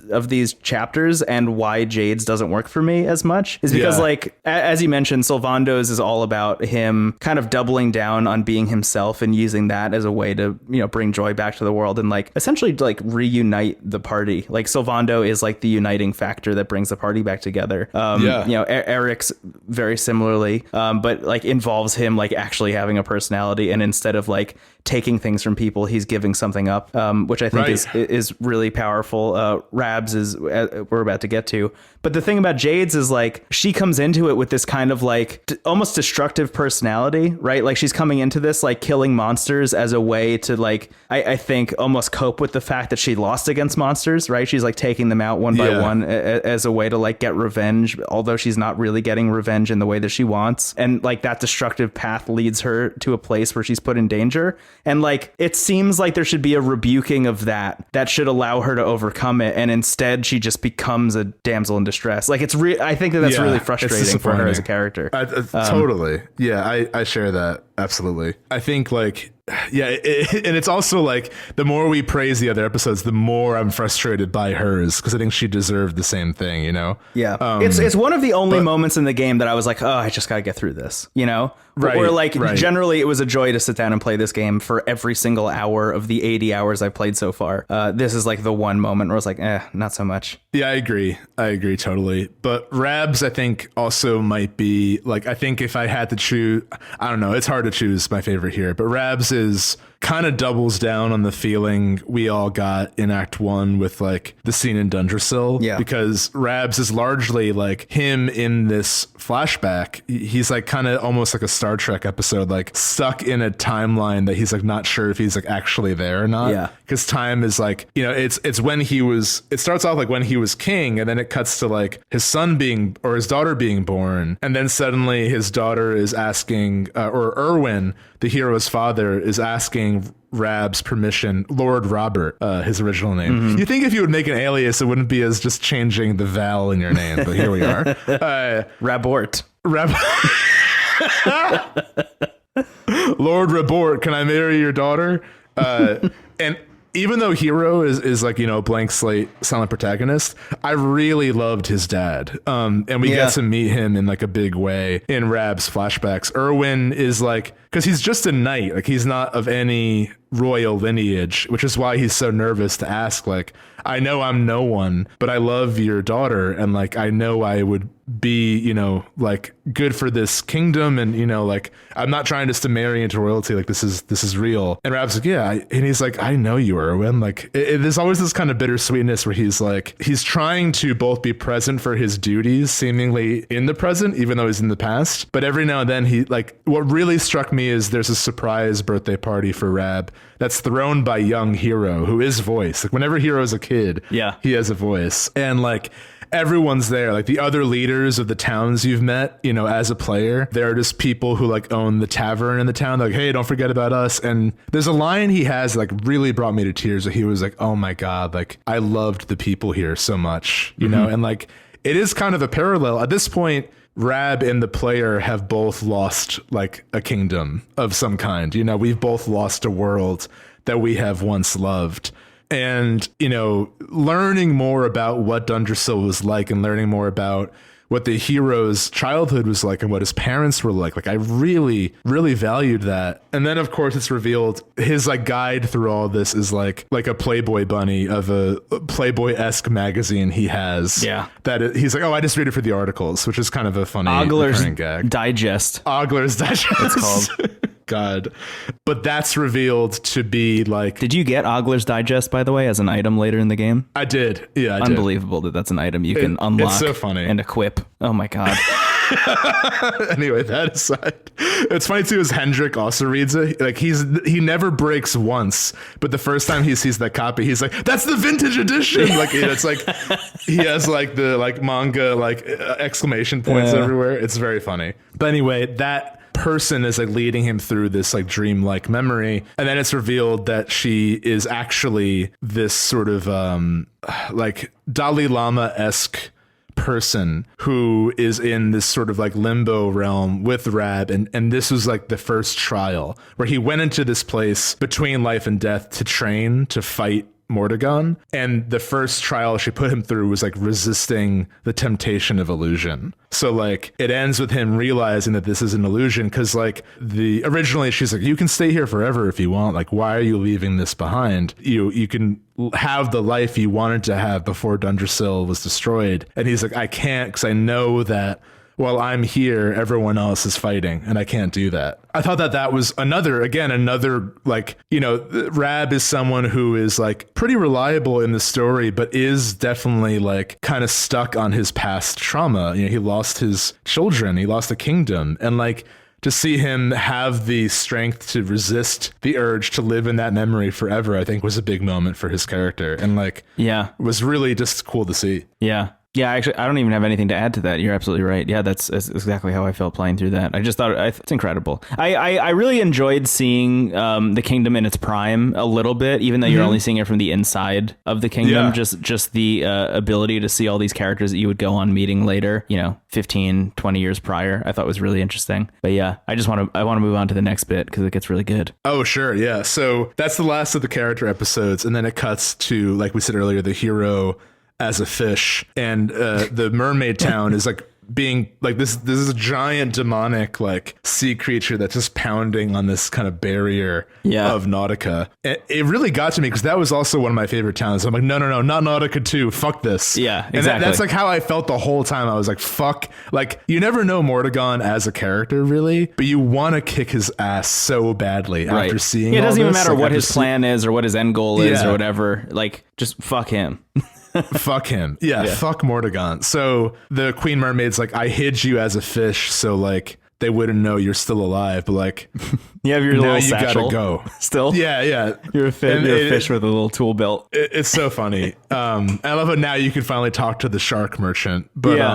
chapters and why Jade's doesn't work for me as much, is because like as you mentioned, Sylvando's is all about him kind of doubling down on being himself and using that as a way to, you know, bring joy back to the world and like essentially like reunite the party. Like Sylvando is like the uniting factor that brings the party back together. You know, Eric's very similar similarly, but like involves him like actually having a personality, and instead of like taking things from people, he's giving something up, which I think is really powerful. Rabs is we're about to get to, but the thing about Jade's is like she comes into it with this kind of like almost destructive personality, right? Like she's coming into this like killing monsters as a way to like I think almost cope with the fact that she lost against monsters, right? She's like taking them out one by one as a way to like get revenge, although she's not really getting revenge in the way that she wants, and like that destructive path leads her to a place where she's put in danger. And like it seems like there should be a rebuking of that should allow her to overcome it, and instead she just becomes a damsel in distress. Like it's I think that's really frustrating for her as a character. Totally. Yeah, I share that. Absolutely. I think like, yeah, and it's also like the more we praise the other episodes, the more I'm frustrated by hers, because I think she deserved the same thing, you know? Yeah. It's one of the only moments in the game that I was like, oh, I just got to get through this, you know? Where like generally it was a joy to sit down and play this game for every single hour of the 80 hours I've played so far. This is like the one moment where I was like, not so much. Yeah, I agree totally. But Rabs, I think also might be like, I think if I had to choose, I don't know, it's hard to choose my favorite here, but Rabs is kind of doubles down on the feeling we all got in Act 1 with like the scene in Dundrasil. Yeah. Because Rabs is largely like him in this flashback. He's like kind of almost like a Star Trek episode, like stuck in a timeline that he's like not sure if he's like actually there or not. Yeah. Because time is like, you know, it's when it starts off like when he was king, and then it cuts to like his son being, or his daughter being born. And then suddenly his daughter is asking, or Erwin, the hero's father, is asking Rab's permission, Lord Robert, his original name. Mm-hmm. You think if you would make an alias, it wouldn't be as just changing the vowel in your name, but here we are. Rabort. Lord Rabort, can I marry your daughter? And even though Hero is like, you know, blank slate silent protagonist, I really loved his dad. And we get to meet him in like a big way in Rab's flashbacks. Erwin is like, because he's just a knight, like he's not of any royal lineage, which is why he's so nervous to ask, like, I know I'm no one, but I love your daughter, and like I know I would be, you know, like good for this kingdom, and you know, like I'm not trying just to marry into royalty, like this is real. And Rab's like, yeah, and he's like, I know you, Erwin. Like there's always this kind of bittersweetness where he's like, he's trying to both be present for his duties, seemingly in the present, even though he's in the past, but every now and then he like, what really struck me is there's a surprise birthday party for Rab that's thrown by young Hero, who is voice. Like whenever Hero is a kid, he has a voice, and like everyone's there, like the other leaders of the towns you've met, you know, as a player. They're just people who like own the tavern in the town. They're like, hey, don't forget about us. And there's a line he has that like really brought me to tears. He was like, oh my God, like I loved the people here so much, you know? And like, it is kind of a parallel at this point. Rab and the player have both lost like a kingdom of some kind. You know, we've both lost a world that we have once loved. And, you know, learning more about what Dundrasil was like, and learning more about what the hero's childhood was like and what his parents were like I really, really valued that. And then, of course, it's revealed his like guide through all this is like a Playboy bunny of a Playboy-esque magazine he has. Yeah. He's like, oh, I just read it for the articles, which is kind of a funny Ogler's gag. Digest. Ogler's Digest. It's called. God. But that's revealed to be like... Did you get Ogler's Digest, by the way, as an item later in the game? I did. Yeah, I did. Unbelievable that that's an item you can unlock. It's so funny. And equip. Oh my God. Anyway, that aside, it's funny too is Hendrik also reads it. Like he never breaks once, but the first time he sees that copy, he's like, that's the vintage edition. Like, you know, it's like he has like the like manga like exclamation points everywhere. It's very funny. But anyway, that person is like leading him through this like dreamlike memory, and then it's revealed that she is actually this sort of like Dalai Lama-esque person who is in this sort of like limbo realm with Rab, and this was like the first trial where he went into this place between life and death to train to fight Mordegon, and the first trial she put him through was like resisting the temptation of illusion. So like it ends with him realizing that this is an illusion, because like originally she's like, you can stay here forever if you want, like why are you leaving this behind? You can have the life you wanted to have before Dundrasil was destroyed. And he's like, I can't, because I know that while I'm here, everyone else is fighting, and I can't do that. I thought that was another like, you know, Rab is someone who is like pretty reliable in the story, but is definitely like kind of stuck on his past trauma. You know, he lost his children, he lost a kingdom, and like to see him have the strength to resist the urge to live in that memory forever, I think was a big moment for his character, and like, yeah, it was really just cool to see. Yeah. Yeah, actually, I don't even have anything to add to that. You're absolutely right. Yeah, that's exactly how I felt playing through that. I just thought it's incredible. I really enjoyed seeing the kingdom in its prime a little bit, even though you're only seeing it from the inside of the kingdom. Yeah. Just the ability to see all these characters that you would go on meeting later, you know, 15, 20 years prior, I thought was really interesting. But yeah, I want to move on to the next bit because it gets really good. Oh, sure. Yeah. So that's the last of the character episodes. And then it cuts to, like we said earlier, the hero as a fish, and the mermaid town is like being like this is a giant demonic like sea creature that's just pounding on this kind of barrier of Nautica. It really got to me because that was also one of my favorite towns. I'm like, no, not Nautica 2, fuck this. Yeah, exactly. And that's like how I felt the whole time. I was like, fuck, like you never know Mordegon as a character really, but you want to kick his ass so badly after seeing it doesn't even matter like, what his plan is or what his end goal is or whatever, like just fuck him. Fuck him. Yeah, fuck Mordegon. So the Queen Mermaid's like, I hid you as a fish so like they wouldn't know you're still alive, but like you have your little satchel. You gotta go. Still? Yeah. You're a fish with a little tool belt. It's so funny. I love how now you can finally talk to the shark merchant. But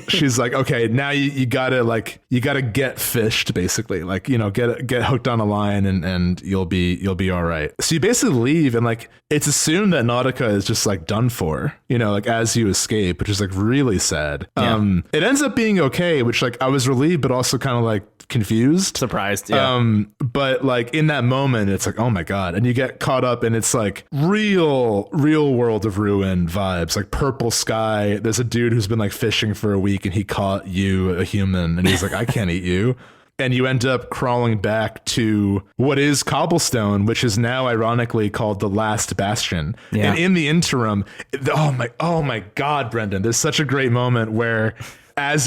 she's like, okay, now you gotta get fished, basically. Like, you know, get hooked on a line and you'll be all right. So you basically leave, and like it's assumed that Nautica is just like done for, you know, like as you escape, which is like really sad. Yeah. It ends up being okay, which like I was relieved, but also kind of like confused, surprised. Yeah. But like in that moment, it's like, oh my God. And you get caught up and it's like real World of Ruin vibes, like purple sky. There's a dude who's been like fishing for a week and he caught you, a human, and he's like, I can't eat you. And you end up crawling back to what is Cobblestone, which is now ironically called the Last Bastion. Yeah. And in the interim, oh my God, Brendan, there's such a great moment where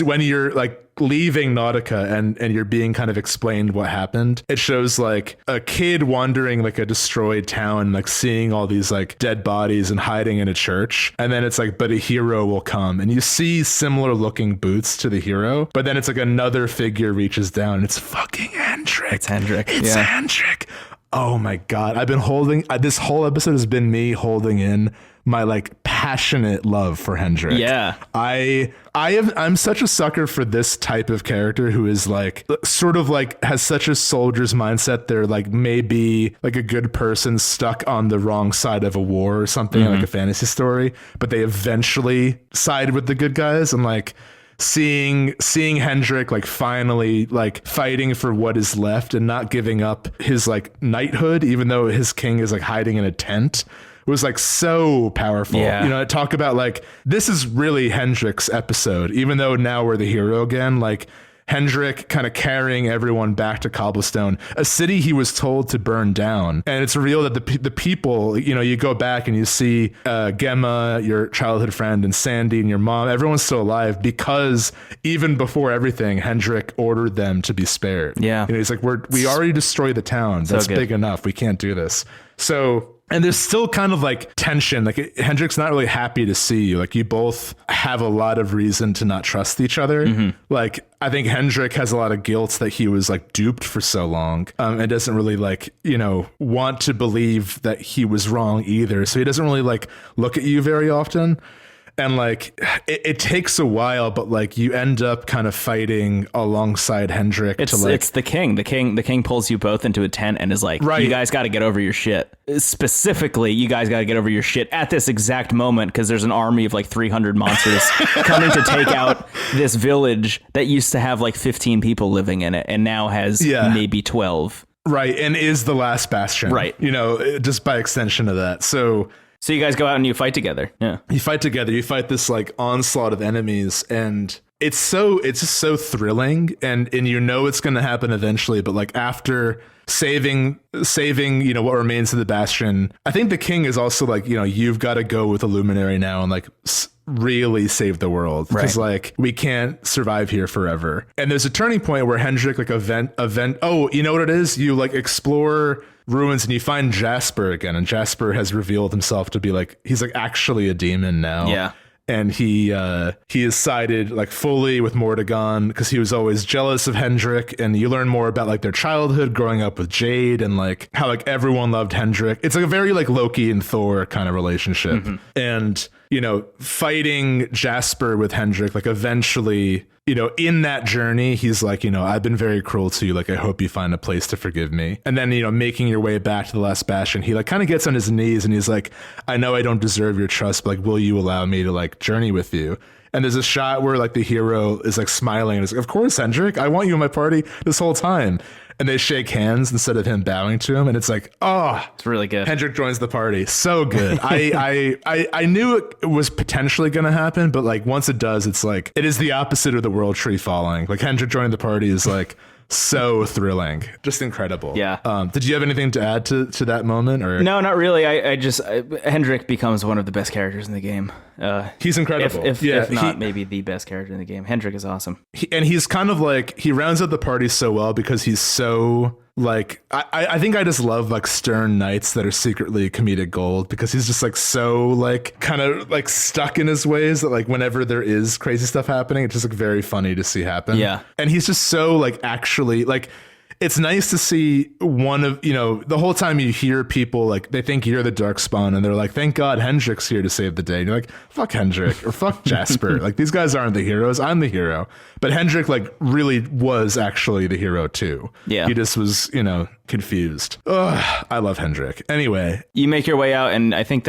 when you're like leaving Nautica and you're being kind of explained what happened, it shows like a kid wandering like a destroyed town, like seeing all these like dead bodies and hiding in a church. And then it's like, but a hero will come, and you see similar looking boots to the hero, but then it's like another figure reaches down and it's fucking Hendrik. It's Hendrik. It's Hendrik. Oh my God. I've been holding, this whole episode has been me holding in my like passionate love for Hendrik. Yeah. I'm such a sucker for this type of character who is like sort of like has such a soldier's mindset. They're like maybe like a good person stuck on the wrong side of a war or something, like a fantasy story, but they eventually side with the good guys, and like seeing Hendrik like finally like fighting for what is left and not giving up his like knighthood, even though his king is like hiding in a tent, was like so powerful. Yeah. You know, talk about like, this is really Hendrik's episode, even though now we're the hero again, like Hendrik kind of carrying everyone back to Cobblestone, a city he was told to burn down. And it's revealed that the people, you know, you go back and you see Gemma, your childhood friend, and Sandy and your mom, everyone's still alive because even before everything, Hendrik ordered them to be spared. Yeah. You know, he's like, we already destroyed the town. That's big enough. We can't do this. So, and there's still kind of like tension. Like Hendrik's not really happy to see you. Like you both have a lot of reason to not trust each other. Like I think Hendrik has a lot of guilt that he was like duped for so long, and doesn't really like, you know, want to believe that he was wrong either. So he doesn't really like look at you very often. And like it takes a while, but like you end up kind of fighting alongside Hendrik. It's the king. The king pulls you both into a tent and is like, you guys got to get over your shit. Specifically, you guys got to get over your shit at this exact moment, because there's an army of like 300 monsters coming to take out this village that used to have like 15 people living in it and now has maybe 12. Right. And is the last bastion. Right. You know, just by extension of that. So you guys go out and you fight together. Yeah. You fight together. You fight this like onslaught of enemies. And it's just so thrilling, and you know it's going to happen eventually, but like after saving what remains of the Bastion, I think the king is also like, you've got to go with the Luminary now and like really save the world, because like we can't survive here forever. And there's a turning point where Hendrik like event you know what it is, you like explore ruins and you find Jasper again, and Jasper has revealed himself to be like, he's like actually a demon now. And he is sided like fully with Mordegon because he was always jealous of Hendrik. And you learn more about like their childhood growing up with Jade and like how like everyone loved Hendrik. It's like a very like Loki and Thor kind of relationship. And fighting Jasper with Hendrik, like eventually, in that journey, he's like, I've been very cruel to you. Like, I hope you find a place to forgive me. And then, making your way back to the last Bastion, he like kind of gets on his knees and he's like, I know I don't deserve your trust, but like, will you allow me to like journey with you? And there's a shot where like the hero is like smiling and is like, of course, Hendrik, I want you in my party this whole time. And they shake hands instead of him bowing to him. And it's like, it's really good. Hendrik joins the party. So good. I knew it was potentially going to happen, but like once it does, it's like, it is the opposite of the world tree falling. Like Hendrik joining the party is like so thrilling. Just incredible. Yeah. Did you have anything to add to that moment? Or no, not really. I just Hendrik becomes one of the best characters in the game. He's incredible. If not, maybe the best character in the game. Hendrik is awesome. And he's kind of like, he rounds out the party so well because he's so like, I think I just love like stern knights that are secretly comedic gold, because he's just like so like kind of like stuck in his ways that like whenever there is crazy stuff happening, it's just like very funny to see happen. Yeah. And he's just so like actually like, it's nice to see one of, the whole time you hear people like, they think you're the Darkspawn and they're like, thank God Hendrik's here to save the day. And you're like, fuck Hendrik or fuck Jasper. Like these guys aren't the heroes. I'm the hero. But Hendrik like really was actually the hero too. Yeah. He just was, confused. Ugh, I love Hendrik. Anyway. You make your way out and I think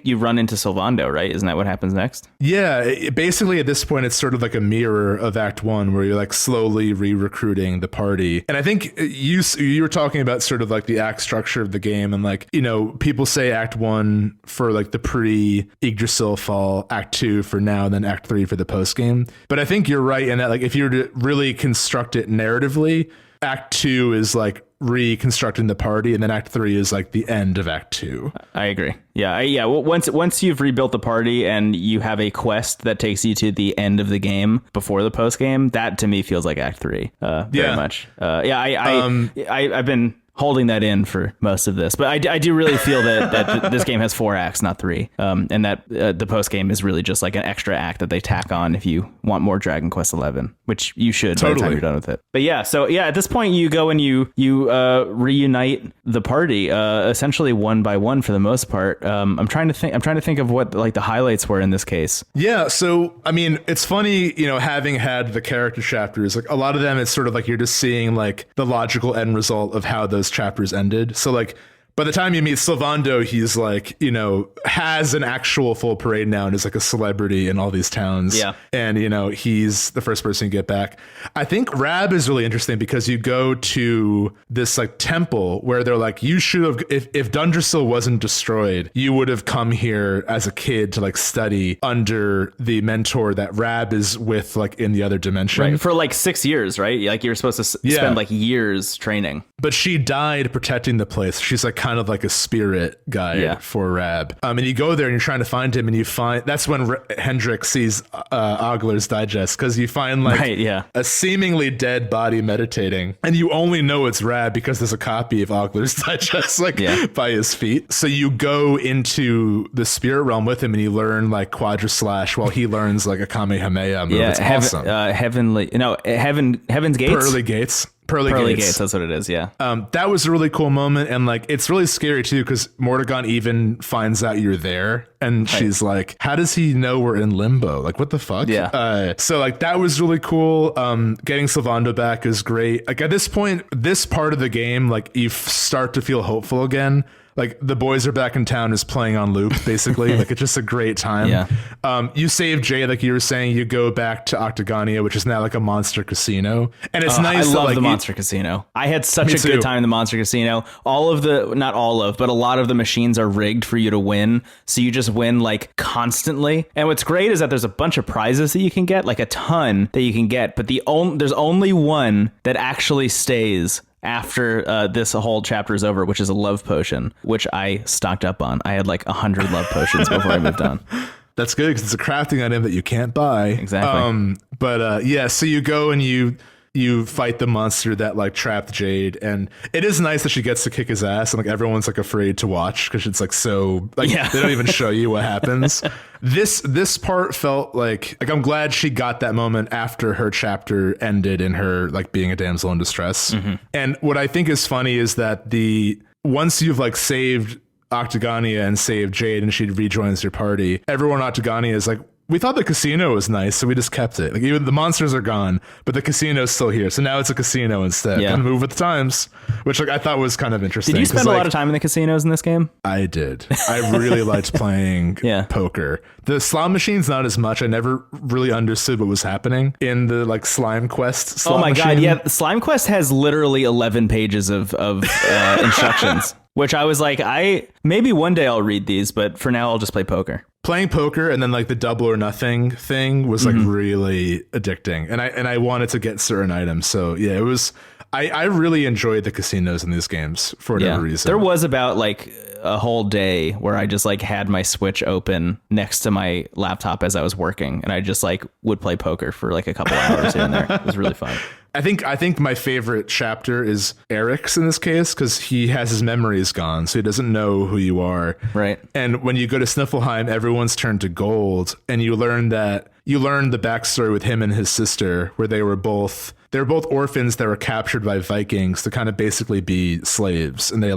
you run into Sylvando, right? Isn't that what happens next? Yeah. Basically at this point, it's sort of like a mirror of Act 1 where you're like slowly re-recruiting the party. And I think you were talking about sort of like the act structure of the game and like, people say Act 1 for like the pre-Yggdrasil fall, Act 2 for now, and then Act 3 for the post game. But I think you're right in that like if you were to really construct it narratively, Act 2 is like reconstructing the party, and then Act 3 is like the end of Act 2. I agree. Yeah. Well, once you've rebuilt the party and you have a quest that takes you to the end of the game before the post game, that to me feels like Act 3. Very much. I've been holding that in for most of this, but I do really feel that this game has 4 acts, not 3, and that the post game is really just like an extra act that they tack on if you want more Dragon Quest XI, which you should by the time you're done with it. But at this point you go and you reunite the party essentially one by one for the most part. I'm trying to think of what like the highlights were in this case. Yeah, so I mean, it's funny, having had the character chapters, like a lot of them, it's sort of like you're just seeing like the logical end result of how those chapters ended. So like by the time you meet Sylvando, he's like, has an actual full parade now and is like a celebrity in all these towns. Yeah. And, he's the first person to get back. I think Rab is really interesting because you go to this like temple where they're like, you should have, if Dundrasil wasn't destroyed, you would have come here as a kid to like study under the mentor that Rab is with like in the other dimension. Right. For like 6 years, right? Like you're supposed to spend like years training. But she died protecting the place. She's like kind of like a spirit guide for Rab. And you go there and you're trying to find him, and you find that's when Hendrik sees Ogler's digest, because you find like a seemingly dead body meditating, and you only know it's Rab because there's a copy of Ogler's digest by his feet. So you go into the spirit realm with him and you learn like Quadra Slash while he learns like a Kamehameha move. It's awesome. Heaven's Gates? Pearly Gates, that's what it is, yeah. That was a really cool moment, and like it's really scary too because Mordegon even finds out you're there, and she's like, how does he know we're in limbo? Like, what the fuck? Yeah. So like that was really cool. Getting Sylvando back is great. Like at this point, this part of the game, like you start to feel hopeful again. like the boys are back in town is playing on loop, basically. Like it's just a great time. Yeah. You save Jade, like you were saying, you go back to Octagonia, which is now like a monster casino. And it's nice. I love like, the monster casino. I had such a too. good time in the monster casino. Not all of, but a lot of the machines are rigged for you to win. So you just win like constantly. And what's great is that there's a bunch of prizes that you can get, like a ton that you can get. But there's only one that actually stays after this whole chapter is over, which is a love potion, which I stocked up on. I had like 100 love potions before I moved on. That's good because it's a crafting item that you can't buy. Exactly. Yeah, so you go and you fight the monster that like trapped Jade, and it is nice that she gets to kick his ass, and like everyone's like afraid to watch because it's like so like they don't even show you what happens. This part felt like I'm glad she got that moment after her chapter ended in her like being a damsel in distress. And what I think is funny is that once you've like saved Octagonia and saved Jade and she rejoins your party, everyone in Octagonia is like, we thought the casino was nice, so we just kept it. Like even the monsters are gone, but the casino's still here. So now it's a casino instead. Yeah. Kind of move with the times, which like I thought was kind of interesting. Did you spend a lot of time in the casinos in this game? I did. I really liked playing poker. The slot machine's not as much. I never really understood what was happening in the like slime quest slot machine. God, yeah. Slime Quest has literally 11 pages of instructions, which I was like, maybe one day I'll read these, but for now I'll just play poker. Playing poker and then like the double or nothing thing was like really addicting, and I wanted to get certain items. So yeah, it was. I really enjoyed the casinos in these games for whatever reason. There was about like a whole day where I just like had my Switch open next to my laptop as I was working, and I just like would play poker for like a couple hours here and there. It was really fun. I think my favorite chapter is Eric's in this case because he has his memories gone, so he doesn't know who you are. Right. And when you go to Sniffelheim, everyone's turned to gold, and you learn the backstory with him and his sister, where they were both orphans that were captured by Vikings to kind of basically be slaves, and they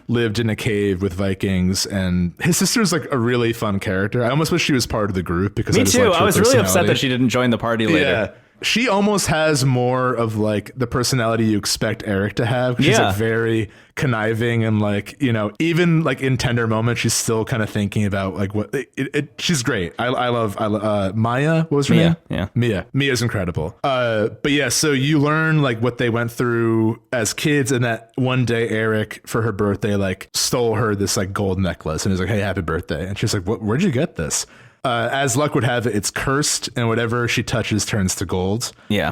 lived in a cave with Vikings. And his sister's like a really fun character. I almost wish she was part of the group because me too. I was really upset that she didn't join the party later. Yeah. She almost has more of like the personality you expect Eric to have. She's like very conniving and like, you know, even like in tender moments, she's still kind of thinking about like what she's great. I love Maya. What was her name? Yeah. Mia's incredible. But yeah, so you learn like what they went through as kids, and that one day Eric for her birthday like stole her this like gold necklace and he's like, hey, happy birthday. And she's like, where'd you get this? As luck would have it, it's cursed, and whatever she touches turns to gold. Yeah.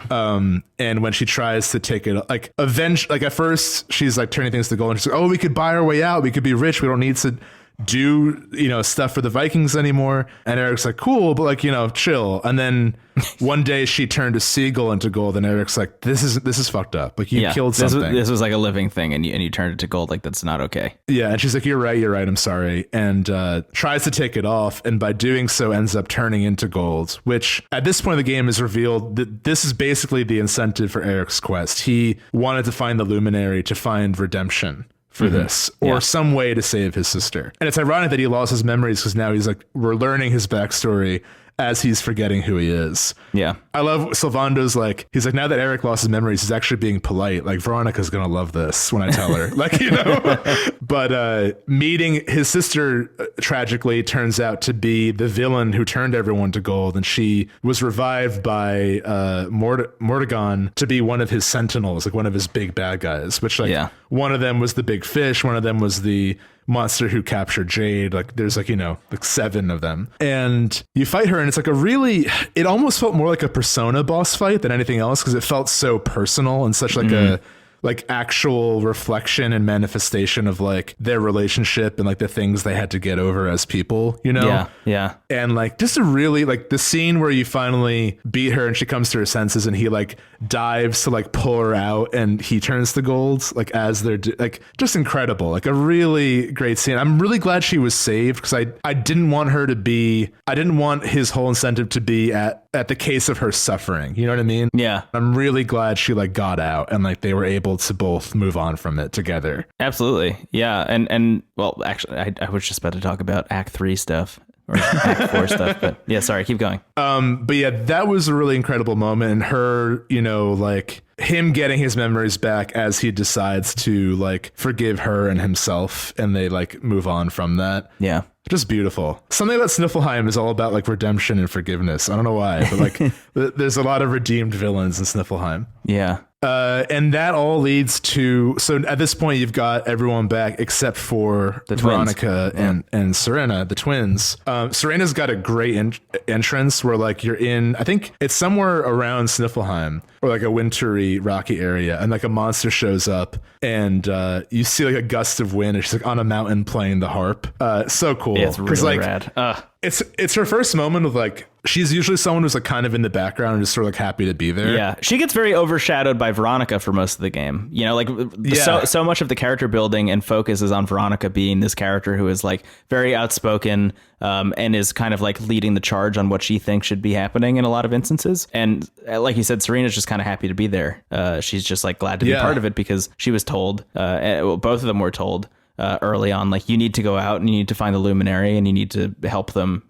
And when she tries to take it, like at first she's like turning things to gold, and she's like, "Oh, we could buy our way out. We could be rich. We don't need to do, you know, stuff for the Vikings anymore." And Eric's like, "Cool, but like, you know, chill." And then one day she turned a seagull into gold, and Eric's like, "This is fucked up. Like you killed something. This was like a living thing, and you turned it to gold. Like that's not okay." Yeah, and she's like, You're right. I'm sorry," and tries to take it off, and by doing so ends up turning into gold. Which at this point in the game is revealed that this is basically the incentive for Eric's quest. He wanted to find the Luminary to find redemption for this, or some way to save his sister. And it's ironic that he lost his memories because now he's like, we're learning his backstory as he's forgetting who he is. Yeah. I love Sylvando's like, he's like, now that Eric lost his memories, he's actually being polite. Like, Veronica's going to love this when I tell her. Like, you know? But meeting his sister tragically turns out to be the villain who turned everyone to gold. And she was revived by Mordegon to be one of his sentinels, like one of his big bad guys, which like one of them was the big fish. One of them was the monster who captured Jade. Like there's like, you know, like 7 of them, and you fight her, and it's like it almost felt more like a Persona boss fight than anything else because it felt so personal and such like a like actual reflection and manifestation of like their relationship and like the things they had to get over as people, you know? Yeah. And like just a really like the scene where you finally beat her and she comes to her senses and he like dives to like pull her out and he turns to gold like as they're like just incredible, like a really great scene. I'm really glad she was saved because I didn't want his whole incentive to be at the case of her suffering. You know what I mean? Yeah. I'm really glad she like got out and like they were able to both move on from it together. Absolutely. Yeah. And well, actually, I was just about to talk about Act 3 stuff or Act 4 stuff, but yeah, sorry, keep going. But yeah, that was a really incredible moment. And her, you know, like him getting his memories back as he decides to like forgive her and himself, and they like move on from that. Yeah. Just beautiful. Something about Sniffleheim is all about like redemption and forgiveness. I don't know why, but like there's a lot of redeemed villains in Sniffleheim. Yeah. And that all leads to, so at this point you've got everyone back except for the Veronica and Serena, the twins. Serena's got a great entrance where like you're in, I think it's somewhere around Sniffleheim or like a wintry rocky area, and like a monster shows up and you see like a gust of wind and she's like on a mountain playing the harp. So cool. Yeah, it's really rad. It's her first moment of like, she's usually someone who's like kind of in the background and just sort of like happy to be there. Yeah, she gets very overshadowed by Veronica for most of the game. You know, like so much of the character building and focus is on Veronica being this character who is like very outspoken and is kind of like leading the charge on what she thinks should be happening in a lot of instances. And like you said, Serena's just kind of happy to be there. She's just like glad to be part of it because she was told, both of them were told early on, like, you need to go out and you need to find the luminary and you need to help them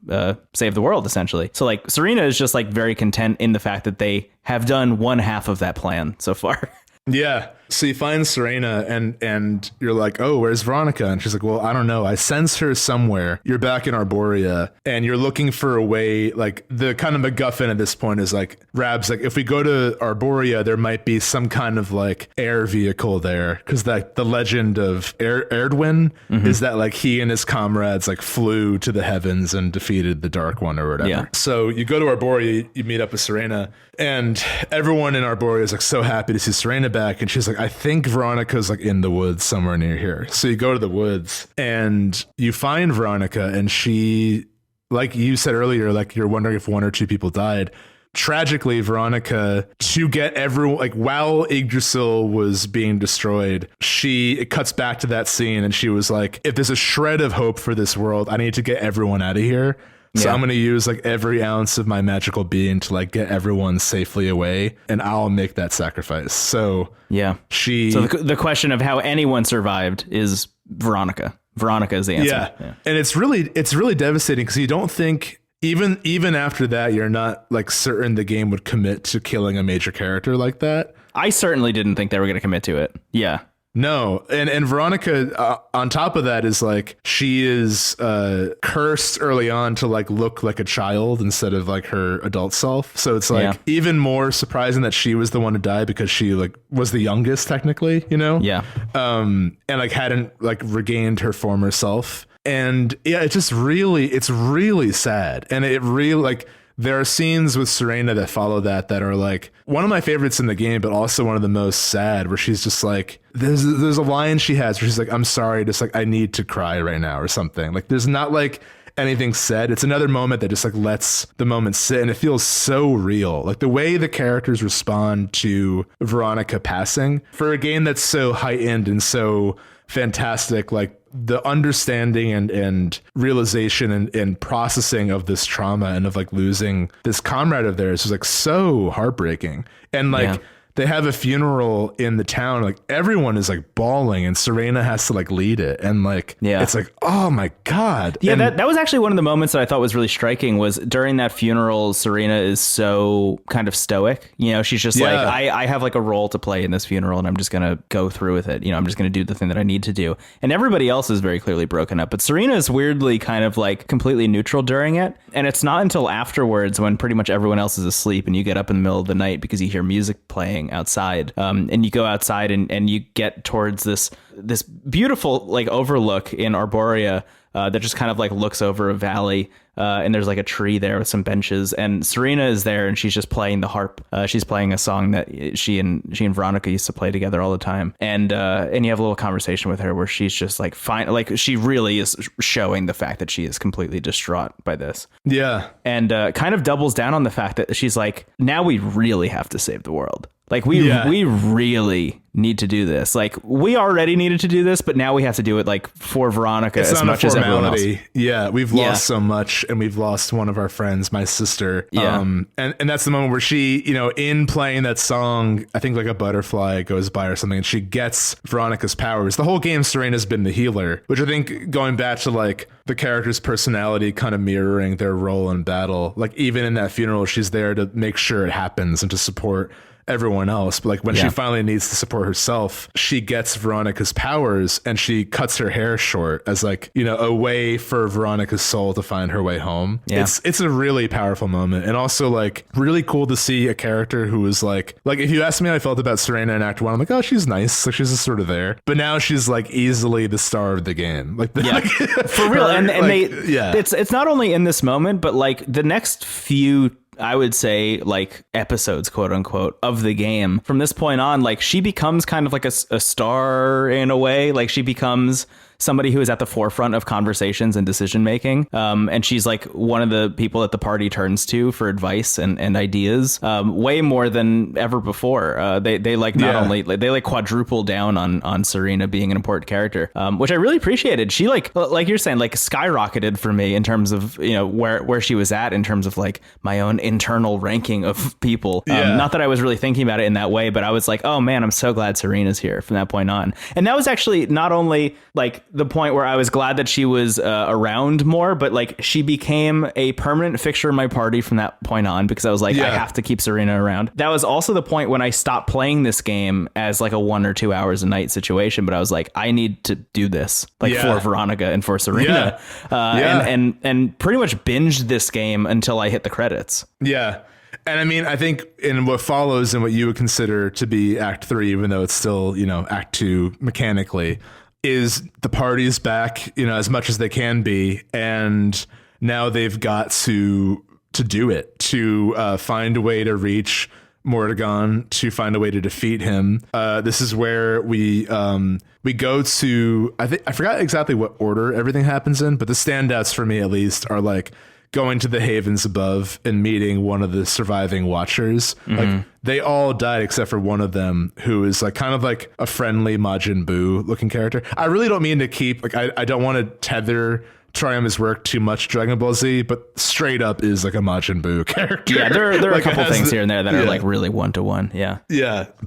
save the world, essentially. So like Serena is just like very content in the fact that they have done one half of that plan so far. Yeah. So you find Serena and you're like, oh, where's Veronica? And she's like, well, I don't know. I sense her somewhere. You're back in Arborea and you're looking for a way. Like the kind of MacGuffin at this point is like, Rab's like, if we go to Arborea, there might be some kind of like air vehicle there. Cause the legend of Erdwin is that like he and his comrades like flew to the heavens and defeated the Dark One or whatever. Yeah. So you go to Arborea, you meet up with Serena, and everyone in Arborea is like so happy to see Serena back. And she's like, I think Veronica's like in the woods somewhere near here. So you go to the woods and you find Veronica, and she, like you said earlier, like you're wondering if one or two people died. Tragically, Veronica, to get everyone, like while Yggdrasil was being destroyed, it cuts back to that scene and she was like, if there's a shred of hope for this world, I need to get everyone out of here. So I'm going to use like every ounce of my magical being to like get everyone safely away, and I'll make that sacrifice. So So the question of how anyone survived is Veronica. Veronica is the answer. Yeah. And it's really devastating because you don't think even after that, you're not like certain the game would commit to killing a major character like that. I certainly didn't think they were going to commit to it. Yeah. No, and Veronica, on top of that, is like she is cursed early on to like look like a child instead of like her adult self. So it's like even more surprising that she was the one to die because she like was the youngest technically, you know? Yeah. And like hadn't like regained her former self. And yeah, it's really sad. And it really like, there are scenes with Serena that follow that are like one of my favorites in the game, but also one of the most sad, where she's just like, there's a line she has where she's like, I'm sorry, just like I need to cry right now or something. Like there's not like anything said. It's another moment that just like lets the moment sit, and it feels so real. Like the way the characters respond to Veronica passing for a game that's so heightened and so fantastic, like the understanding and realization and processing of this trauma and of like losing this comrade of theirs is like so heartbreaking. And like they have a funeral in the town, like everyone is like bawling, and Serena has to like lead it, and like it's like, oh my god. Yeah, and that was actually one of the moments that I thought was really striking, was during that funeral, Serena is so kind of stoic. You know, she's just like, I have like a role to play in this funeral, and I'm just gonna go through with it. You know, I'm just gonna do the thing that I need to do. And everybody else is very clearly broken up, but Serena is weirdly kind of like completely neutral during it. And it's not until afterwards, when pretty much everyone else is asleep and you get up in the middle of the night because you hear music playing outside, and you go outside and you get towards this beautiful like overlook in Arborea that just kind of like looks over a valley, and there's like a tree there with some benches, and Serena is there and she's just playing the harp. She's playing a song that she and Veronica used to play together all the time, and you have a little conversation with her where she's just like fine, like she really is showing the fact that she is completely distraught by this. Yeah. And kind of doubles down on the fact that she's like, now we really have to save the world. Like we really need to do this. Like we already needed to do this, but now we have to do it like for Veronica as much as everyone else. Yeah, we've lost so much, and we've lost one of our friends, my sister. Yeah. And that's the moment where she, you know, in playing that song, I think like a butterfly goes by or something, and she gets Veronica's powers. The whole game, Serena's been the healer, which I think going back to like the character's personality kind of mirroring their role in battle. Like even in that funeral, she's there to make sure it happens and to support everyone else. But like when she finally needs to support herself, she gets Veronica's powers and she cuts her hair short as like, you know, a way for Veronica's soul to find her way home. Yeah. It's a really powerful moment, and also like really cool to see a character who was like if you asked me how I felt about Serena in Act 1, I'm like, oh, she's nice, like she's just sort of there. But now she's like easily the star of the game, like for real. And it's not only in this moment, but like the next few, I would say, like episodes, quote unquote, of the game. From this point on, like she becomes kind of like a star in a way. Like she becomes somebody who is at the forefront of conversations and decision making. And she's like one of the people that the party turns to for advice and ideas, way more than ever before. They like not only they like quadruple down on Serena being an important character, which I really appreciated. She like you're saying, like skyrocketed for me in terms of, you know, where she was at in terms of like my own internal ranking of people. Not that I was really thinking about it in that way, but I was like, oh man, I'm so glad Serena's here from that point on. And that was actually not only like the point where I was glad that she was around more, but like she became a permanent fixture in my party from that point on, because I was like, I have to keep Serena around. That was also the point when I stopped playing this game as like a 1 or 2 hours a night situation, but I was like, I need to do this like for Veronica and for Serena. And pretty much binged this game until I hit the credits. Yeah. And I mean, I think in what follows and what you would consider to be Act 3, even though it's still, you know, Act 2 mechanically, is the party's back, you know, as much as they can be. And now they've got to do it, to find a way to reach Mordegon, to find a way to defeat him. This is where we go to, I forgot exactly what order everything happens in, but the standouts for me at least are like going to the havens above and meeting one of the surviving watchers. Like they all died except for one of them, who is like kind of like a friendly Majin Buu looking character. I really don't mean to keep like, I don't want to tether Toriyama's work too much Dragon Ball Z, but straight up is like a Majin Buu character. Yeah, there are like a couple things here and there that are like really one-to-one. Yeah,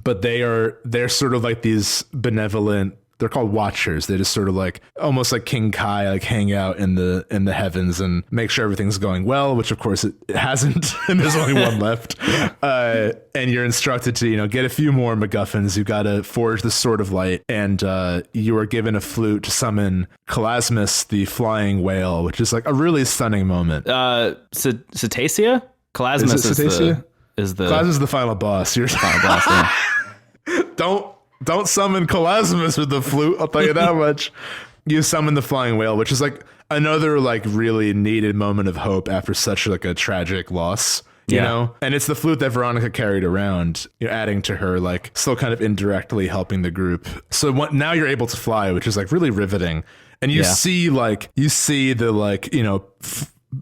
but they're sort of like these benevolent, they're called watchers. They just sort of like almost like King Kai, like hang out in the heavens and make sure everything's going well, which of course it hasn't, and there's only one left. And you're instructed to, you know, get a few more MacGuffins. You got to forge the Sword of Light, and you are given a flute to summon Calasmus, the flying whale, which is like a really stunning moment. Cetacea? Calasmus is the Calasmus is the final boss. You're final boss. Yeah. Don't summon Calasmus with the flute, I'll tell you that much. You summon the flying whale, which is like another like really needed moment of hope after such like a tragic loss, you know? And it's the flute that Veronica carried around, you know, adding to her, like still kind of indirectly helping the group. So now you're able to fly, which is like really riveting. And you see the like, you know,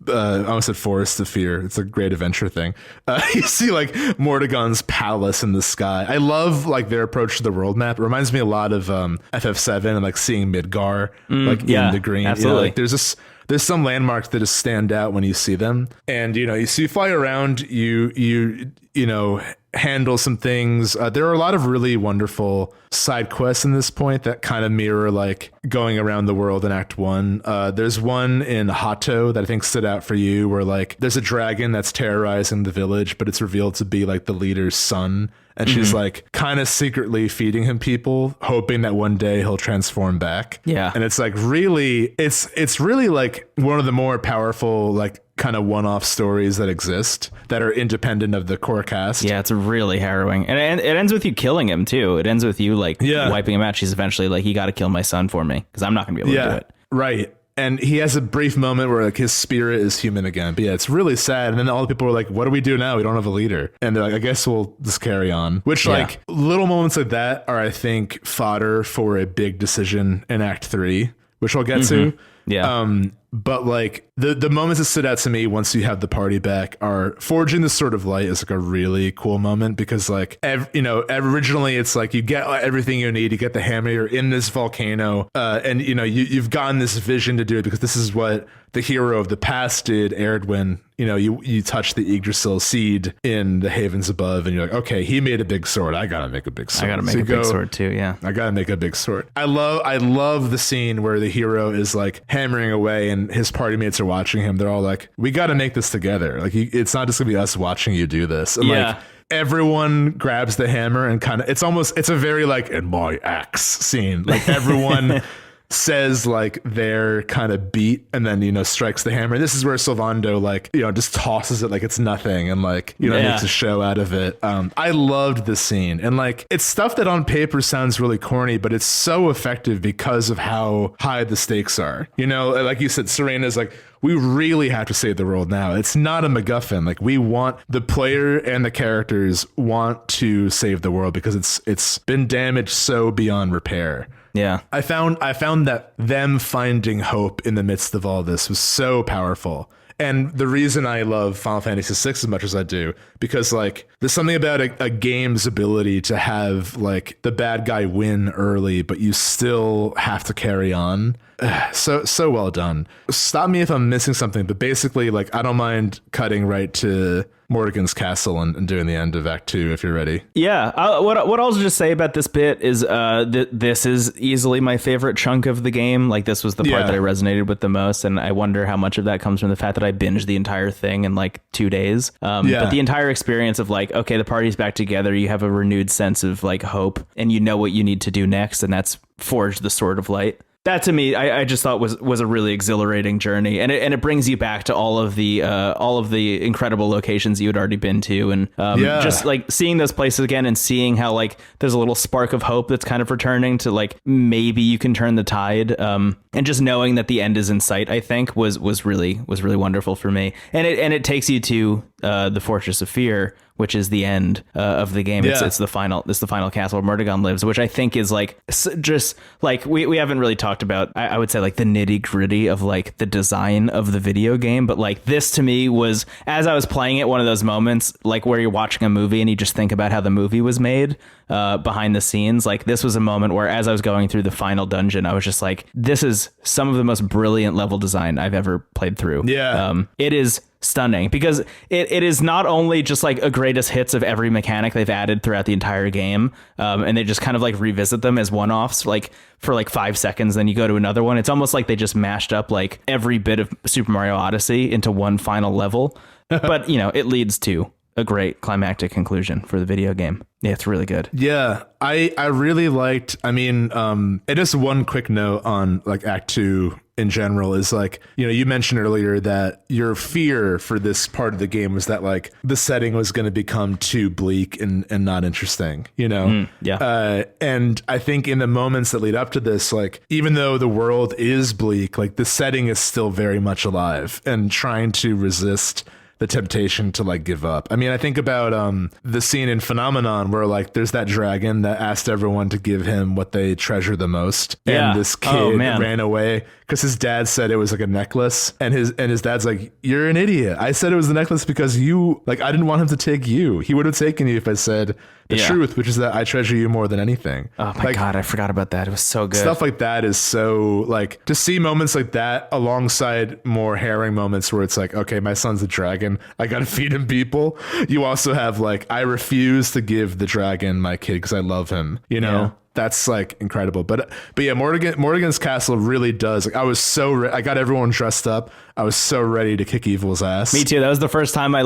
I almost said Forest of Fear. It's a great adventure thing. You see like Mordegon's palace in the sky. I love like their approach to the world map. It reminds me a lot of FF7 and like seeing Midgar like in the green. Absolutely. You know, like there's some landmarks that just stand out when you see them. And you know, you fly around, you know, handle some things. There are a lot of really wonderful side quests in this point that kind of mirror like going around the world in Act 1. There's one in Hato that I think stood out for you, where like there's a dragon that's terrorizing the village, but it's revealed to be like the leader's son. And she's like kind of secretly feeding him people, hoping that one day he'll transform back. Yeah. And it's like really, it's really like one of the more powerful, like kind of one-off stories that exist that are independent of the core cast. Yeah, it's really harrowing. And it ends with you killing him too. It ends with you like wiping him out. She's eventually like, you got to kill my son for me, because I'm not going to be able to do it. Right. And he has a brief moment where like his spirit is human again. But yeah, it's really sad. And then all the people are like, what do we do now? We don't have a leader. And they're like, I guess we'll just carry on. Which like little moments like that are, I think, fodder for a big decision in Act 3, which we'll get to. Yeah. But like the moments that stood out to me once you have the party back are forging the Sword of Light is like a really cool moment, because like, originally it's like you get everything you need. You get the hammer, you're in this volcano, and you know, you've gotten this vision to do it because this is what the hero of the past did, Erdwin. You know, you touch the Yggdrasil seed in the havens above, and you're like, okay, he made a big sword. I gotta make a big sword. I gotta make a big sword too. Yeah, I gotta make a big sword. I love the scene where the hero is like hammering away, and his party mates are watching him. They're all like, we gotta make this together. Like, it's not just gonna be us watching you do this. And like, everyone grabs the hammer and kind of, it's a very like, in my axe scene. Like everyone says like their kind of beat and then, you know, strikes the hammer. This is where Sylvando like, you know, just tosses it like it's nothing and like, you know, makes a show out of it. I loved this scene, and like it's stuff that on paper sounds really corny, but it's so effective because of how high the stakes are. You know, like you said, Serena's like, we really have to save the world now. It's not a MacGuffin. Like we want, the player and the characters want to save the world because it's been damaged so beyond repair. Yeah. I found that them finding hope in the midst of all this was so powerful. And the reason I love Final Fantasy VI as much as I do, because like there's something about a game's ability to have like the bad guy win early, but you still have to carry on. So well done. Stop me if I'm missing something, but basically like I don't mind cutting right to Morrigan's castle and doing the end of Act 2 if you're ready. Yeah. What I'll just say about this bit is this is easily my favorite chunk of the game. Like this was the part that I resonated with the most, and I wonder how much of that comes from the fact that I binged the entire thing in like 2 days. But the entire experience of like, okay, the party's back together, you have a renewed sense of like hope, and you know what you need to do next, and that's forge the Sword of Light. That to me, I just thought was a really exhilarating journey, and it brings you back to all of the incredible locations you had already been to, and just like seeing those places again and seeing how like there's a little spark of hope that's kind of returning to like maybe you can turn the tide, and just knowing that the end is in sight, I think was really wonderful for me, and it takes you to the Fortress of Fear, which is the end of the game. It's the final castle where Murtagon lives, which I think is like just like we haven't really talked about, I would say like the nitty gritty of like the design of the video game. But like this to me was, as I was playing it, one of those moments like where you're watching a movie and you just think about how the movie was made behind the scenes. Like this was a moment where as I was going through the final dungeon, I was just like, this is some of the most brilliant level design I've ever played through. It is stunning because it is not only just like a greatest hits of every mechanic they've added throughout the entire game, and they just kind of like revisit them as one-offs like for like 5 seconds, then you go to another one. It's almost like they just mashed up like every bit of Super Mario Odyssey into one final level. But you know, it leads to a great climactic conclusion for the video game. Yeah, it's really good. Yeah, I really liked, I mean, and just one quick note on like Act 2 in general is like, you know, you mentioned earlier that your fear for this part of the game was that like the setting was going to become too bleak and not interesting, you know? And I think in the moments that lead up to this, like, even though the world is bleak, like the setting is still very much alive and trying to resist the temptation to like give up. I mean, I think about the scene in Phenomenon where like there's that dragon that asked everyone to give him what they treasure the most, and this kid ran away because his dad said it was like a necklace, and his dad's like, "You're an idiot. I said it was the necklace because you like I didn't want him to take you. He would have taken you if I said the truth, which is that I treasure you more than anything." Oh my God, I forgot about that. It was so good. Stuff like that is so like, to see moments like that alongside more harrowing moments where it's like, okay, my son's a dragon, I gotta feed him people. You also have like, I refuse to give the dragon my kid because I love him, you know? Yeah. That's like incredible. But yeah, Morrigan's castle really does. Like, I was I got everyone dressed up. I was so ready to kick evil's ass. Me too. That was the first time I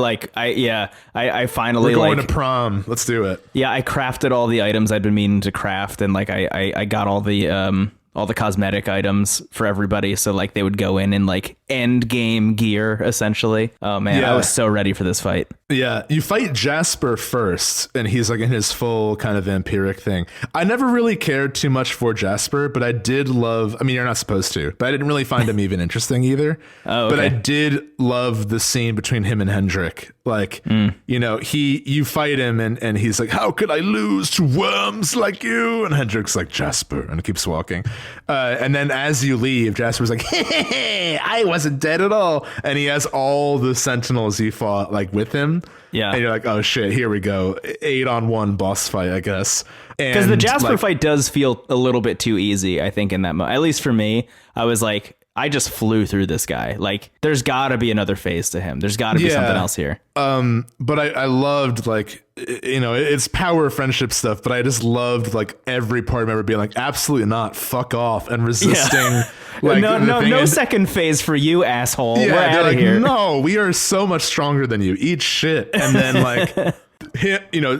finally, we're going to prom. Let's do it. Yeah, I crafted all the items I'd been meaning to craft, and like I got all the cosmetic items for everybody, so like they would go in like end game gear essentially. Oh man, I was so ready for this fight. Yeah, you fight Jasper first, and he's like in his full kind of vampiric thing. I never really cared too much for Jasper, but I did love, I mean, you're not supposed to, but I didn't really find him even interesting either. Oh, okay. But I did love the scene between him and Hendrik. Like, you know, you fight him and he's like, "How could I lose to worms like you?" And Hendrik's like, "Jasper," and keeps walking. And then as you leave, Jasper's like, "Hey, I wasn't dead at all." And he has all the sentinels he fought like with him. Yeah. And you're like, oh shit, here we go. 8-on-1 boss fight, I guess. Because the Jasper fight does feel a little bit too easy, I think, in that moment. At least for me, I was like, I just flew through this guy. Like, there's got to be another phase to him. There's got to be something else here. But I loved, like, you know, it's power friendship stuff, but I just loved, like, every party member being like, absolutely not, fuck off, and resisting. Yeah. Like, no second phase for you, asshole. Yeah, we're out of like, here. No, we are so much stronger than you. Eat shit. And then, like...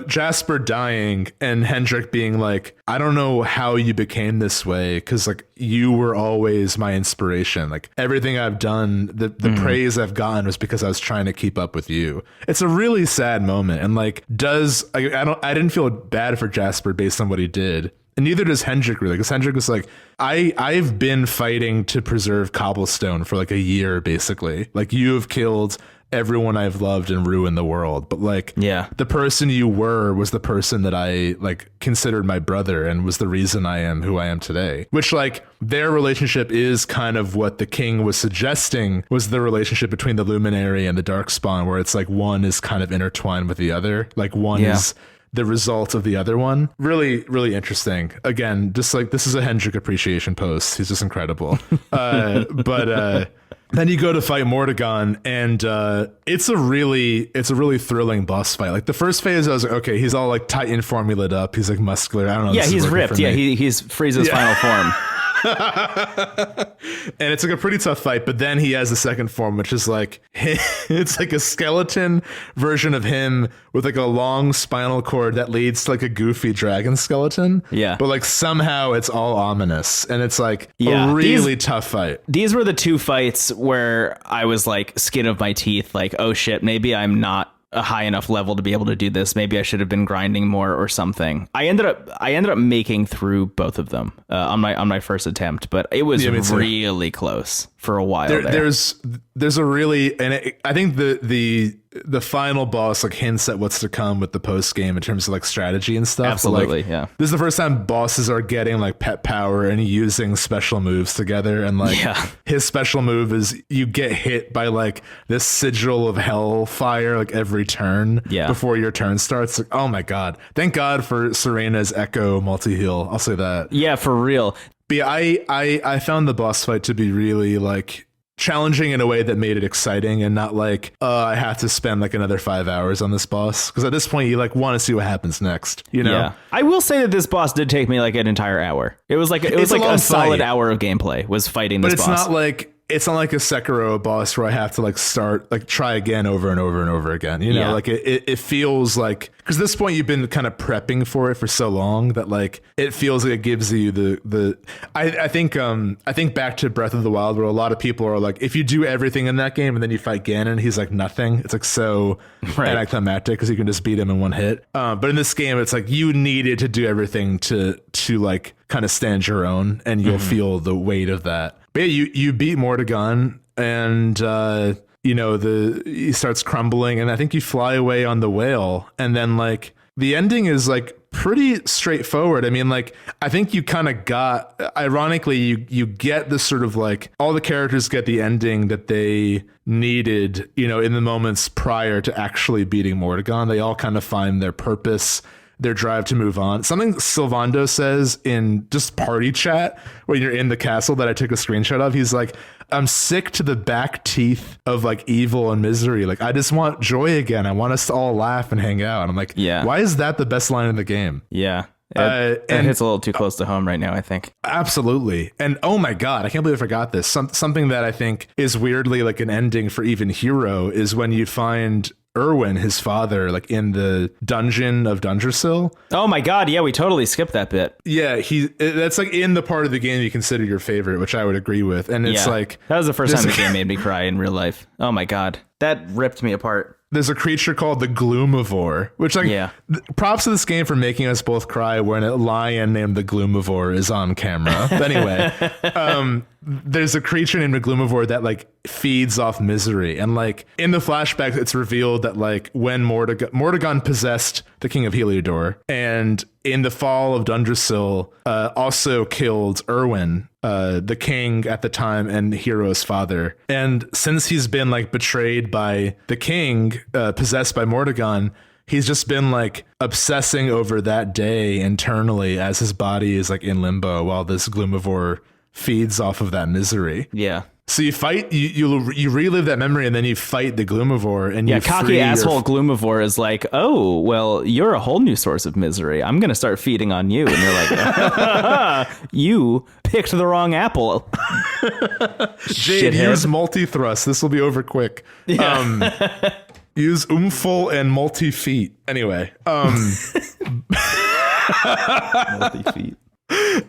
Jasper dying and Hendrik being like, I don't know how you became this way, because like you were always my inspiration. Like everything I've done, the praise I've gotten was because I was trying to keep up with you. It's a really sad moment, and like I didn't feel bad for Jasper based on what he did. And neither does Hendrik really, because Hendrik was like, I've been fighting to preserve Cobblestone for like a year, basically. Like you have killed everyone I've loved and ruined the world. But like, the person you were was the person that I like considered my brother and was the reason I am who I am today. Which like their relationship is kind of what the king was suggesting was the relationship between the Luminary and the Darkspawn, where it's like one is kind of intertwined with the other. Like one is the result of the other one. Really, really interesting. Again, just like this is a Hendrik appreciation post. He's just incredible. But then you go to fight Mordegon, and it's a really thrilling boss fight. Like the first phase, I was like, okay, he's all like Titan formulaed up. He's like muscular. I don't know. Yeah, he's ripped. Yeah, he's Frieza's final form. And it's like a pretty tough fight, but then he has the second form, which is like it's like a skeleton version of him with like a long spinal cord that leads to like a goofy dragon skeleton. Yeah, but like somehow it's all ominous, and it's like a really tough fight. These were the two fights where I was like skin of my teeth, like, oh shit, maybe I'm not a high enough level to be able to do this. Maybe I should have been grinding more or something. I ended up making through both of them on my first attempt, but it was really close for a while. There's a really, and I think the final boss like hints at what's to come with the post game in terms of like strategy and stuff. Absolutely, like, this is the first time bosses are getting like pet power and using special moves together. And like his special move is you get hit by like this sigil of hellfire like every turn before your turn starts. Like, oh my god! Thank God for Serena's Echo multi heal. I'll say that. Yeah, for real. But yeah, I found the boss fight to be really like challenging in a way that made it exciting and not like I have to spend like another 5 hours on this boss, because at this point you like want to see what happens next, you know. Yeah, I will say that this boss did take me like an entire hour. It was like a solid hour of gameplay was fighting this boss. But it's not like a Sekiro boss where I have to like try again over and over and over again, you know. Like it feels like, because at this point you've been kind of prepping for it for so long that like it feels like it gives you the I think back to Breath of the Wild, where a lot of people are like, if you do everything in that game and then you fight Ganon, he's like nothing. It's like so anticlimactic because you can just beat him in one hit. But in this game, it's like you needed to do everything to like kind of stand your own, and you'll feel the weight of that. But yeah, you beat Mordegon, and he starts crumbling, and I think you fly away on the whale, and then like the ending is like pretty straightforward. I mean, like I think you kind of got, ironically, you get the sort of like all the characters get the ending that they needed, in the moments prior to actually beating Mordegon. They all kind of find their purpose, their drive to move on. Something Sylvando says in just party chat when you're in the castle that I took a screenshot of, he's like, I'm sick to the back teeth of like evil and misery. Like, I just want joy again. I want us to all laugh and hang out. And I'm like, why is that the best line in the game? Yeah. It hits a little too close to home right now, I think. Absolutely. And oh my God, I can't believe I forgot this. Something that I think is weirdly like an ending for even Hero is when you find Erwin, his father, like in the dungeon of Dungersill. Oh my God, yeah, we totally skipped that bit. Yeah, that's like in the part of the game you consider your favorite, which I would agree with. And it's like, that was the first time the game made me cry in real life. Oh my God, that ripped me apart. There's a creature called the Gloomivore, which like props to this game for making us both cry when a lion named the Gloomivore is on camera. But anyway, there's a creature named the Gloomivore that like feeds off misery. And like in the flashback, it's revealed that like when Mordegon possessed the King of Heliodor, and in the fall of Dungersill, also killed Erwin, the king at the time and Hero's father. And since he's been like betrayed by the king, possessed by Mordegon, he's just been like obsessing over that day internally as his body is like in limbo while this Gloomivore feeds off of that misery. Yeah. So you fight, you relive that memory, and then you fight the Gloomivore, and cocky asshole Gloomivore is like, oh, well, you're a whole new source of misery. I'm gonna start feeding on you, and you're like, you picked the wrong apple. Jade, use multi-thrust. This will be over quick. Yeah. Use umful and multi-feet. Anyway, Multi-feet.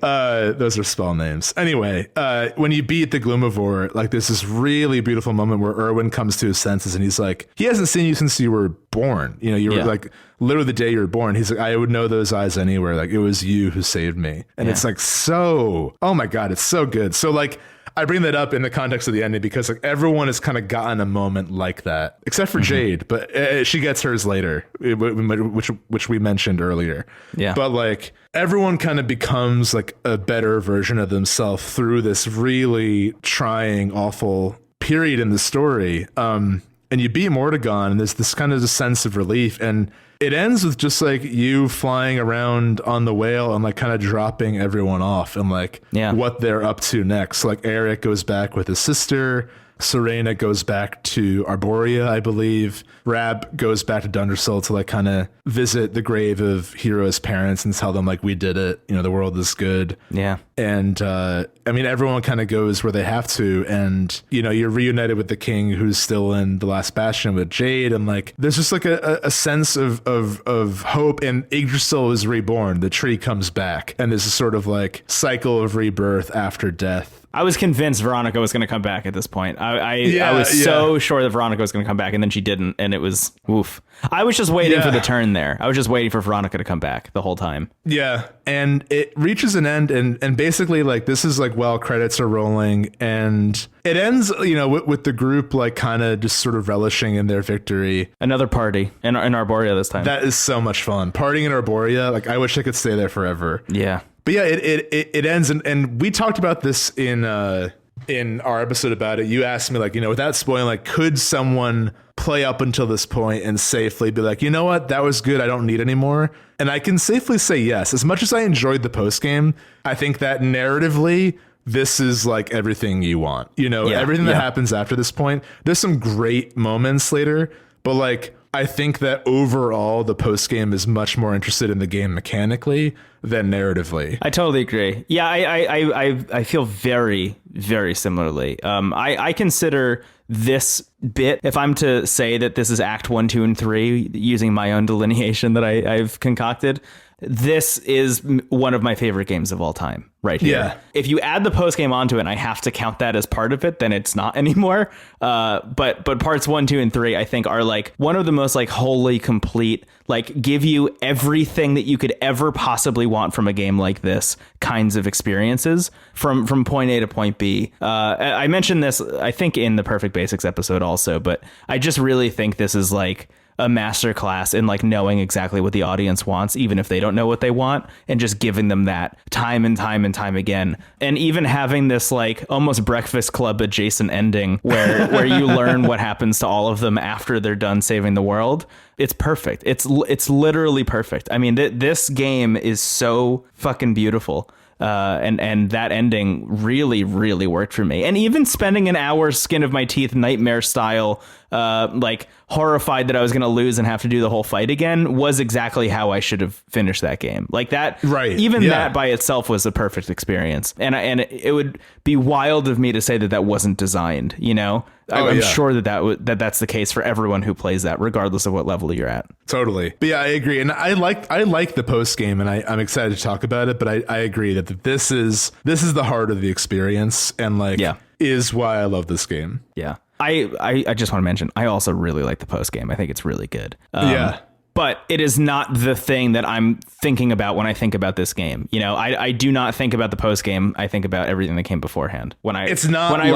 Those are spell names. Anyway, when you beat the Gloomivore, like there's this really beautiful moment where Erwin comes to his senses and he's like, he hasn't seen you since you were born. You know, you were like literally the day you were born. He's like, I would know those eyes anywhere. Like it was you who saved me. And it's like, so, oh my God, it's so good. So like, I bring that up in the context of the ending because like everyone has kind of gotten a moment like that, except for Jade, but she gets hers later, which we mentioned earlier. Yeah. But like everyone kind of becomes like a better version of themselves through this really trying, awful period in the story. And you beat Mordegon, and there's this kind of a sense of relief, and it ends with just like you flying around on the whale and like kind of dropping everyone off and like what they're up to next. Like Eric goes back with his sister. Serena goes back to Arborea, I believe. Rab goes back to Dundersill to like kind of visit the grave of Hero's parents and tell them like, we did it. You know, the world is good. Yeah. And I mean, everyone kind of goes where they have to. And, you know, you're reunited with the king who's still in the last bastion with Jade. And like, there's just like a sense of hope. And Yggdrasil is reborn. The tree comes back. And there's a sort of like cycle of rebirth after death. I was convinced Veronica was going to come back at this point. I was so sure that Veronica was going to come back, and then she didn't, and it was oof. I was just waiting for the turn there. I was just waiting for Veronica to come back the whole time. Yeah, and it reaches an end, and basically like this is like while credits are rolling, and it ends, you know, with the group like kind of just sort of relishing in their victory. Another party in Arborea this time. That is so much fun. Partying in Arborea, like I wish I could stay there forever. Yeah. But yeah, it ends, and we talked about this in our episode about it. You asked me, like, you know, without spoiling, like, could someone play up until this point and safely be like, you know what, that was good, I don't need any more? And I can safely say yes. As much as I enjoyed the post game, I think that narratively, this is like everything you want. You know, everything that happens after this point. There's some great moments later, but like, I think that overall the post game is much more interested in the game mechanically than narratively. I totally agree. Yeah, I feel very, very similarly. I consider this bit, if I'm to say that this is Act 1, 2, and 3, using my own delineation that I've concocted, this is one of my favorite games of all time right here. Yeah. If you add the post game onto it and I have to count that as part of it, then it's not anymore. But parts 1, 2, and 3, I think are like one of the most like wholly complete, like give you everything that you could ever possibly want from a game like this kinds of experiences from point A to point B. I mentioned this, I think, in the Perfect Basics episode also, but I just really think this is like a masterclass in like knowing exactly what the audience wants, even if they don't know what they want, and just giving them that time and time and time again. And even having this like almost Breakfast Club adjacent ending where you learn what happens to all of them after they're done saving the world. It's perfect. It's literally perfect. I mean, this game is so fucking beautiful. And that ending really, really worked for me. And even spending an hour skin of my teeth, nightmare style, like horrified that I was going to lose and have to do the whole fight again, was exactly how I should have finished that game. Like that, right? Even that by itself was a perfect experience. And it would be wild of me to say that wasn't designed. You know, I'm sure that's the case for everyone who plays that, regardless of what level you're at. Totally. But yeah, I agree. And I like the post game, and I'm excited to talk about it. But I agree that this is the heart of the experience, and like is why I love this game. Yeah. I just want to mention, I also really like the post game. I think it's really good. But it is not the thing that I'm thinking about when I think about this game. You know, I do not think about the post game. I think about everything that came beforehand. When I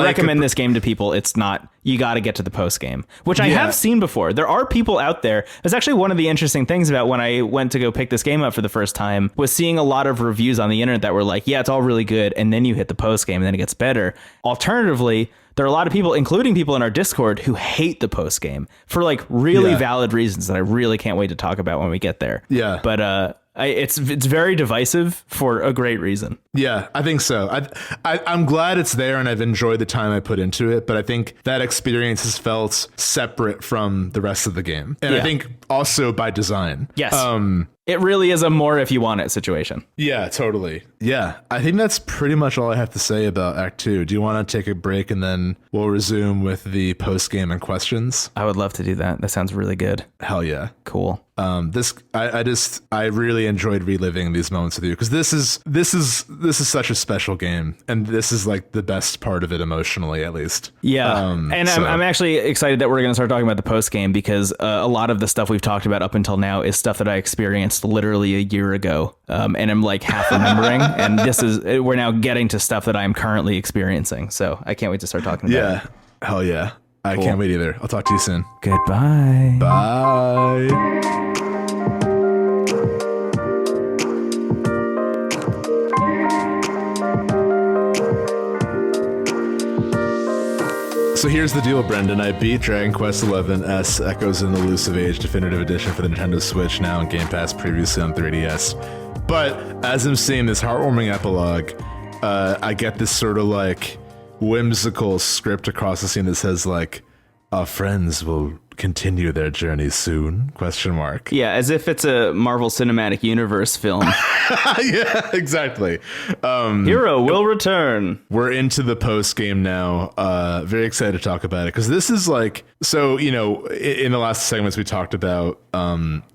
recommend this game to people, it's not, you got to get to the post game, which I have seen before. There are people out there. That's actually one of the interesting things about when I went to go pick this game up for the first time, was seeing a lot of reviews on the internet that were like, yeah, it's all really good, and then you hit the post game and then it gets better. Alternatively, there are a lot of people, including people in our Discord, who hate the post game for like really valid reasons that I really can't wait to talk about when we get there. Yeah. But it's very divisive for a great reason. Yeah, I think so. I'm glad it's there, and I've enjoyed the time I put into it. But I think that experience has felt separate from the rest of the game, and I think also by design. Yes. It really is a more if you want it situation. Yeah, totally. Yeah, I think that's pretty much all I have to say about Act 2. Do you want to take a break and then we'll resume with the post-game and questions? I would love to do that. That sounds really good. Hell yeah. Cool. I really enjoyed reliving these moments with you because this is such a special game, and this is like the best part of it emotionally, at least. Yeah, I'm actually excited that we're going to start talking about the post game because a lot of the stuff we've talked about up until now is stuff that I experienced literally a year ago, and I'm like half remembering, and we're now getting to stuff that I'm currently experiencing. So I can't wait to start talking about it. Yeah, hell yeah. I can't wait either. I'll talk to you soon. Goodbye. Bye. So here's the deal, Brendan. I beat Dragon Quest XI S Echoes in Elusive Age Definitive Edition for the Nintendo Switch, now on Game Pass, previously on 3DS. But as I'm seeing this heartwarming epilogue, I get this sort of like whimsical script across the scene that says like, our friends will continue their journey soon? ? Yeah, as if it's a Marvel Cinematic Universe film. Yeah, exactly. Hero will return. We're into the post game now. Very excited to talk about it because this is like, so, you know, in the last segments we talked about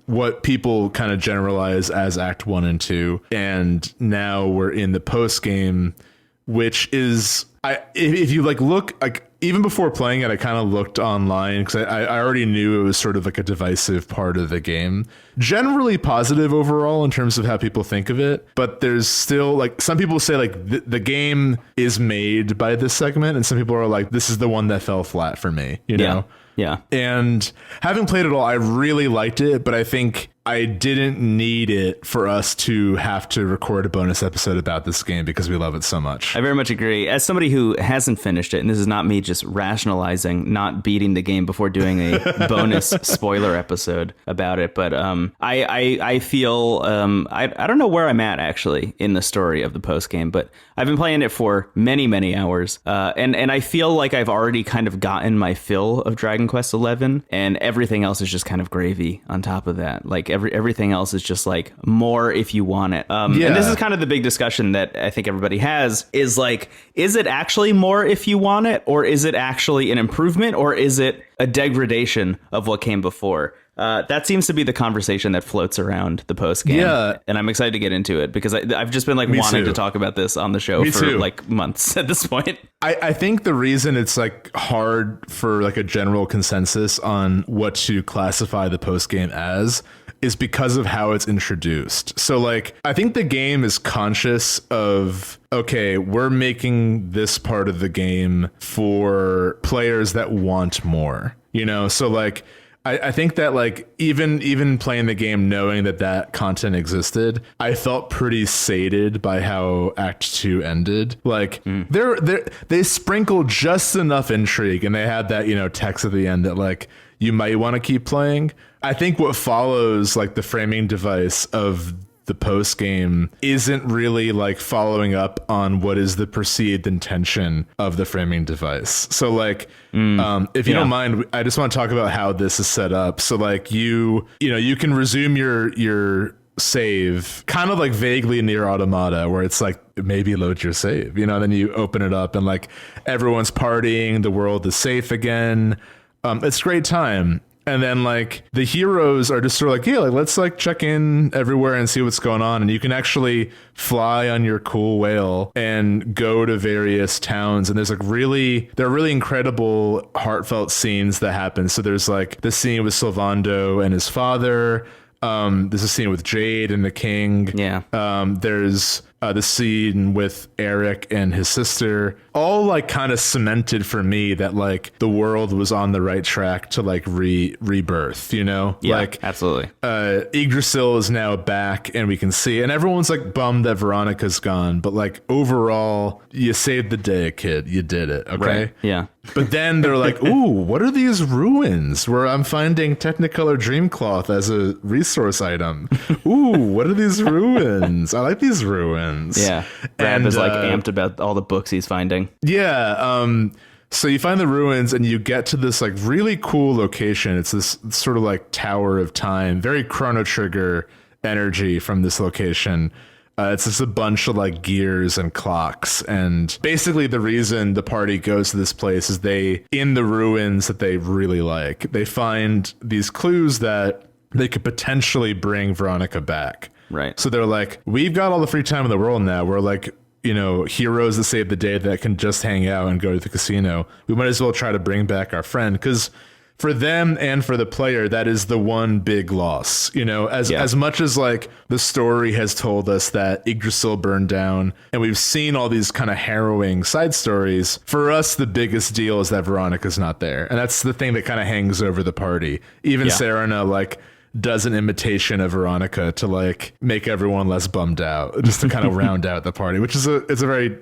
what people kind of generalize as Act 1 and 2. And now we're in the post game, which is, if you like look, like even before playing it, I kind of looked online because I already knew it was sort of like a divisive part of the game. Generally positive overall in terms of how people think of it, but there's still like some people say like the game is made by this segment, and some people are like, this is the one that fell flat for me, you know? Yeah. And having played it all, I really liked it, but I think I didn't need it for us to have to record a bonus episode about this game because we love it so much. I very much agree. As somebody who hasn't finished it, and this is not me just rationalizing not beating the game before doing a bonus spoiler episode about it, but I feel I don't know where I'm at actually in the story of the post game, but I've been playing it for many hours, and I feel like I've already kind of gotten my fill of Dragon Quest XI, and everything else is just kind of gravy on top of that. Like everything else is just like more if you want it. And this is kind of the big discussion that I think everybody has is like, is it actually more if you want it, or is it actually an improvement, or is it a degradation of what came before? That seems to be the conversation that floats around the post game. Yeah. And I'm excited to get into it because I've just been like wanting to talk about this on the show for like months at this point. I think the reason it's like hard for like a general consensus on what to classify the post game as is because of how it's introduced. So like, I think the game is conscious of, okay, we're making this part of the game for players that want more, you know? So like, I think that like even playing the game knowing that content existed, I felt pretty sated by how Act 2 ended. Like they sprinkled just enough intrigue, and they had that, you know, text at the end that like you might want to keep playing. I think what follows, like the framing device of the post game, isn't really like following up on what is the perceived intention of the framing device. So like, if you don't mind, I just want to talk about how this is set up. So like you can resume your save kind of like vaguely near Automata, where it's like maybe load your save, you know, then you open it up and like everyone's partying, the world is safe again. It's a great time. And then like the heroes are just sort of like, yeah, like, let's like check in everywhere and see what's going on. And you can actually fly on your cool whale and go to various towns. And there's like there are really incredible heartfelt scenes that happen. So there's like the scene with Sylvando and his father. There's a scene with Jade and the king. Yeah. There's the scene with Eric and his sister, all like kind of cemented for me that like the world was on the right track to like rebirth, you know? Yeah, like absolutely. Yggdrasil is now back and we can see, and everyone's like bummed that Veronica's gone, but like overall, you saved the day, kid. You did it. Okay. Right. Yeah. But then they're like, ooh, what are these ruins where I'm finding Technicolor Dreamcloth as a resource item? Ooh, what are these ruins? I like these ruins. Yeah. Brad is like amped about all the books he's finding. Yeah. So you find the ruins and you get to this like really cool location. It's this sort of like Tower of Time, very Chrono Trigger energy from this location. It's just a bunch of like gears and clocks. And basically the reason the party goes to this place is in the ruins that they really like, they find these clues that they could potentially bring Veronica back. Right. So they're like, we've got all the free time in the world now. We're like, heroes that save the day that can just hang out and go to the casino. We might as well try to bring back our friend, because for them and for the player, that is the one big loss. As much as like the story has told us that Yggdrasil burned down and we've seen all these kind of harrowing side stories, for us the biggest deal is that Veronica's not there, and that's the thing that kind of hangs over the party. Even Serena like does an imitation of Veronica to like make everyone less bummed out, just to kind of round out the party, which is it's a very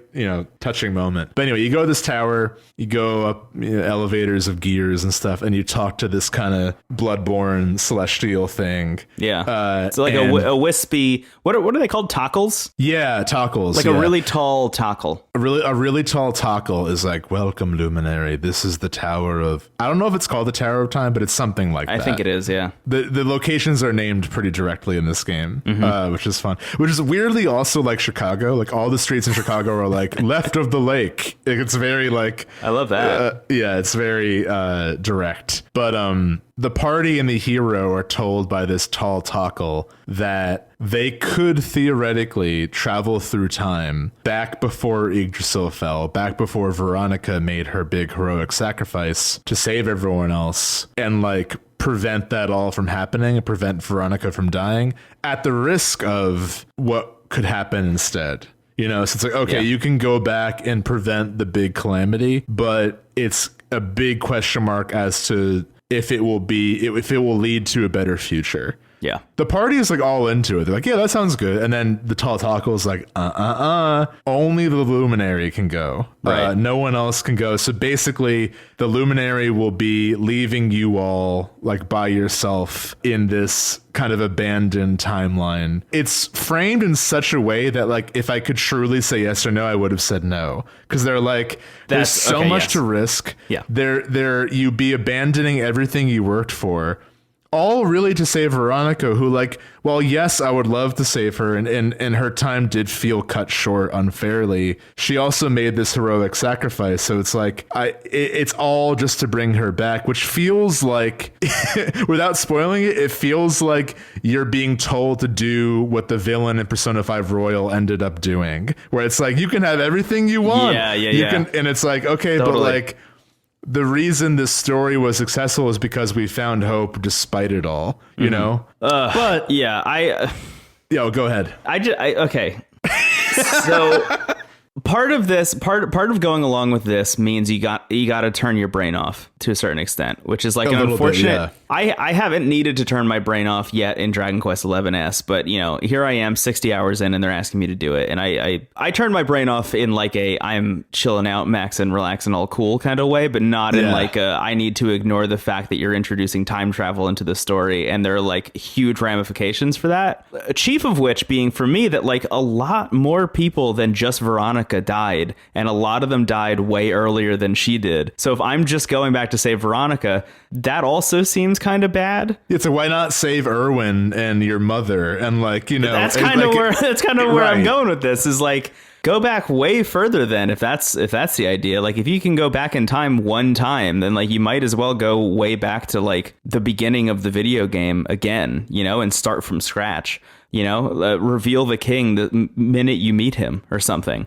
touching moment. But anyway, you go to this tower, you go up elevators of gears and stuff, and you talk to this kind of bloodborne celestial thing. Yeah, it's like a wispy. What are they called? Tockles? Yeah, tockles. Like a really tall tockle. A really tall tockle is like, welcome, luminary. This is the tower of. I don't know if it's called the Tower of Time, but it's something like that. I think it is. Yeah. The locations are named pretty directly in this game, which is fun. Which is weirdly also like Chicago. Like all the streets in Chicago are like left of the lake. It's very like. I love that. It's very direct. But the party and the hero are told by this tall tockle that they could theoretically travel through time back before Yggdrasil fell, back before Veronica made her big heroic sacrifice to save everyone else, and like prevent that all from happening and prevent Veronica from dying at the risk of what could happen instead. So it's like, okay, you can go back and prevent the big calamity, but it's a big question mark as to if it will lead to a better future. Yeah. The party is like all into it. They're like, yeah, that sounds good. And then the tall taco is like, only the luminary can go. Right. No one else can go. So basically the luminary will be leaving you all like by yourself in this kind of abandoned timeline. It's framed in such a way that like, if I could truly say yes or no, I would have said no. Cause they're like, there's so much to risk. Yeah. You be abandoning everything you worked for. All really to save Veronica, who like, well, yes, I would love to save her, and her time did feel cut short unfairly. She also made this heroic sacrifice, so it's like it's all just to bring her back, which feels like, without spoiling it, it feels like you're being told to do what the villain in Persona 5 Royal ended up doing, where it's like you can have everything you want. Yeah. And it's like, okay, totally. But like. The reason this story was successful is because we found hope despite it all, you know? But yeah, go ahead. Okay. So part of going along with this means you got to turn your brain off to a certain extent, which is like an unfortunate. Bit, yeah. I haven't needed to turn my brain off yet in Dragon Quest XI-S, but here I am 60 hours in and they're asking me to do it. And I turned my brain off in like I'm chilling out, maxing, relaxing, all cool kind of way, but not in like I need to ignore the fact that you're introducing time travel into the story. And there are like huge ramifications for that. Chief of which being for me that like a lot more people than just Veronica died, and a lot of them died way earlier than she did. So if I'm just going back to save Veronica, that also seems kind of bad. Yeah, so why not save Erwin and your mother? And like, that's kind of where I'm going with this is like, go back way further then if that's the idea. Like if you can go back in time one time, then like you might as well go way back to like the beginning of the video game again, and start from scratch, reveal the king the minute you meet him or something.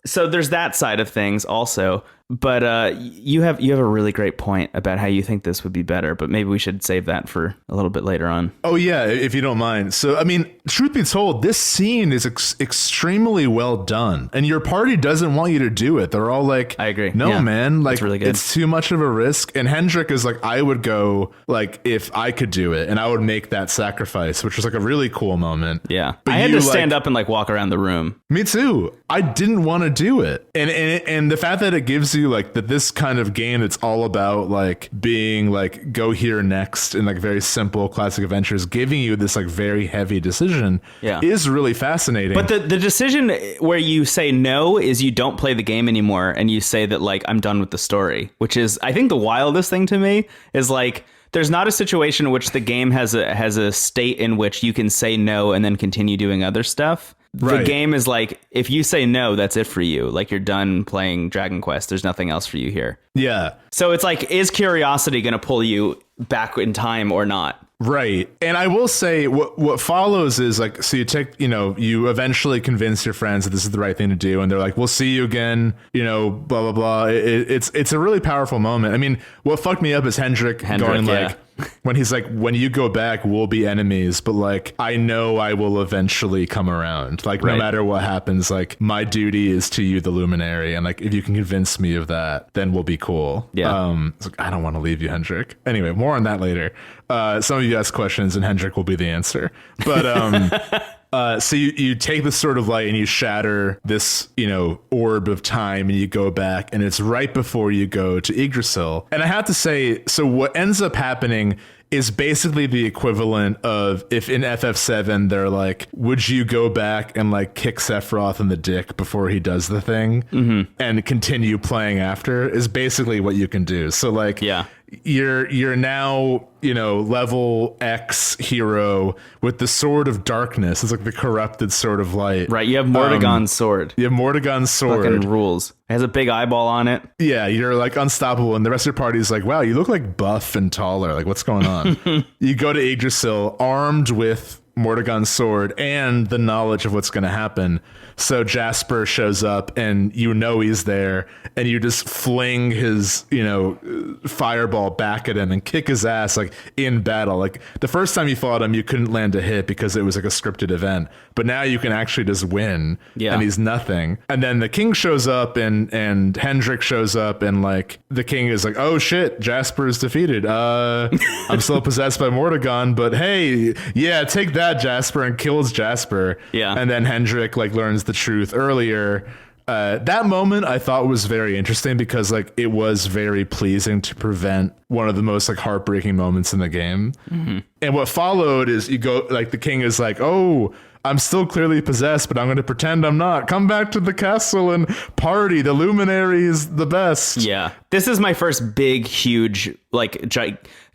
So there's that side of things also. But you have a really great point about how you think this would be better, but maybe we should save that for a little bit later on. Oh, yeah, if you don't mind. So, I mean, truth be told, this scene is extremely well done. And your party doesn't want you to do it. They're all like, I agree. No, man, like really good. It's too much of a risk. And Hendrik is like, I would go like if I could do it and I would make that sacrifice, which was like a really cool moment. Yeah. But I had to stand up and like walk around the room. Me too. I didn't want to do it. And the fact that it gives you like that this kind of game, it's all about like being like go here next and like very simple classic adventures, giving you this like very heavy decision is really fascinating. But the decision where you say no is you don't play the game anymore and you say that like I'm done with the story, which is I think the wildest thing to me is like there's not a situation in which the game has a state in which you can say no and then continue doing other stuff. The game is like, if you say no, that's it for you. Like, you're done playing Dragon Quest. There's nothing else for you here. Yeah. So it's like, is curiosity going to pull you back in time or not? Right. And I will say what follows is like, so you take, you eventually convince your friends that this is the right thing to do. And they're like, we'll see you again, blah, blah, blah. It's a really powerful moment. I mean, what fucked me up is Hendrik going like, when he's like, when you go back, we'll be enemies. But like, I know I will eventually come around. Like, no matter what happens, like, my duty is to you, the Luminary. And like, if you can convince me of that, then we'll be cool. Yeah. It's like, I don't want to leave you, Hendrik. Anyway, more on that later. Some of you ask questions and Hendrik will be the answer. But so you take this sort of light and you shatter this, orb of time and you go back and it's right before you go to Yggdrasil. And I have to say, so what ends up happening is basically the equivalent of if in FF7 they're like, would you go back and like kick Sephiroth in the dick before he does the thing and continue playing after, is basically what you can do. So like, you're now, level X hero with the Sword of Darkness. It's like the corrupted Sword of Light. Right. You have Mordegon's sword. You have Mordegon's sword. Fucking rules. It has a big eyeball on it. Yeah, you're like unstoppable. And the rest of your party is like, wow, you look like buff and taller. Like, what's going on? You go to Yggdrasil armed with Mordegon's sword and the knowledge of what's going to happen. So Jasper shows up and he's there and you just fling his, fireball back at him and kick his ass like in battle. Like the first time you fought him, you couldn't land a hit because it was like a scripted event. But now you can actually just win and he's nothing. And then the king shows up and Hendrik shows up and like the king is like, oh shit, Jasper is defeated. I'm still possessed by Mordegon, but hey, yeah, take that, Jasper, and kills Jasper. Yeah. And then Hendrik like learns the truth earlier. That moment I thought was very interesting because like it was very pleasing to prevent one of the most like heartbreaking moments in the game. And what followed is you go like the king is like, oh, I'm still clearly possessed, but I'm going to pretend I'm not. Come back to the castle and party. The Luminary is the best. Yeah. This is my first big, huge, like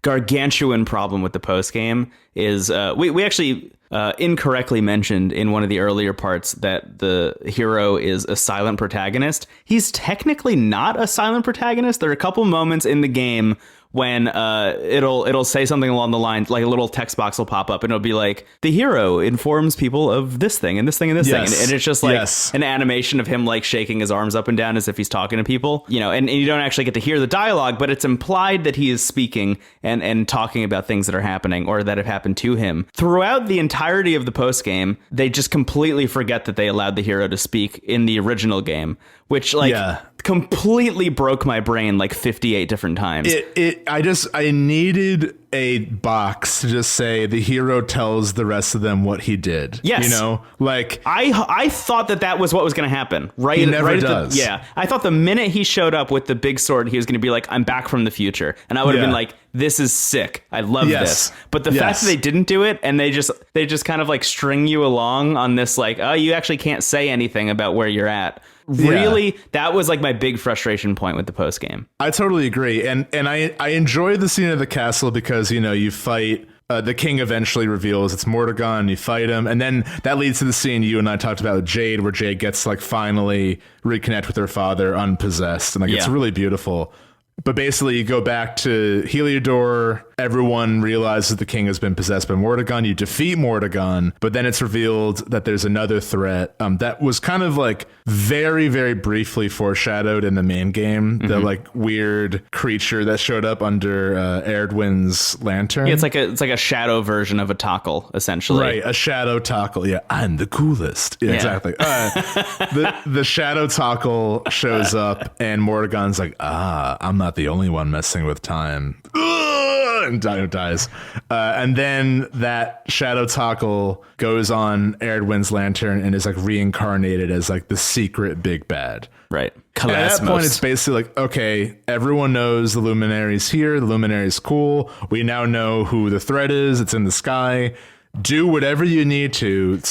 gargantuan problem with the post game is we actually incorrectly mentioned in one of the earlier parts that the hero is a silent protagonist. He's technically not a silent protagonist. There are a couple moments in the game when it'll say something along the lines, like a little text box will pop up and it'll be like, the hero informs people of this thing and this thing and this thing. And it's just like an animation of him like shaking his arms up and down as if he's talking to people, and you don't actually get to hear the dialogue, but it's implied that he is speaking and talking about things that are happening or that have happened to him. Throughout the entirety of the post game, they just completely forget that they allowed the hero to speak in the original game, which completely broke my brain like 58 different times. I needed a box to just say the hero tells the rest of them what he did. Yes. Like I thought that was what was going to happen. Right. He never does. I thought the minute he showed up with the big sword, he was going to be like, I'm back from the future. And I would have been like, this is sick. I love this. But the fact that they didn't do it and they just kind of like string you along on this, like, oh, you actually can't say anything about where you're at. Really, that was like my big frustration point with the post game. I totally agree. And I enjoy the scene of the castle because, you fight. The king eventually reveals it's Mordegon. You fight him. And then that leads to the scene you and I talked about with Jade, where Jade gets to like finally reconnect with her father unpossessed. And like it's really beautiful. But basically, you go back to Heliodor. Everyone realizes the king has been possessed by Mordegon. You defeat Mordegon, but then it's revealed that there's another threat that was kind of like very, very briefly foreshadowed in the main game. The like weird creature that showed up under Erdwin's lantern. Yeah, it's like a shadow version of a Tockle, essentially. Right, a shadow Tockle. Yeah, I'm the coolest. Yeah. Exactly. The shadow Tockle shows up, and Mordegon's like, I'm not the only one messing with time. And dies. And then that shadow Tockle goes on Erdwin's lantern and is like reincarnated as like the secret big bad. Right. And at that point, it's basically like, okay, everyone knows the Luminary's here. The Luminary's cool. We now know who the threat is. It's in the sky. do whatever you need to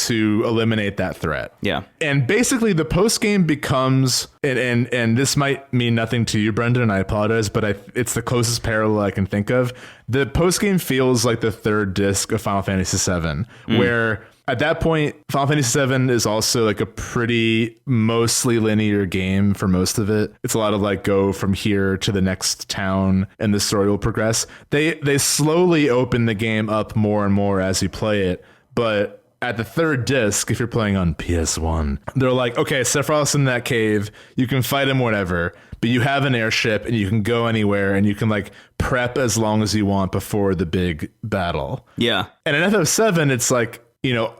eliminate that threat. Yeah. And basically the post game becomes, and this might mean nothing to you, Brendan, and I apologize, but it's the closest parallel I can think of. The post game feels like the third disc of Final Fantasy VII, where at that point, Final Fantasy VII is also like a pretty mostly linear game for most of it. It's a lot of like go from here to the next town and the story will progress. They slowly open the game up more and more as you play it. But at the third disc, if you're playing on PS1, they're like, okay, Sephiroth's in that cave. You can fight him, whatever. But you have an airship and you can go anywhere and you can like prep as long as you want before the big battle. Yeah. And in FF7, it's like,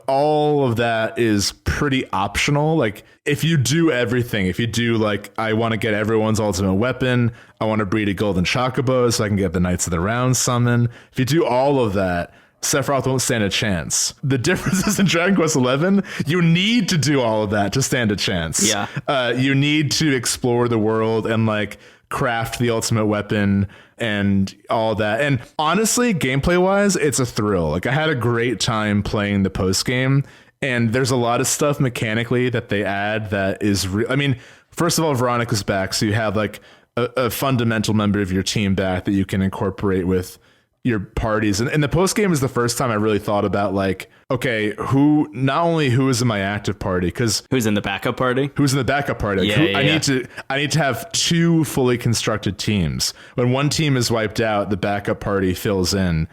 all of that is pretty optional. Like if you do everything, if you do like, I want to get everyone's ultimate weapon, I want to breed a golden chocobo so I can get the Knights of the Round summon. If you do all of that, Sephiroth won't stand a chance. The difference is in Dragon Quest XI, you need to do all of that to stand a chance. Yeah. You need to explore the world and like craft the ultimate weapon and all that. And honestly, gameplay wise, it's a thrill. Like I had a great time playing the post game, and there's a lot of stuff mechanically that they add that is I mean, first of all, Veronica's back, so you have like a fundamental member of your team back that you can incorporate with your parties. And the post game is the first time I really thought about like, okay, who is in my active party, because who's in the backup party? Like, I need to have two fully constructed teams. When one team is wiped out, the backup party fills in.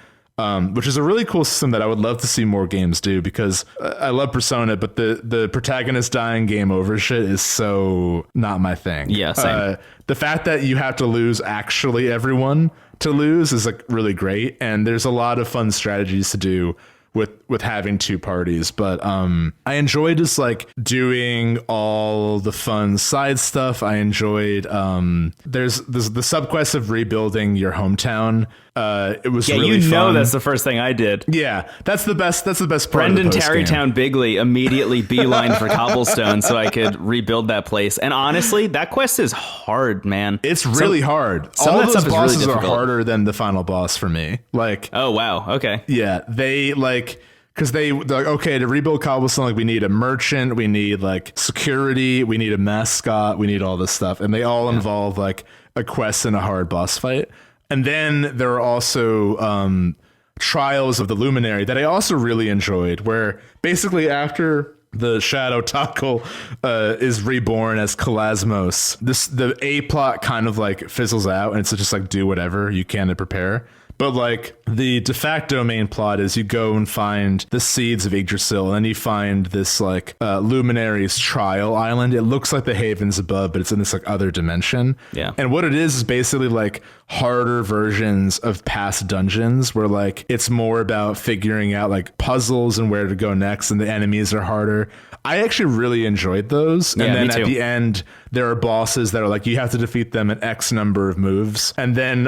Which is a really cool system that I would love to see more games do, because I love Persona, but the protagonist dying game over shit is so not my thing. Yeah, same. The fact that you have to lose actually everyone to lose is like really great, and there's a lot of fun strategies to do with having two parties. But I enjoyed just like doing all the fun side stuff. I enjoyed there's the subquest of rebuilding your hometown. It was really fun. That's the first thing I did. Yeah, that's the best part. Brendan of the post-game. Tarrytown Bigley immediately beeline for cobblestone so I could rebuild that place. And honestly, that quest is hard, man. It's really hard. Some all of that those stuff bosses is really are difficult. harder than the final boss for me. Like, oh wow, okay. Yeah, they like, because they're like, okay, to rebuild cobblestone, like we need a merchant, we need like security, we need a mascot, we need all this stuff, and they all involve like a quest and a hard boss fight. And then there are also trials of the luminary that I also really enjoyed, where basically after the Shadow Tackle is reborn as Kalasmos, the A plot kind of like fizzles out, and it's just like do whatever you can to prepare. But like the de facto main plot is you go and find the seeds of Yggdrasil, and then you find this like Luminary's trial island. It looks like the Havens above, but it's in this like other dimension. Yeah. And what it is basically like harder versions of past dungeons, where like it's more about figuring out like puzzles and where to go next, and the enemies are harder. I actually really enjoyed those. Yeah, and then me too. at the end, there are bosses that are like you have to defeat them in X number of moves. And then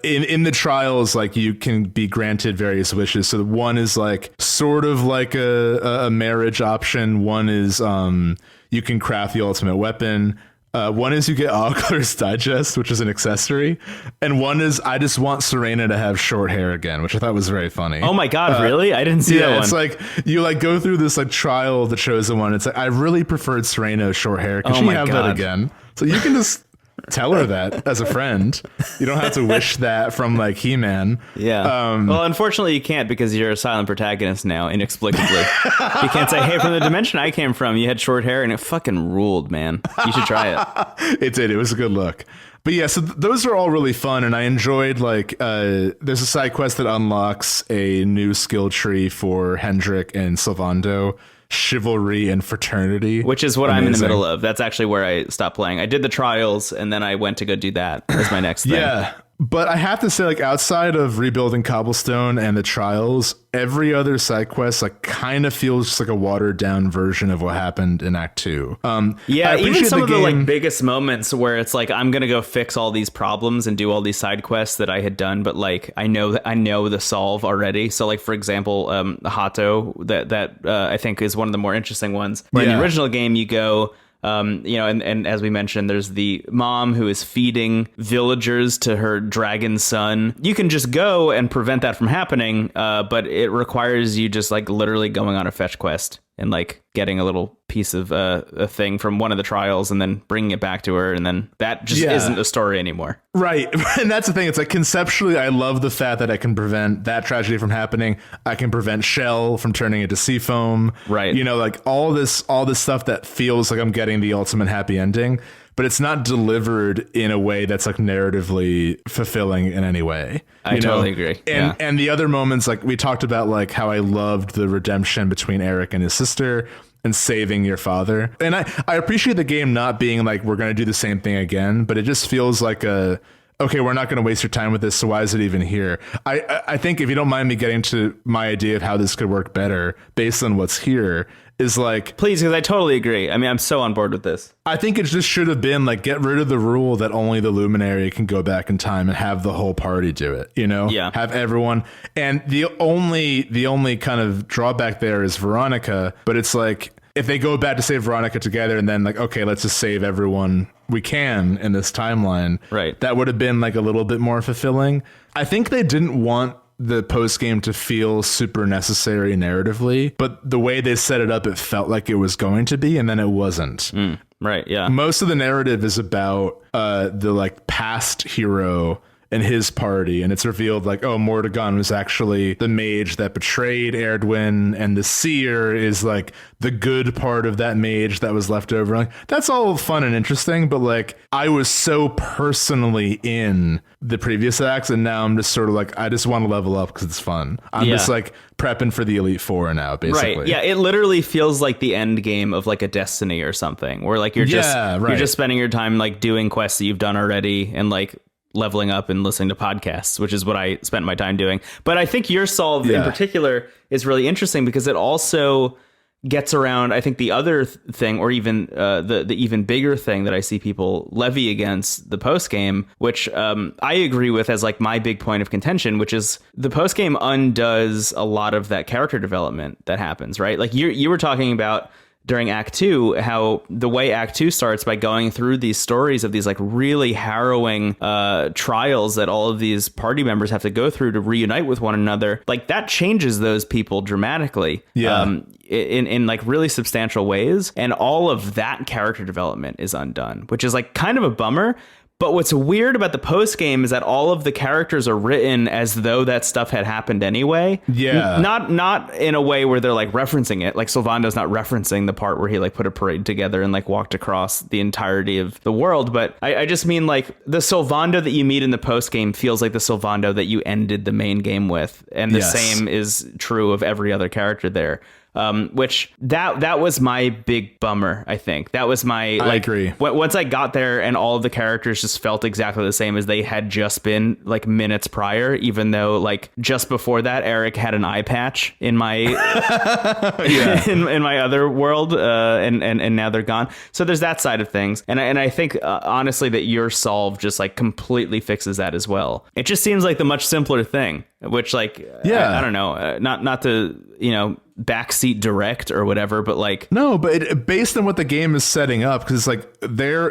in the trials, like you can be granted various wishes. So one is like sort of like a marriage option. One is you can craft the ultimate weapon. One is you get Ogler's Digest, which is an accessory. And one is I just want Serena to have short hair again, which I thought was very funny. Oh my God, really? I didn't see that one. It's like you like go through this like trial of the chosen one. It's like I really preferred Serena short hair. Can she have that again? So you can just tell her that as a friend. You don't have to wish that from like He-Man. Yeah. Well, unfortunately, you can't, because you're a silent protagonist now, inexplicably. You can't say, hey, from the dimension I came from, you had short hair, and it fucking ruled, man. You should try it. It did. It was a good look. But yeah, so those are all really fun, and I enjoyed like there's a side quest that unlocks a new skill tree for Hendrik and Sylvando. Chivalry and Fraternity, which is what I'm in the middle of. That's actually where I stopped playing. I did the trials, and then I went to go do that as my next thing. Yeah, but I have to say, like outside of rebuilding Cobblestone and the trials, every other side quest like kind of feels just like a watered down version of what happened in Act 2. Yeah, even some of the like biggest moments where it's like I'm gonna go fix all these problems and do all these side quests that I had done, but like I know the solve already. So like for example, Hato, that I think is one of the more interesting ones. Where in the original game you go And as we mentioned, there's the mom who is feeding villagers to her dragon son. You can just go and prevent that from happening, but it requires you just like literally going on a fetch quest and like getting a little piece of a thing from one of the trials and then bringing it back to her. And then that just isn't a story anymore. Right. And that's the thing. It's like conceptually, I love the fact that I can prevent that tragedy from happening. I can prevent Shell from turning into sea foam. Right. Like all this stuff that feels like I'm getting the ultimate happy ending, but it's not delivered in a way that's like narratively fulfilling in any way. I totally agree. And the other moments, like we talked about, like how I loved the redemption between Eric and his sister and saving your father. And I appreciate the game not being like, we're going to do the same thing again, but it just feels like okay, we're not going to waste your time with this, so why is it even here? I think if you don't mind me getting to my idea of how this could work better based on what's here, is like... Please, because I totally agree. I mean, I'm so on board with this. I think it just should have been like, get rid of the rule that only the Luminary can go back in time and have the whole party do it, Yeah. Have everyone. And the only kind of drawback there is Veronica, but it's like, if they go back to save Veronica together and then like, okay, let's just save everyone we can in this timeline. Right. That would have been like a little bit more fulfilling. I think they didn't want the post game to feel super necessary narratively, but the way they set it up, it felt like it was going to be, and then it wasn't. Right. Yeah. Most of the narrative is about the like past hero and his party, and it's revealed like, oh, Mordegon was actually the mage that betrayed Erdwin, and the seer is like the good part of that mage that was left over. Like, that's all fun and interesting, but like I was so personally in the previous acts, and now I'm just sort of like, I just want to level up because it's fun. I'm just like prepping for the Elite Four now, basically. Right. Yeah, it literally feels like the end game of like a Destiny or something, where like you're just spending your time like doing quests that you've done already and like leveling up and listening to podcasts, which is what I spent my time doing. But I think your solve in particular is really interesting because it also gets around, I think, the other thing, or even the even bigger thing that I see people levy against the post game, which I agree with as like my big point of contention, which is the post game undoes a lot of that character development that happens, right? Like you were talking about during Act 2, how the way Act 2 starts by going through these stories of these like really harrowing trials that all of these party members have to go through to reunite with one another, like that changes those people dramatically. In like really substantial ways. And all of that character development is undone, which is like kind of a bummer. But what's weird about the post game is that all of the characters are written as though that stuff had happened anyway. Yeah. Not in a way where they're like referencing it. Like Sylvando's not referencing the part where he like put a parade together and like walked across the entirety of the world. But I just mean like the Sylvando that you meet in the post game feels like the Sylvando that you ended the main game with. And the same is true of every other character there. Which that was my big bummer. I think that was my, like, I agree. Once I got there and all of the characters just felt exactly the same as they had just been like minutes prior, even though like just before that, Eric had an eye patch in my, in my other world. And now they're gone. So there's that side of things. And I think honestly that your solve just like completely fixes that as well. It just seems like the much simpler thing, which like, I don't know, not to, backseat direct or whatever, but like no, but based on what the game is setting up, because it's like they're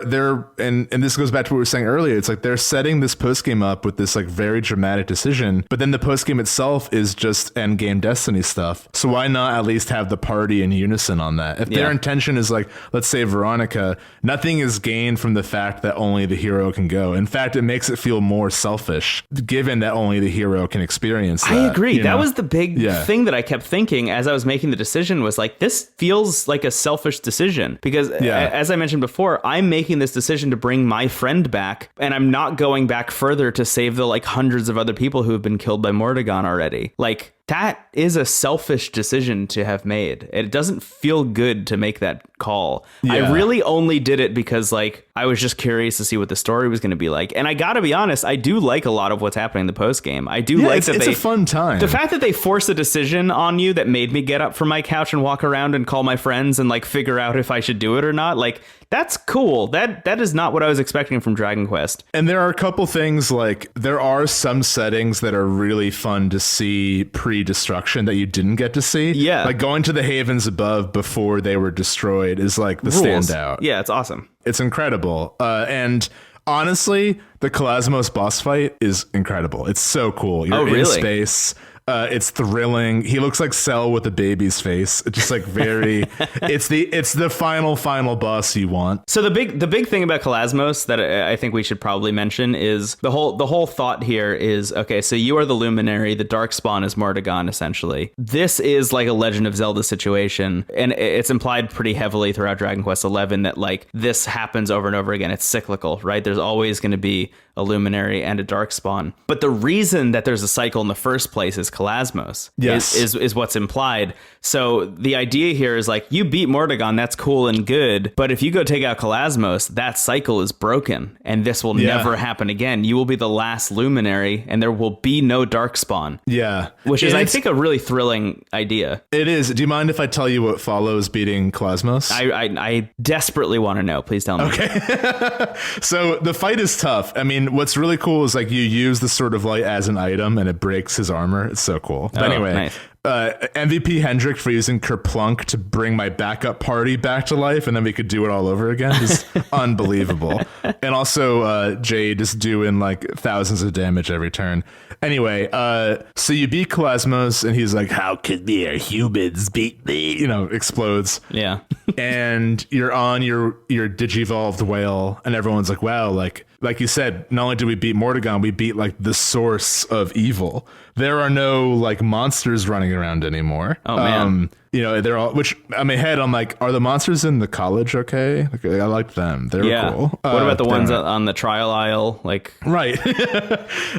and this goes back to what we were saying earlier, it's like they're setting this post game up with this like very dramatic decision, but then the post game itself is just end game Destiny stuff. So why not at least have the party in unison on that? If their intention is like, let's say Veronica, nothing is gained from the fact that only the hero can go. In fact, it makes it feel more selfish given that only the hero can experience that. I agree. That was the big thing that I kept thinking as I was making the decision, was like, this feels like a selfish decision because as I mentioned before, I'm making this decision to bring my friend back, and I'm not going back further to save the like hundreds of other people who have been killed by Mordegon already. Like, that is a selfish decision to have made. It doesn't feel good to make that call. I really only did it because like I was just curious to see what the story was going to be like. And I got to be honest, I do like a lot of what's happening in the post game. I do like that it's a fun time. The fact that they force a decision on you that made me get up from my couch and walk around and call my friends and like figure out if I should do it or not. Like, that's cool. That is not what I was expecting from Dragon Quest. And there are a couple things, like there are some settings that are really fun to see pre-destruction that you didn't get to see. Yeah. Like going to the havens above before they were destroyed is like the standout. Yeah, it's awesome. It's incredible. And honestly, the Kalasmos boss fight is incredible. It's so cool. You're in space. It's thrilling. He looks like Cell with a baby's face. It's just like very. it's the final boss you want. So the big thing about Kalasmos that I think we should probably mention is the whole thought here is, okay, so you are the Luminary. The Darkspawn is Mordegon, essentially. This is like a Legend of Zelda situation, and it's implied pretty heavily throughout Dragon Quest XI that like this happens over and over again. It's cyclical, right? There's always going to be a Luminary and a Darkspawn. But the reason that there's a cycle in the first place is Kalasmos. Yes. Is what's implied. So the idea here is like, you beat Mordegon, that's cool and good, but if you go take out Kalasmos, that cycle is broken, and this will never happen again. You will be the last Luminary, and there will be no Darkspawn. Yeah. Which is, I think, a really thrilling idea. It is. Do you mind if I tell you what follows beating Kalasmos? I desperately want to know. Please tell me. Okay. So the fight is tough. I mean, what's really cool is like you use the Sword of Light as an item and it breaks his armor. It's so cool. But anyway, nice. MVP Hendrik for using Kerplunk to bring my backup party back to life, and then we could do it all over again. Just unbelievable. And also Jade is doing like thousands of damage every turn. Anyway, so you beat Kalasmos, and he's like, "How could mere humans beat me?" Explodes. Yeah. And you're on your Digivolved whale, and everyone's like, "Wow!" Like you said, not only did we beat Mordegon, we beat like the source of evil. There are no like monsters running around anymore. Oh man. They're all, which I'm ahead. I'm like, are the monsters in the college okay? Like, I like them. They're cool. What about the ones on the trial aisle? Like, right.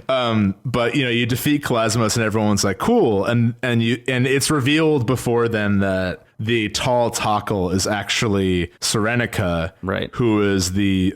But you defeat Kalasmos and everyone's like, cool. And it's revealed before then that the tall Tockle is actually Serenica, right? Who is the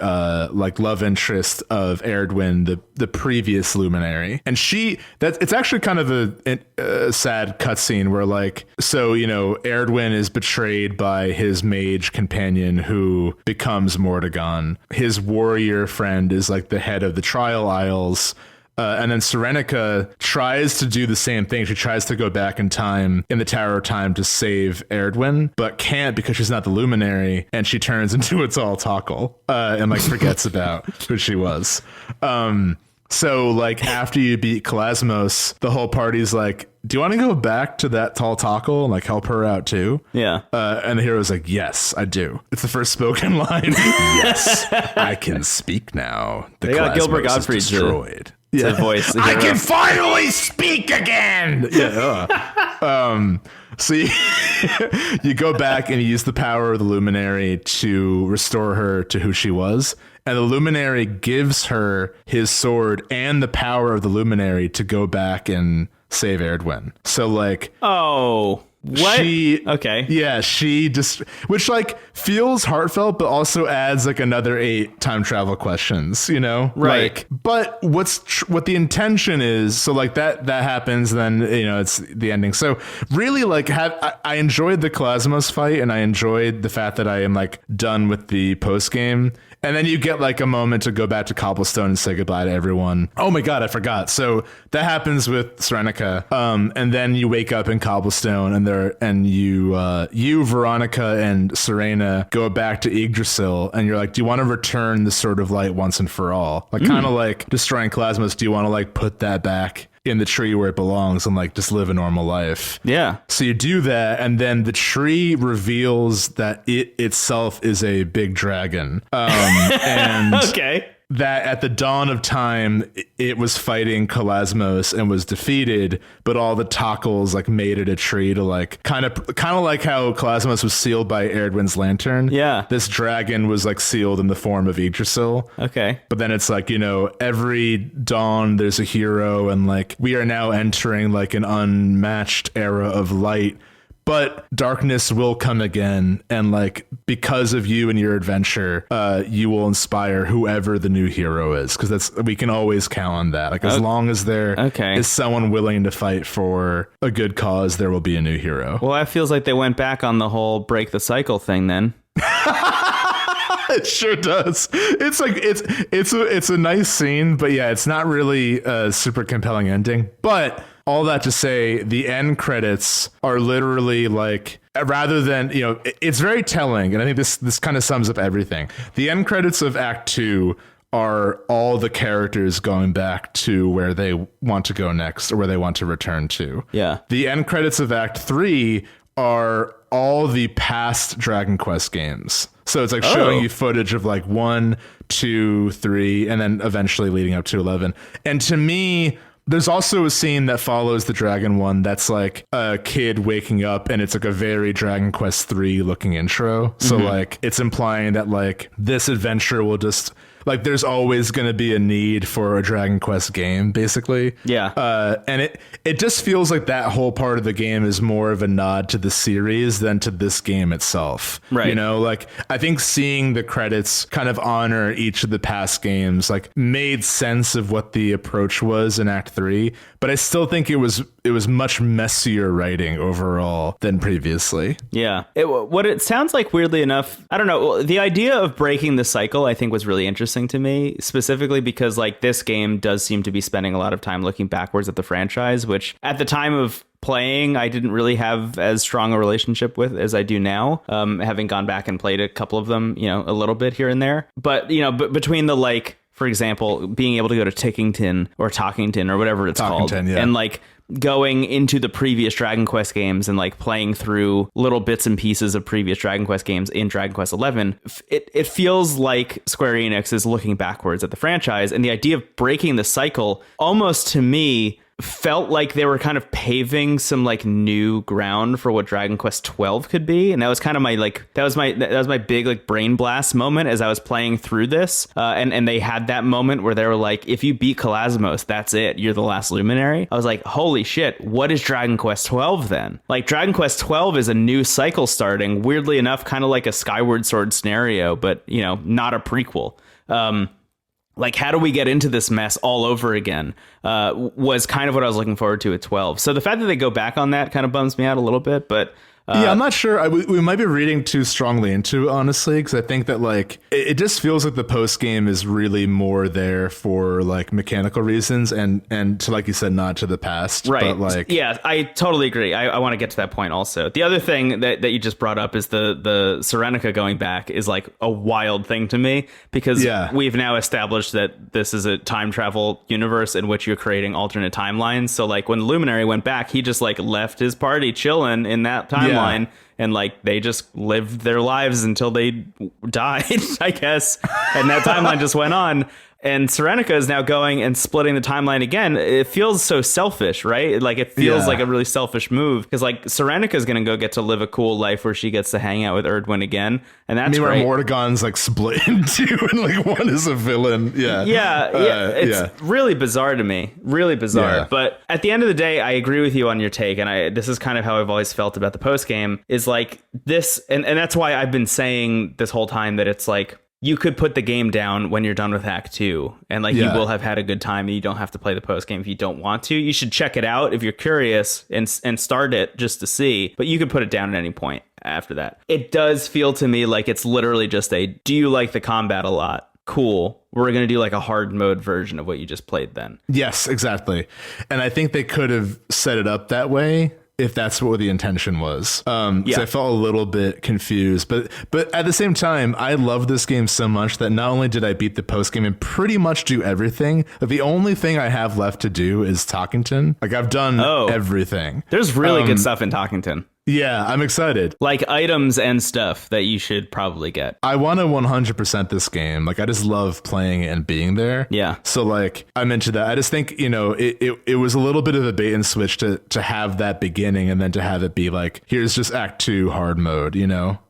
like love interest of Erdwin, the previous Luminary. And it's actually kind of a sad cutscene where like, so Erdwin is betrayed by his mage companion who becomes Mordegon. His warrior friend is like the head of the Trial Isles. And then Serenica tries to do the same thing. She tries to go back in time in the Tower of Time to save Erdwin, but can't because she's not the Luminary, and she turns into a tall Tockle and like forgets about who she was. So like after you beat Kalasmos, the whole party's like, do you want to go back to that tall Tockle and like help her out too? Yeah. And the hero's like, yes, I do. It's the first spoken line. Yes, I can speak now. They got Gilbert Gottfried destroyed. To voice. I can finally speak again. Yeah. So you go back and you use the power of the Luminary to restore her to who she was. And the Luminary gives her his sword and the power of the Luminary to go back and save Erdwin. So like, oh, what? Okay. Yeah, she just, which like feels heartfelt, but also adds like another 8 time travel questions, Right. Like, but what the intention is, so like that happens, then, it's the ending. So really like I enjoyed the Kalasmos fight, and I enjoyed the fact that I am like done with the post game. And then you get like a moment to go back to Cobblestone and say goodbye to everyone. Oh my God, I forgot. So that happens with Serenica. And then you wake up in Cobblestone, and you, Veronica, and Serena go back to Yggdrasil, and you're like, do you want to return the Sword of Light once and for all? Like kind of like destroying Kalasmos. Do you want to like put that back in the tree where it belongs and like just live a normal life? Yeah. So you do that, and then the tree reveals that it itself is a big dragon. And okay. That at the dawn of time, it was fighting Kalasmos and was defeated, but all the Tockles like made it a tree to like kind of like how Kalasmos was sealed by Erdwin's lantern. Yeah. This dragon was like sealed in the form of Yggdrasil. Okay. But then it's like, every dawn there's a hero, and like we are now entering like an unmatched era of light. but darkness will come again, and like because of you and your adventure, you will inspire whoever the new hero is, because we can always count on that. Like as long as there is someone willing to fight for a good cause, there will be a new hero. Well, that feels like they went back on the whole break the cycle thing then. It sure does. It's like it's a nice scene, but yeah, it's not really a super compelling ending. But all that to say, the end credits are literally like, rather than, it's very telling, and I think this kind of sums up everything. The end credits of Act 2 are all the characters going back to where they want to go next, or where they want to return to. Yeah. The end credits of Act 3 are all the past Dragon Quest games. So it's like showing you footage of like 1, 2, 3, and then eventually leading up to 11. And to me, there's also a scene that follows the Dragon one that's like a kid waking up, and it's like a very Dragon Quest 3 looking intro. So like it's implying that like this adventure will just, like, there's always going to be a need for a Dragon Quest game, basically. Yeah. And it just feels like that whole part of the game is more of a nod to the series than to this game itself. Right. Like I think seeing the credits kind of honor each of the past games like made sense of what the approach was in Act 3, but I still think it was much messier writing overall than previously. Yeah. What it sounds like, weirdly enough, I don't know, the idea of breaking the cycle I think was really interesting to me, specifically because like this game does seem to be spending a lot of time looking backwards at the franchise, which at the time of playing I didn't really have as strong a relationship with as I do now, having gone back and played a couple of them, a little bit here and there. But between the, like, for example, being able to go to Tickington or Talkington or whatever it's called, yeah. and like going into the previous Dragon Quest games and like playing through little bits and pieces of previous Dragon Quest games in Dragon Quest 11, it feels like Square Enix is looking backwards at the franchise, and the idea of breaking the cycle almost to me felt like they were kind of paving some like new ground for what Dragon Quest 12 could be. And that was kind of my like that was my big like brain blast moment as I was playing through this, and they had that moment where they were like, if you beat Kalasmos, that's it, you're the last luminary. I was like, holy shit, what is Dragon Quest 12 then? Like Dragon Quest 12 is a new cycle starting, weirdly enough, kind of like a Skyward Sword scenario, but not a prequel. Like, how do we get into this mess all over again? Was kind of what I was looking forward to at 12. So the fact that they go back on that kind of bums me out a little bit, but yeah, I'm not sure. We might be reading too strongly into it, honestly, because I think that like it just feels like the post game is really more there for like mechanical reasons and to, like you said, nod to the past. Right. But like, yeah, I totally agree. I want to get to that point also. The other thing that you just brought up is the Serenica going back is like a wild thing to me, because we've now established that this is a time travel universe in which you're creating alternate timelines. So like when Luminary went back, he just like left his party chilling in that timeline. And like they just lived their lives until they died, I guess. And that timeline just went on. And Serenica is now going and splitting the timeline again. It feels so selfish, right? Like it feels like a really selfish move, because like Serenica is going to go get to live a cool life where she gets to hang out with Erdwin again, and that's where great. Mordegon's like split in two, and like one is a villain. It's really bizarre to me, really bizarre. Yeah. But at the end of the day, I agree with you on your take, and this is kind of how I've always felt about the post game. Is like this, and that's why I've been saying this whole time that it's like, you could put the game down when you're done with Act 2, and like you will have had a good time, and you don't have to play the post game if you don't want to. You should check it out if you're curious and start it just to see, but you could put it down at any point after that. It does feel to me like it's literally just do you like the combat a lot? Cool. We're going to do like a hard mode version of what you just played then. Yes, exactly. And I think they could have set it up that way if that's what the intention was. So I felt a little bit confused, but at the same time, I love this game so much that not only did I beat the post game and pretty much do everything, but the only thing I have left to do is Talkington. Like I've done everything. There's really good stuff in Talkington. Yeah, I'm excited. Like items and stuff that you should probably get. I want to 100% this game. Like I just love playing it and being there. Yeah. So like I'm into that. I just think, it was a little bit of a bait and switch to have that beginning and then to have it be like, here's just Act 2 hard mode,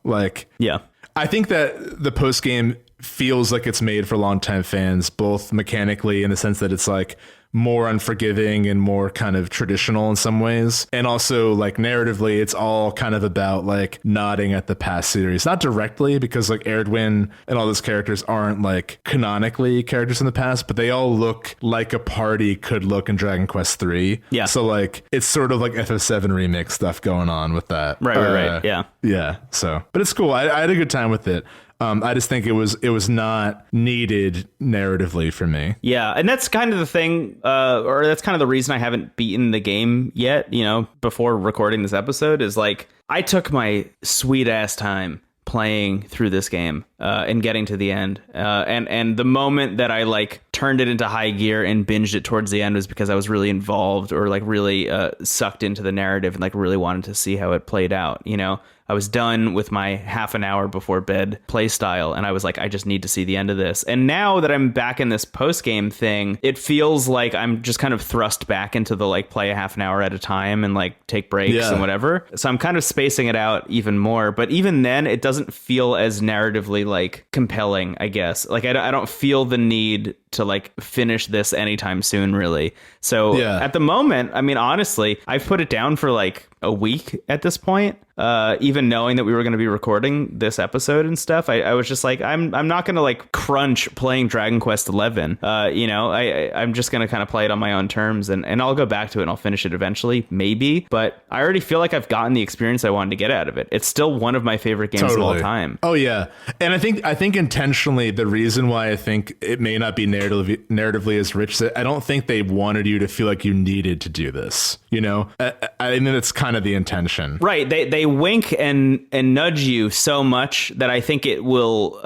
Like, yeah. I think that the post game feels like it's made for longtime fans, both mechanically in the sense that it's like more unforgiving and more kind of traditional in some ways. And also like narratively, it's all kind of about like nodding at the past series, not directly, because like Erdwin and all those characters aren't like canonically characters in the past, but they all look like a party could look in Dragon Quest 3. Yeah. So like it's sort of like FF7 remix stuff going on with that. Right. Yeah. Yeah. So, but it's cool. I had a good time with it. I just think it was not needed narratively for me. Yeah, and that's kind of the thing, or that's kind of the reason I haven't beaten the game yet, you know, before recording this episode, is like, I took my sweet ass time playing through this game and getting to the end. And the moment that I like turned it into high gear and binged it towards the end was because I was really involved or like really sucked into the narrative and like really wanted to see how it played out, you know? I was done with my half an hour before bed play style, and I was like, I just need to see the end of this. And now that I'm back in this post-game thing, it feels like I'm just kind of thrust back into the like play a half an hour at a time and like take breaks and whatever. So I'm kind of spacing it out even more. But even then, it doesn't feel as narratively like compelling, I guess. Like I don't feel the need to like finish this anytime soon, really. So at the moment, I mean, honestly, I've put it down for like a week at this point. Even knowing that we were going to be recording this episode and stuff, I was just like, I'm not going to like crunch playing Dragon Quest 11. You know, I'm just going to kind of play it on my own terms, and I'll go back to it and I'll finish it eventually, maybe. But I already feel like I've gotten the experience I wanted to get out of it. It's still one of my favorite games of all time. Oh yeah, and I think intentionally the reason why I think it may not be narratively as rich, I don't think they wanted you to feel like you needed to do this. You know, I think that's kind of the intention, right? They wink and nudge you so much that I think it will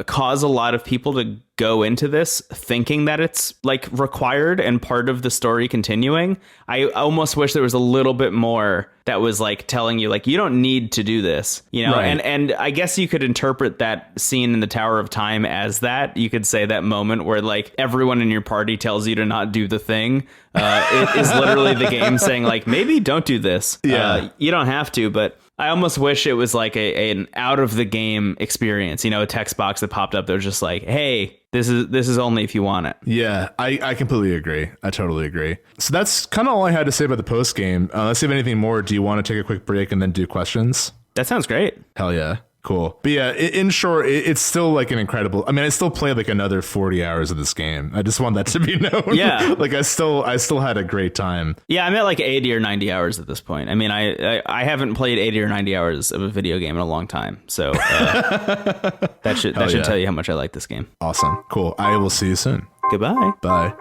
cause a lot of people to go into this thinking that it's like required and part of the story continuing. I almost wish there was a little bit more that was like telling you like, you don't need to do this, you know? Right. And I guess you could interpret that scene in the Tower of Time as that. You could say that moment where like everyone in your party tells you to not do the thing. It is literally the game saying like, maybe don't do this. Yeah. You don't have to, but I almost wish it was like an out of the game experience, you know, a text box that popped up that was just like, hey, this is only if you want it. Yeah, I completely agree. I totally agree. So that's kind of all I had to say about the post game. Let's see if anything more. Do you want to take a quick break and then do questions? That sounds great. Hell yeah. Cool. But yeah, in short, it's still like an incredible. I mean, I still played like another 40 hours of this game. I just want that to be known. Yeah. Like I still had a great time. Yeah, I'm at like 80 or 90 hours at this point. I mean, I haven't played 80 or 90 hours of a video game in a long time. So that should tell you how much I like this game. Awesome. Cool. I will see you soon. Goodbye. Bye.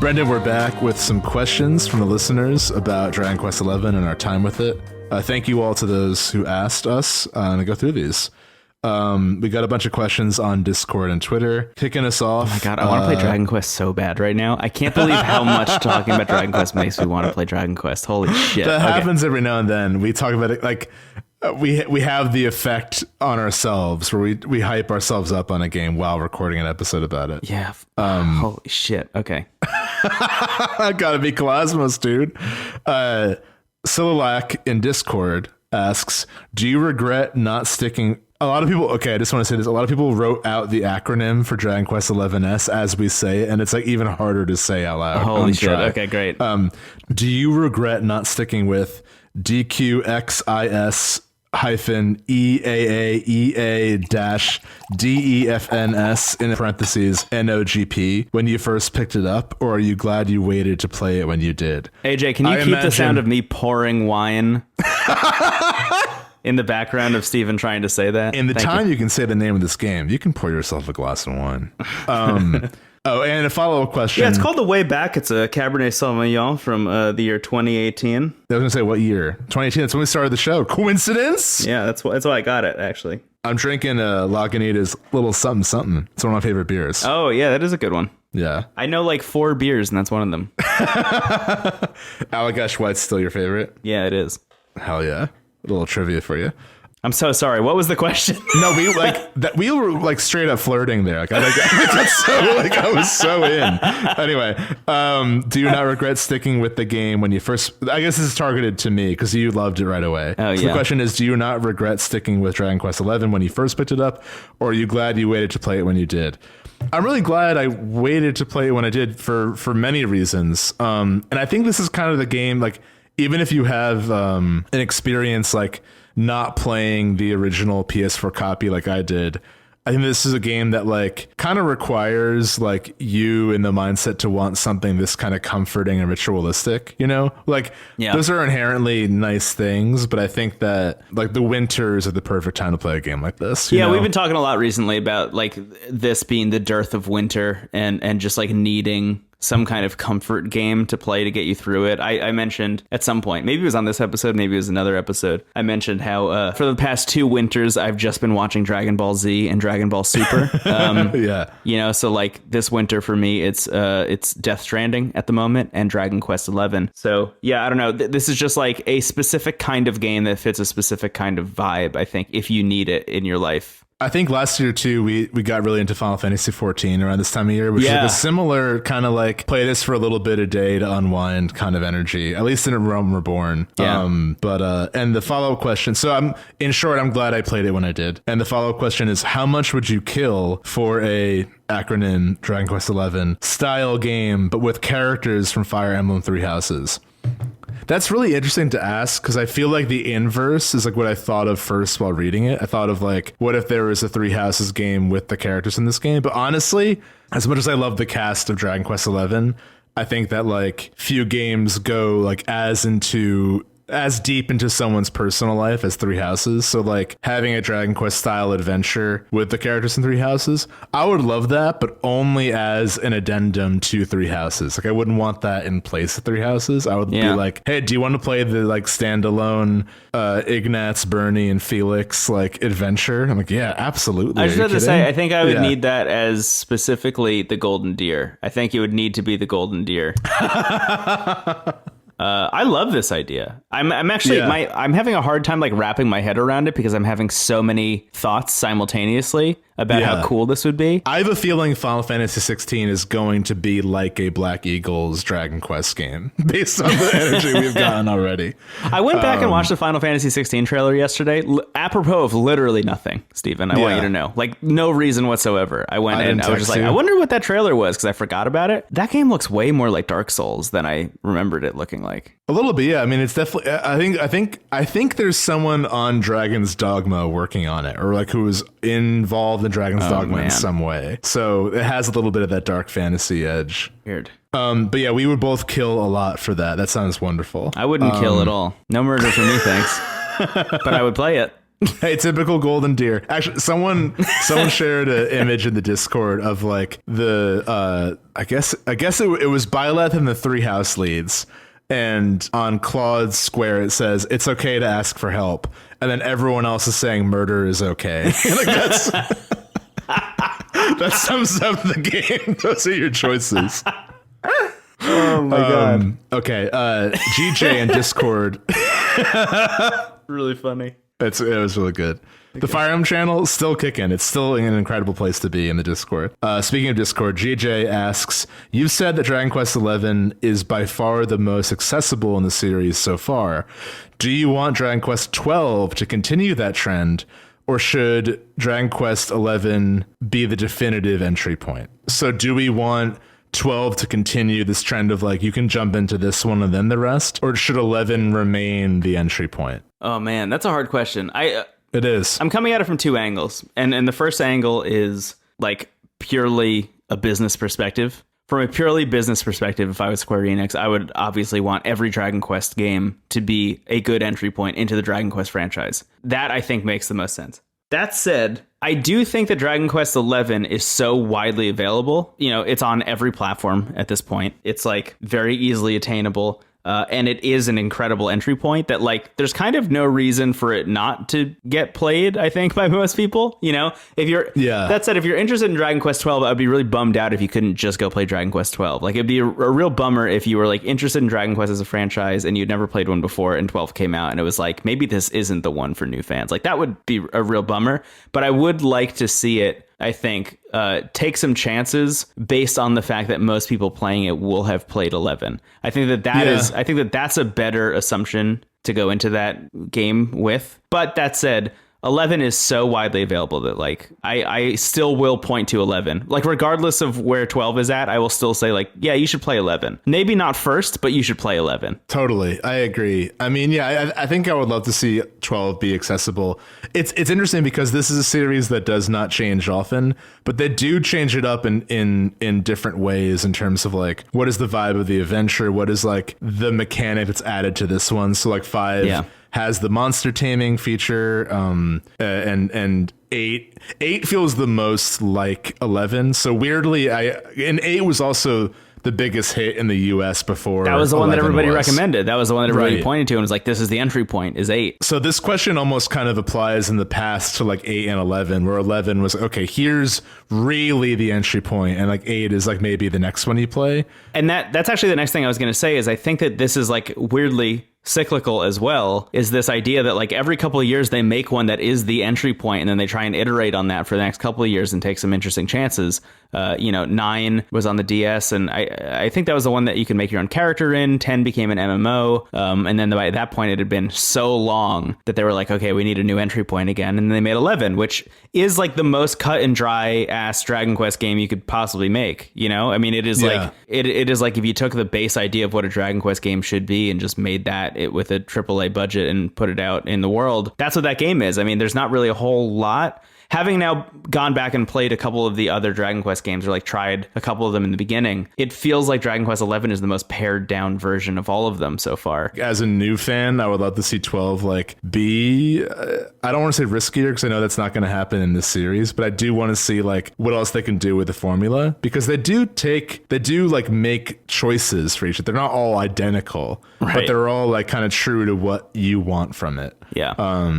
Brendan, we're back with some questions from the listeners about Dragon Quest XI and our time with it. Thank you all to those who asked us to go through these. We got a bunch of questions on Discord and Twitter. Kicking us off. Oh my God, I want to play Dragon Quest so bad right now. I can't believe how much talking about Dragon Quest makes me want to play Dragon Quest. Holy shit. That happens every now and then. We talk about it like... we have the effect on ourselves where we hype ourselves up on a game while recording an episode about it. Yeah. Holy shit. Okay. Gotta be Cosmos, dude. Sililak in Discord asks, do you regret not sticking... A lot of people... Okay, I just want to say this. A lot of people wrote out the acronym for Dragon Quest XI's as we say it, and it's like even harder to say out loud. Holy shit. Okay, great. Do you regret not sticking with DQXIS hyphen EAAEA dash DEFNS in parentheses NOGP when you first picked it up, or are you glad you waited to play it when you did? AJ, can you keep the sound of me pouring wine in the background of Steven trying to say that? In the time you can say the name of this game, you can pour yourself a glass of wine. Oh, and a follow-up question. Yeah, it's called The Way Back. It's a Cabernet Sauvignon from the year 2018. I was going to say, what year? 2018, that's when we started the show. Coincidence? Yeah, that's why I got it, actually. I'm drinking Lagunitas Little Something Something. It's one of my favorite beers. Oh, yeah, that is a good one. Yeah. I know like 4 beers, and that's one of them. Allagash White's still your favorite? Yeah, it is. Hell yeah. A little trivia for you. I'm so sorry. What was the question? No, we like that. We were like straight up flirting there. I was so in. Anyway, do you not regret sticking with the game when you first? I guess this is targeted to me because you loved it right away. Oh, so yeah. The question is, do you not regret sticking with Dragon Quest XI when you first picked it up, or are you glad you waited to play it when you did? I'm really glad I waited to play it when I did for many reasons. And I think this is kind of the game. Like, even if you have an experience like not playing the original PS4 copy like I did, I think this is a game that like kind of requires like you in the mindset to want something this kind of comforting and ritualistic, you know? Like those are inherently nice things, but I think that like the winters are the perfect time to play a game like this. You know? We've been talking a lot recently about like this being the dearth of winter and just like needing some kind of comfort game to play to get you through it. I mentioned at some point, maybe it was on this episode, maybe it was another episode, I mentioned how for the past 2 winters, I've just been watching Dragon Ball Z and Dragon Ball Super. You know, so like this winter for me, it's Death Stranding at the moment and Dragon Quest XI. So yeah, I don't know. This is just like a specific kind of game that fits a specific kind of vibe, I think, if you need it in your life. I think last year too, we got really into Final Fantasy 14 around this time of year, which is like a similar kind of like play this for a little bit a day to unwind kind of energy, at least in A Realm Reborn. Yeah. And the follow-up question. So in short, I'm glad I played it when I did. And the follow-up question is, how much would you kill for a acronym Dragon Quest XI style game, but with characters from Fire Emblem Three Houses? That's really interesting to ask because I feel like the inverse is like what I thought of first while reading it. I thought of like, what if there was a Three Houses game with the characters in this game? But honestly, as much as I love the cast of Dragon Quest XI, I think that like few games go like as deep into someone's personal life as Three Houses. So like having a Dragon Quest style adventure with the characters in Three Houses, I would love that, but only as an addendum to Three Houses. Like I wouldn't want that in place of Three Houses. I would be like, hey, do you want to play the like standalone Ignatz, Bernie, and Felix like adventure? I'm like, yeah, absolutely. I just have to say, I think I would need that as specifically the Golden Deer. I think it would need to be the Golden Deer. I love this idea. I'm actually I'm having a hard time like wrapping my head around it because I'm having so many thoughts simultaneously about how cool this would be. I have a feeling Final Fantasy 16 is going to be like a Black Eagles Dragon Quest game based on the energy we've gotten already. I went back and watched the Final Fantasy 16 trailer yesterday, apropos of literally nothing, Stephen. I want you to know, like no reason whatsoever. I went and I was just like, I wonder what that trailer was because I forgot about it. That game looks way more like Dark Souls than I remembered it looking like. A little bit, yeah. I mean, it's definitely. I think there's someone on Dragon's Dogma working on it, or like who was involved in Dragon's Dogma in some way. So it has a little bit of that dark fantasy edge. Weird. But yeah, we would both kill a lot for that. That sounds wonderful. I wouldn't kill at all. No murder for me, thanks. But I would play it. Hey, typical Golden Deer. Actually, someone shared an image in the Discord of like the I guess it was Byleth and the Three House leads. And on Claude's square, it says, it's okay to ask for help. And then everyone else is saying murder is okay. Like that sums up the game. Those are your choices. Oh, my God. Okay. GJ in Discord. Really funny. It was really good. The Fire Emblem channel is still kicking. It's still an incredible place to be in the Discord. Speaking of Discord, GJ asks, you've said that Dragon Quest XI is by far the most accessible in the series so far. Do you want Dragon Quest XII to continue that trend, or should Dragon Quest XI be the definitive entry point? So do we want 12 to continue this trend of like, you can jump into this one and then the rest, or should 11 remain the entry point? Oh, man, that's a hard question. It is. I'm coming at it from 2 angles. And the first angle is like purely a business perspective. From a purely business perspective, if I was Square Enix, I would obviously want every Dragon Quest game to be a good entry point into the Dragon Quest franchise. That, I think, makes the most sense. That said, I do think that Dragon Quest XI is so widely available. You know, it's on every platform at this point. It's like very easily attainable. and it is an incredible entry point that like there's kind of no reason for it not to get played, I think, by most people. You know, if you're that said, if you're interested in Dragon Quest 12, I'd be really bummed out if you couldn't just go play Dragon Quest 12. Like it'd be a real bummer if you were like interested in Dragon Quest as a franchise and you'd never played one before and 12 came out and it was like, maybe this isn't the one for new fans. Like that would be a real bummer, but I would like to see it, I think, take some chances based on the fact that most people playing it will have played 11. I think that that's a better assumption to go into that game with. But that said, 11 is so widely available that like I still will point to 11. Like regardless of where 12 is at, I will still say like, yeah, you should play 11. Maybe not first, but you should play 11. Totally. I agree. I mean, yeah, I think I would love to see 12 be accessible. It's interesting because this is a series that does not change often, but they do change it up in different ways in terms of like what is the vibe of the adventure, what is like the mechanic that's added to this one. So like 5 has the monster taming feature, and 8 feels the most like 11. So weirdly, and 8 was also the biggest hit in the US before. That was the one that everybody recommended. That was the one that everybody pointed to and was like, this is the entry point, is 8. So this question almost kind of applies in the past to like 8 and 11, where 11 was, okay, here's really the entry point, and like 8 is like maybe the next one you play. And that's actually the next thing I was going to say is I think that this is like weirdly cyclical as well, is this idea that like every couple of years they make one that is the entry point and then they try and iterate on that for the next couple of years and take some interesting chances. 9 was on the DS and I think that was the one that you could make your own character in. 10 became an MMO, and then by that point it had been so long that they were like, okay, we need a new entry point again, and then they made 11, which is like the most cut and dry ass Dragon Quest game you could possibly make. You know, I mean, it is like it is like if you took the base idea of what a Dragon Quest game should be and just made that it with a AAA budget and put it out in the world. That's what that game is. I mean, there's not really a whole lot. Having now gone back and played a couple of the other Dragon Quest games, or like tried a couple of them in the beginning, it feels like Dragon Quest 11 is the most pared down version of all of them so far. As a new fan, I would love to see 12 like be, I don't want to say riskier because I know that's not going to happen in this series, but I do want to see like what else they can do with the formula, because they do like make choices for each. They're not all identical, but they're all like kind of true to what you want from it. Yeah.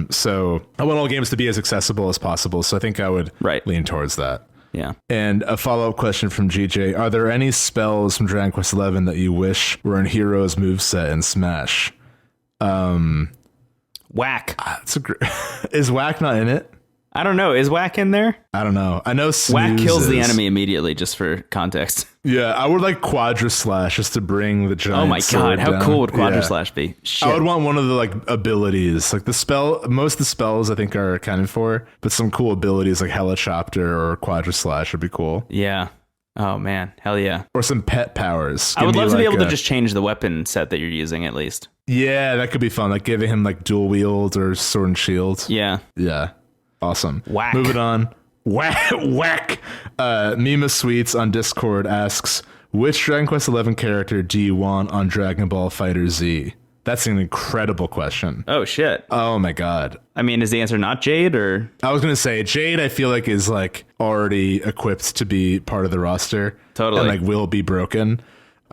So I want all games to be as accessible as possible. So I think I would lean towards that. Yeah. And a follow-up question from GJ. Are there any spells from Dragon Quest 11 that you wish were in Hero's moveset in Smash? Whack. Is Whack not in it? I don't know. Is Whack in there? I don't know. I know Whack kills the enemy immediately, just for context. Yeah, I would like Quadra Slash just to bring the giant. Oh my god, how down. cool would Quadra Slash be? Shit. I would want one of the like abilities, like the spell. Most of the spells I think are accounted for, but some cool abilities like Helichopter or Quadra Slash would be cool. Yeah. Oh man, hell yeah. Or some pet powers. I would love to be able to just change the weapon set that you're using at least. Yeah, that could be fun. Like giving him like dual wield or sword and shield. Yeah. Yeah. Awesome. Whack. Moving on. Whack. Mima Sweets on Discord asks, which Dragon Quest 11 character do you want on Dragon Ball Fighter Z? That's an incredible question. Oh, shit. Oh, my God. I mean, is the answer not Jade or? I was going to say Jade, I feel like is like already equipped to be part of the roster. Totally. And like will be broken.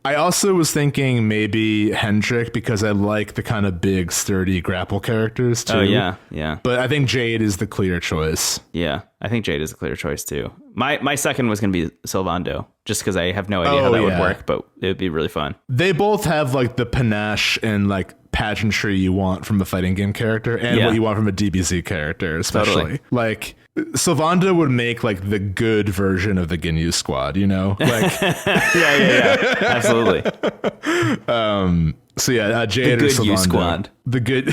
I also was thinking maybe Hendrik because I like the kind of big, sturdy grapple characters too. Oh, yeah, yeah. But I think Jade is the clear choice. Yeah, I think Jade is a clear choice too. My second was going to be Sylvando, just because I have no idea how that would work, but it would be really fun. They both have like the panache and like pageantry you want from a fighting game character and what you want from a DBZ character, especially. Totally. Like Sylvando would make like the good version of the Ginyu Squad, you know? Like yeah. Absolutely. So yeah, Jade or Sylvando. Squad. The good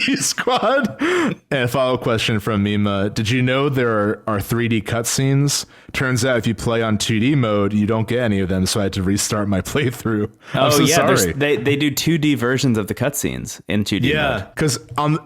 U Squad. And a follow-up question from Mima. Did you know there are 3D cutscenes? Turns out if you play on 2D mode, you don't get any of them, so I had to restart my playthrough. I'm so sorry. They do 2D versions of the cutscenes in 2D mode. Yeah, because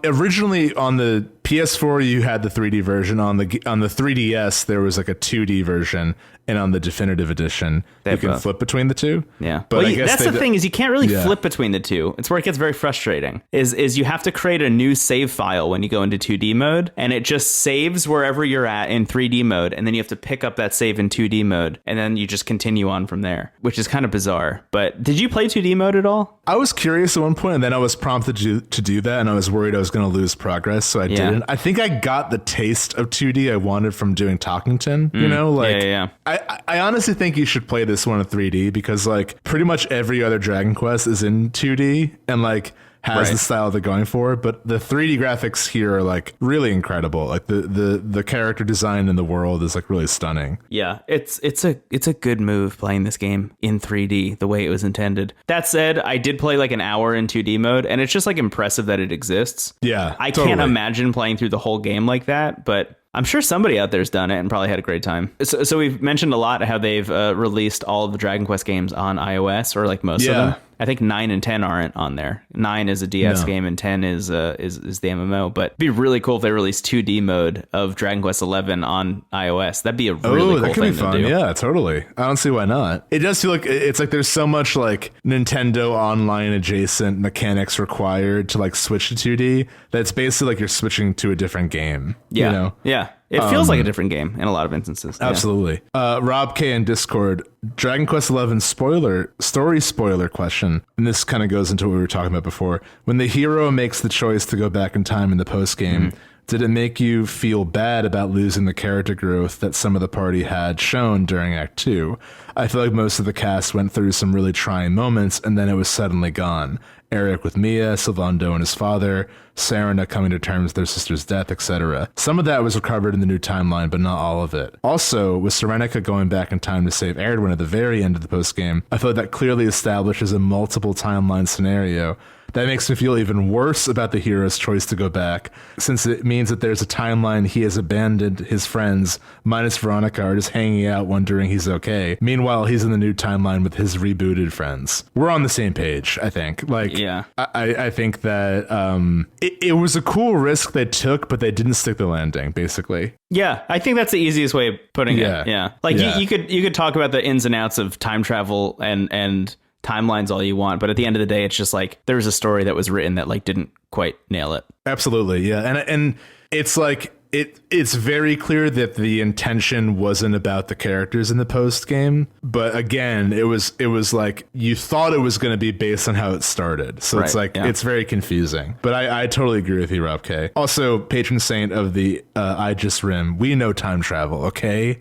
originally on the PS4 you had the 3D version. On the 3DS there was like a 2D version, and on the definitive edition you can flip between the two. Yeah, but that's the thing is you can't really flip between the two. It's where it gets very frustrating. is you have to create a new save file when you go into 2D mode, and it just saves wherever you're at in 3D mode, and then you have to pick up that save in 2D mode, and then you just continue on from there, which is kind of bizarre. But did you play 2D mode at all? I was curious at one point, and then I was prompted to do that, and I was worried I was going to lose progress, so I didn't. I think I got the taste of 2D I wanted from doing Talkington, you know? Like, I honestly think you should play this one in 3D, because like pretty much every other Dragon Quest is in 2D, and like has the style they're going for, but the 3D graphics here are like really incredible. Like the character design in the world is like really stunning. Yeah, it's a good move playing this game in 3D the way it was intended. That said, I did play like an hour in 2D mode, and it's just like impressive that it exists. Yeah, I can't imagine playing through the whole game like that, but I'm sure somebody out there's done it and probably had a great time. So we've mentioned a lot how they've released all of the Dragon Quest games on iOS, or like most of them. I think 9 and 10 aren't on there. 9 is a DS game, and 10 is the MMO. But it'd be really cool if they released 2D mode of Dragon Quest 11 on iOS. That'd be a really cool thing to do. Yeah, totally. I don't see why not. It does feel like it's like there's so much like Nintendo Online adjacent mechanics required to like switch to 2D that it's basically like you're switching to a different game. Yeah, you know? Yeah. It feels like a different game in a lot of instances. Absolutely. Rob K in Discord, Dragon Quest XI story spoiler question. And this kind of goes into what we were talking about before. When the hero makes the choice to go back in time in the post game, did it make you feel bad about losing the character growth that some of the party had shown during Act 2? I feel like most of the cast went through some really trying moments, and then it was suddenly gone. Eric with Mia, Sylvando and his father, Serena coming to terms with their sister's death, etc. Some of that was recovered in the new timeline, but not all of it. Also, with Serenica going back in time to save Erdwin at the very end of the postgame, I feel like that clearly establishes a multiple timeline scenario. That makes me feel even worse about the hero's choice to go back, since it means that there's a timeline he has abandoned his friends, minus Veronica, are just hanging out wondering he's okay. Meanwhile, he's in the new timeline with his rebooted friends. We're on the same page, I think. Like, I think that it was a cool risk they took, but they didn't stick the landing, basically. Yeah, I think that's the easiest way of putting it. Yeah. Like, you could talk about the ins and outs of time travel and timelines all you want, but at the end of the day, it's just like there was a story that was written that like didn't quite nail it. Absolutely, yeah, and it's like it's very clear that the intention wasn't about the characters in the post game, but again, it was like you thought it was going to be based on how it started, so it's like it's very confusing. But I totally agree with you, Rob K. Also, patron saint of the Aegis Rim, we know time travel, okay?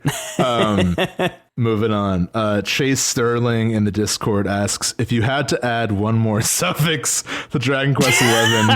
Moving on. Chase Sterling in the Discord asks, if you had to add one more suffix to Dragon Quest XI,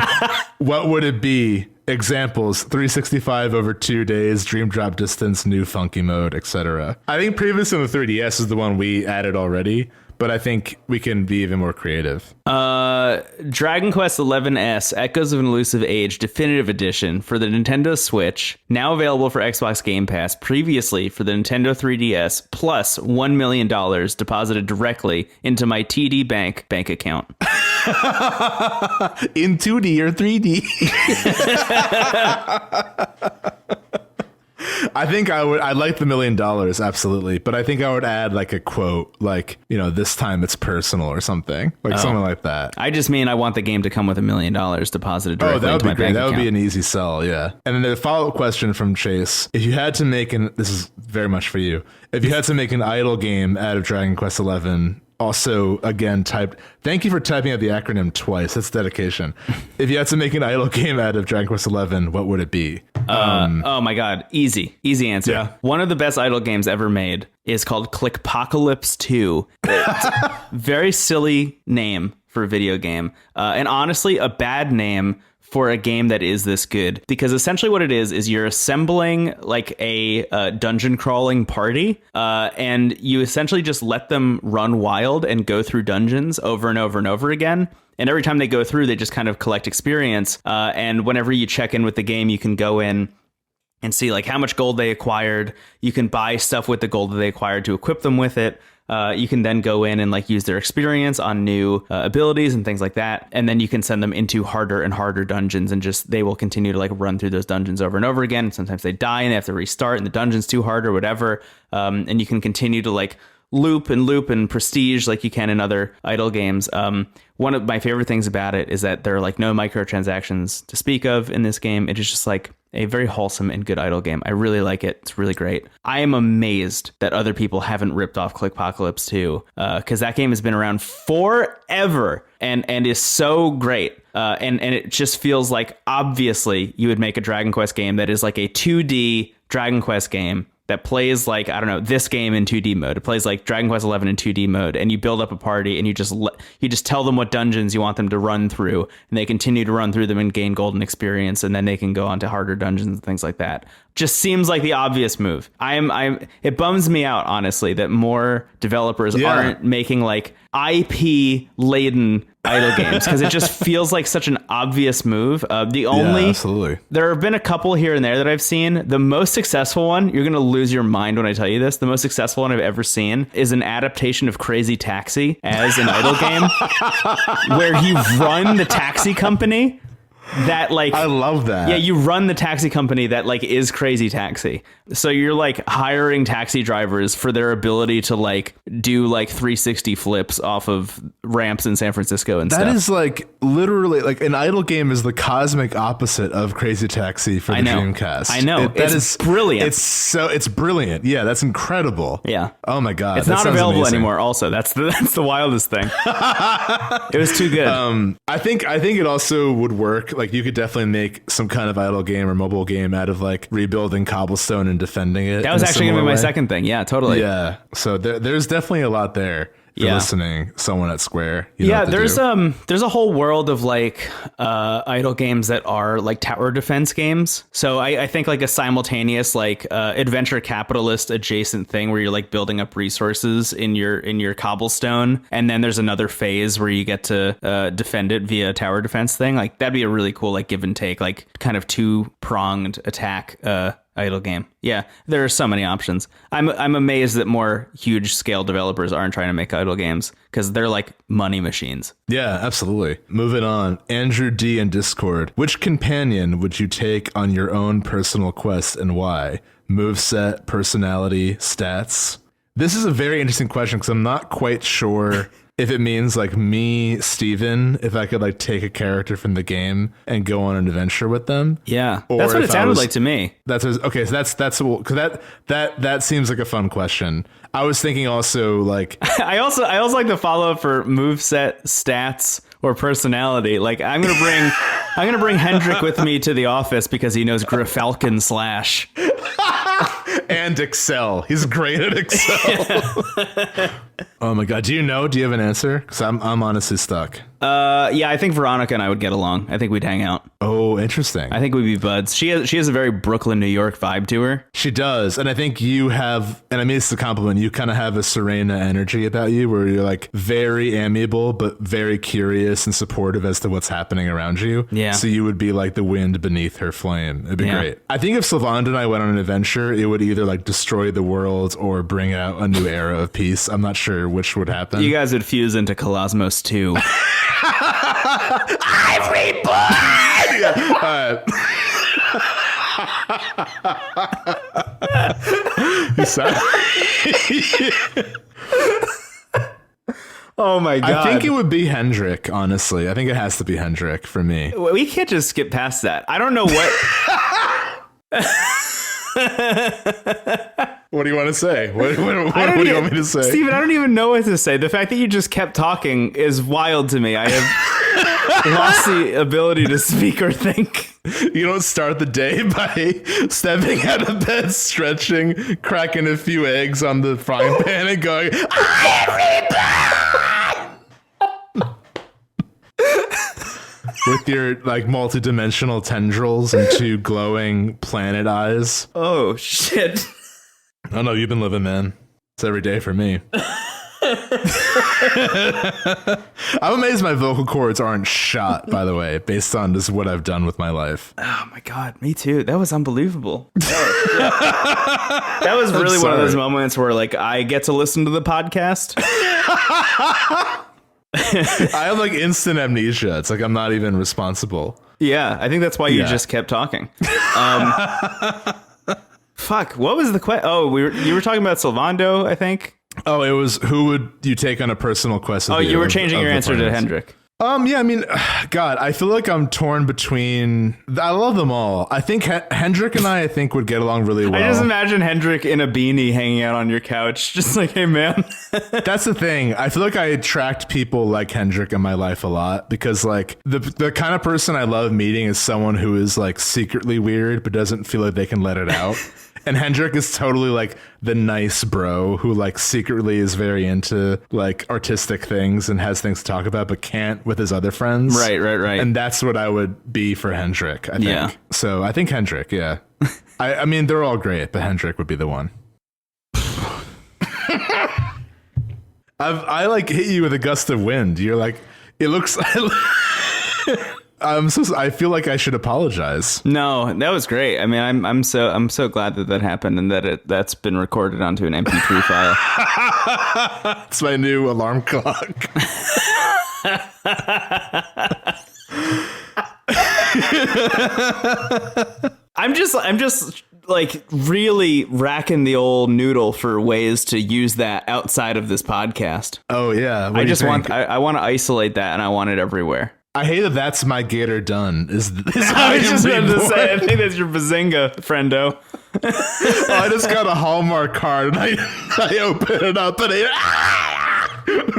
what would it be? Examples: 365 over 2 days, dream drop distance, new funky mode, etc. I think previous on the 3DS is the one we added already, but I think we can be even more creative. Dragon Quest XI-S Echoes of an Elusive Age Definitive Edition for the Nintendo Switch, now available for Xbox Game Pass, previously for the Nintendo 3DS, plus $1 million deposited directly into my TD Bank account. In 2D or 3D? I think I'd like the $1 million, absolutely. But I think I would add like a quote, like, you know, this time it's personal or something, like something like that. I just mean I want the game to come with $1 million deposited directly into my bank account. That would be an easy sell, yeah. And then the follow-up question from Chase, if you had to make this is very much for you, if you had to make an idle game out of Dragon Quest XI, also, again, thank you for typing out the acronym twice. That's dedication. If you had to make an idle game out of Dragon Quest XI, what would it be? Oh my God. Easy answer. Yeah. One of the best idle games ever made is called Clickpocalypse 2. Very silly name for a video game. And honestly, a bad name for a game that is this good, because essentially what it is you're assembling like a dungeon crawling party, and you essentially just let them run wild and go through dungeons over and over and over again. And every time they go through, they just kind of collect experience. And whenever you check in with the game, you can go in and see like how much gold they acquired. You can buy stuff with the gold that they acquired to equip them with it. You can then go in and like use their experience on new abilities and things like that. And then you can send them into harder and harder dungeons, and just they will continue to like run through those dungeons over and over again. And sometimes they die and they have to restart and the dungeon's too hard or whatever. And you can continue to like loop and prestige like you can in other idle games. One of my favorite things about it is that there are like no microtransactions to speak of in this game. It is just like a very wholesome and good idle game. I really like it. It's really great. I am amazed that other people haven't ripped off Clickpocalypse 2, because that game has been around forever and is so great. And it just feels like obviously you would make a Dragon Quest game that is like a 2D Dragon Quest game that plays like, I don't know, this game in 2D mode. It plays like Dragon Quest 11 in 2D mode, and you build up a party and you just tell them what dungeons you want them to run through, and they continue to run through them and gain golden experience, and then they can go on to harder dungeons and things like that. Just seems like the obvious move. It bums me out, honestly, that more developers aren't making like IP laden idle games, because it just feels like such an obvious move. Absolutely. There have been a couple here and there that I've seen. The most successful one, you're going to lose your mind when I tell you this, the most successful one I've ever seen is an adaptation of Crazy Taxi as an idle game where you run the taxi company that like, I love that. Yeah, you run the taxi company that like is Crazy Taxi. So you're like hiring taxi drivers for their ability to like do like 360 flips off of ramps in San Francisco and stuff. That is like literally like an idle game is the cosmic opposite of Crazy Taxi for the Dreamcast. I know. It's brilliant. It's brilliant. Yeah, that's incredible. Yeah. Oh my God. It's not available anymore. Also, that's the wildest thing. It was too good. I think it also would work. Like you could definitely make some kind of idle game or mobile game out of like rebuilding cobblestone and defending it. That was actually going to be my second thing. Yeah, totally. Yeah. So there's definitely a lot there. For listening, someone at Square. There's a whole world of like idle games that are like tower defense games. So I think like a simultaneous like adventure capitalist adjacent thing where you're like building up resources in your cobblestone, and then there's another phase where you get to defend it via a tower defense thing. Like that'd be a really cool like give and take, like kind of two-pronged attack idle game. Yeah, there are so many options. I'm amazed that more huge scale developers aren't trying to make idle games, because they're like money machines. Yeah, absolutely. Moving on. Andrew D in Discord. Which companion would you take on your own personal quest and why? Moveset, personality, stats? This is a very interesting question because I'm not quite sure if it means like me, Steven, if I could like take a character from the game and go on an adventure with them. Yeah, that's what it sounded like to me. Okay. So that's because that seems like a fun question. I was thinking also like I also like the follow up for moveset, stats, or personality. Like I'm gonna bring Hendrik with me to the office because he knows Grifalcon Slash and Excel. He's great at Excel. Oh my God. Do you have an answer? Because I'm honestly stuck. Yeah, I think Veronica and I would get along. I think we'd hang out. Oh, interesting. I think we'd be buds. She has a very Brooklyn, New York vibe to her. She does. And I think you have, and I mean, it's a compliment, you kind of have a Serena energy about you where you're like very amiable, but very curious and supportive as to what's happening around you. Yeah. So you would be like the wind beneath her flame. It'd be great. I think if Sylvanda and I went on an adventure, it would either like destroy the world or bring out a new era of peace. I'm not sure which would happen. You guys would fuse into Cosmos 2. I'm reborn! Oh my God. I think it would be Hendrik, honestly. I think it has to be Hendrik for me. We can't just skip past that. I don't know what... What do you want to say? What do you want me to say? Steven, I don't even know what to say. The fact that you just kept talking is wild to me. I have lost the ability to speak or think. You don't start the day by stepping out of bed, stretching, cracking a few eggs on the frying pan and going, with your like multi-dimensional tendrils and two glowing planet eyes. Oh shit. Oh no, you've been living, man. It's every day for me. I'm amazed my vocal cords aren't shot, by the way, based on just what I've done with my life. Oh my God, me too. That was unbelievable. That was really one of those moments where like I get to listen to the podcast. I have like instant amnesia. It's like I'm not even responsible. Yeah, I think that's why you just kept talking. Fuck, what was the question? Oh, you were talking about Sylvando, I think. Oh, it was who would you take on a personal quest? Oh, you were changing your answer to Hendrik. Yeah, I mean, God, I feel like I'm torn between. I love them all. I think Hendrik and I think would get along really well. I just imagine Hendrik in a beanie hanging out on your couch, just like, hey, man. That's the thing. I feel like I attract people like Hendrik in my life a lot because, like, the kind of person I love meeting is someone who is like secretly weird but doesn't feel like they can let it out. And Hendrik is totally like the nice bro who like secretly is very into like artistic things and has things to talk about, but can't with his other friends. Right. And that's what I would be for Hendrik, I think. Yeah. So I think Hendrik, yeah. I mean, they're all great, but Hendrik would be the one. I like hit you with a gust of wind. You're like, it looks... I feel like I should apologize. No, that was great. I mean, I'm so glad that happened and that's been recorded onto an MP3 file. It's my new alarm clock. I'm just like really racking the old noodle for ways to use that outside of this podcast. Oh yeah, I want to isolate that and I want it everywhere. I hate that that's my gator done. I was just about to say, I think that's your bazinga, friendo. I just got a Hallmark card and I open it up and